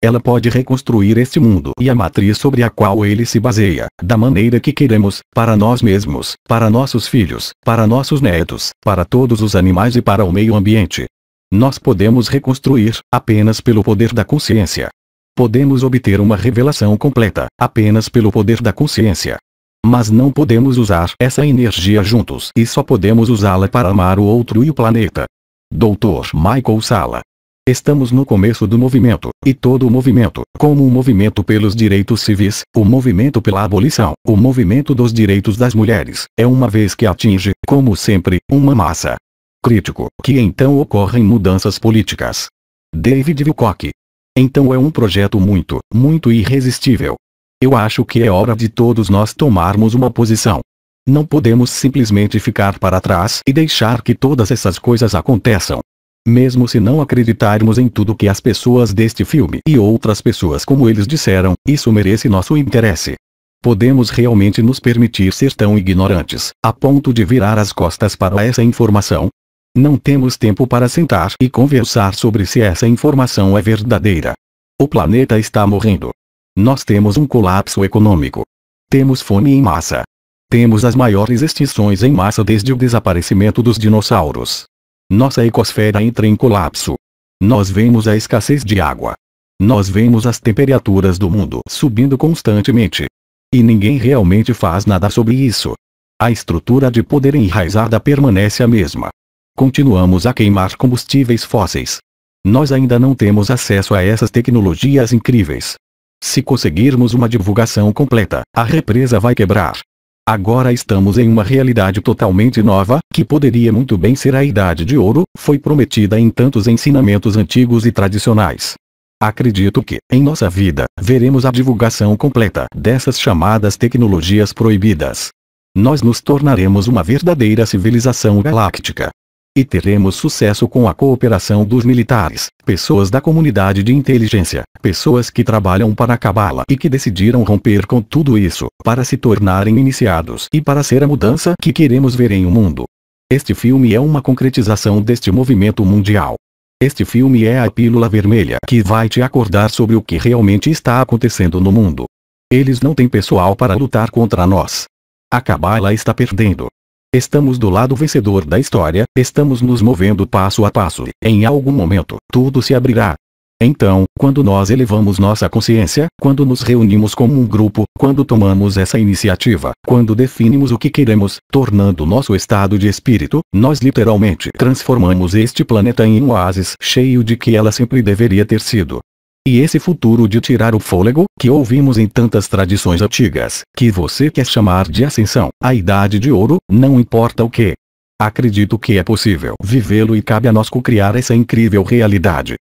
Ela pode reconstruir este mundo e a matriz sobre a qual ele se baseia, da maneira que queremos, para nós mesmos, para nossos filhos, para nossos netos, para todos os animais e para o meio ambiente. Nós podemos reconstruir, apenas pelo poder da consciência. Podemos obter uma revelação completa, apenas pelo poder da consciência. Mas não podemos usar essa energia juntos e só podemos usá-la para amar o outro e o planeta. Dr. Michael Salla. Estamos no começo do movimento, e todo o movimento, como o movimento pelos direitos civis, o movimento pela abolição, o movimento dos direitos das mulheres, é uma vez que atinge, como sempre, uma massa crítico, que então ocorrem mudanças políticas. David Wilcock. Então é um projeto muito irresistível. Eu acho que é hora de todos nós tomarmos uma posição. Não podemos simplesmente ficar para trás e deixar que todas essas coisas aconteçam. Mesmo se não acreditarmos em tudo que as pessoas deste filme e outras pessoas como eles disseram, isso merece nosso interesse. Podemos realmente nos permitir ser tão ignorantes, a ponto de virar as costas para essa informação? Não temos tempo para sentar e conversar sobre se essa informação é verdadeira. O planeta está morrendo. Nós temos um colapso econômico. Temos fome em massa. Temos as maiores extinções em massa desde o desaparecimento dos dinossauros. Nossa ecosfera entra em colapso. Nós vemos a escassez de água. Nós vemos as temperaturas do mundo subindo constantemente. E ninguém realmente faz nada sobre isso. A estrutura de poder enraizada permanece a mesma. Continuamos a queimar combustíveis fósseis. Nós ainda não temos acesso a essas tecnologias incríveis. Se conseguirmos uma divulgação completa, a represa vai quebrar. Agora estamos em uma realidade totalmente nova, que poderia muito bem ser a Idade de Ouro, foi prometida em tantos ensinamentos antigos e tradicionais. Acredito que, em nossa vida, veremos a divulgação completa dessas chamadas tecnologias proibidas. Nós nos tornaremos uma verdadeira civilização galáctica. E teremos sucesso com a cooperação dos militares, pessoas da comunidade de inteligência, pessoas que trabalham para acabá-la e que decidiram romper com tudo isso, para se tornarem iniciados e para ser a mudança que queremos ver em o mundo. Este filme é uma concretização deste movimento mundial. Este filme é a pílula vermelha que vai te acordar sobre o que realmente está acontecendo no mundo. Eles não têm pessoal para lutar contra nós. A Cabala está perdendo. Estamos do lado vencedor da história, estamos nos movendo passo a passo e, em algum momento, tudo se abrirá. Então, quando nós elevamos nossa consciência, quando nos reunimos como um grupo, quando tomamos essa iniciativa, quando definimos o que queremos, tornando nosso estado de espírito, nós literalmente transformamos este planeta em um oásis cheio de que ela sempre deveria ter sido. E esse futuro de tirar o fôlego, que ouvimos em tantas tradições antigas, que você quer chamar de ascensão, a Idade de Ouro, não importa o que. Acredito que é possível vivê-lo e cabe a nós co-criar essa incrível realidade.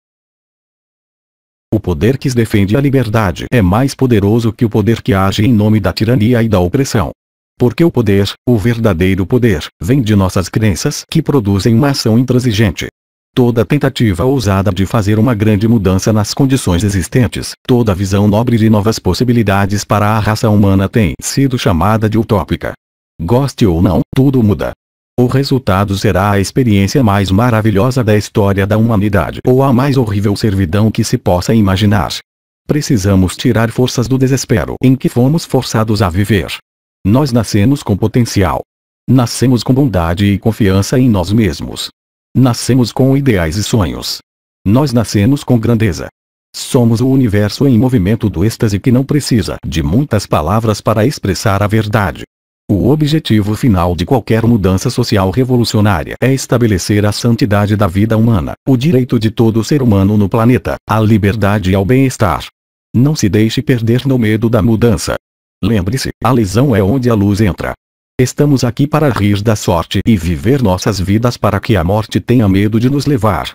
O poder que defende a liberdade é mais poderoso que o poder que age em nome da tirania e da opressão. Porque o poder, o verdadeiro poder, vem de nossas crenças que produzem uma ação intransigente. Toda tentativa ousada de fazer uma grande mudança nas condições existentes, toda visão nobre de novas possibilidades para a raça humana tem sido chamada de utópica. Goste ou não, tudo muda. O resultado será a experiência mais maravilhosa da história da humanidade ou a mais horrível servidão que se possa imaginar. Precisamos tirar forças do desespero em que fomos forçados a viver. Nós nascemos com potencial. Nascemos com bondade e confiança em nós mesmos. Nascemos com ideais e sonhos. Nós nascemos com grandeza. Somos o universo em movimento do êxtase que não precisa de muitas palavras para expressar a verdade. O objetivo final de qualquer mudança social revolucionária é estabelecer a santidade da vida humana, o direito de todo ser humano no planeta, a liberdade e ao bem-estar. Não se deixe perder no medo da mudança. Lembre-se, a lesão é onde a luz entra. Estamos aqui para rir da sorte e viver nossas vidas para que a morte tenha medo de nos levar.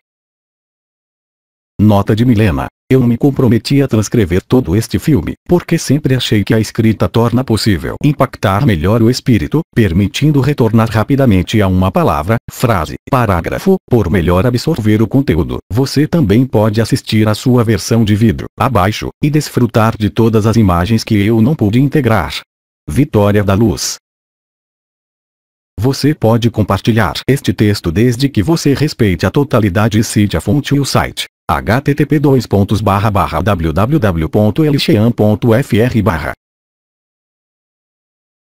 Nota de Milena. Eu me comprometi a transcrever todo este filme, porque sempre achei que a escrita torna possível impactar melhor o espírito, permitindo retornar rapidamente a uma palavra, frase, parágrafo, por melhor absorver o conteúdo. Você também pode assistir a sua versão de vídeo, abaixo, e desfrutar de todas as imagens que eu não pude integrar. Vitória da Luz. Você pode compartilhar este texto desde que você respeite a totalidade e cite a fonte e o site. http://www.elixean.fr/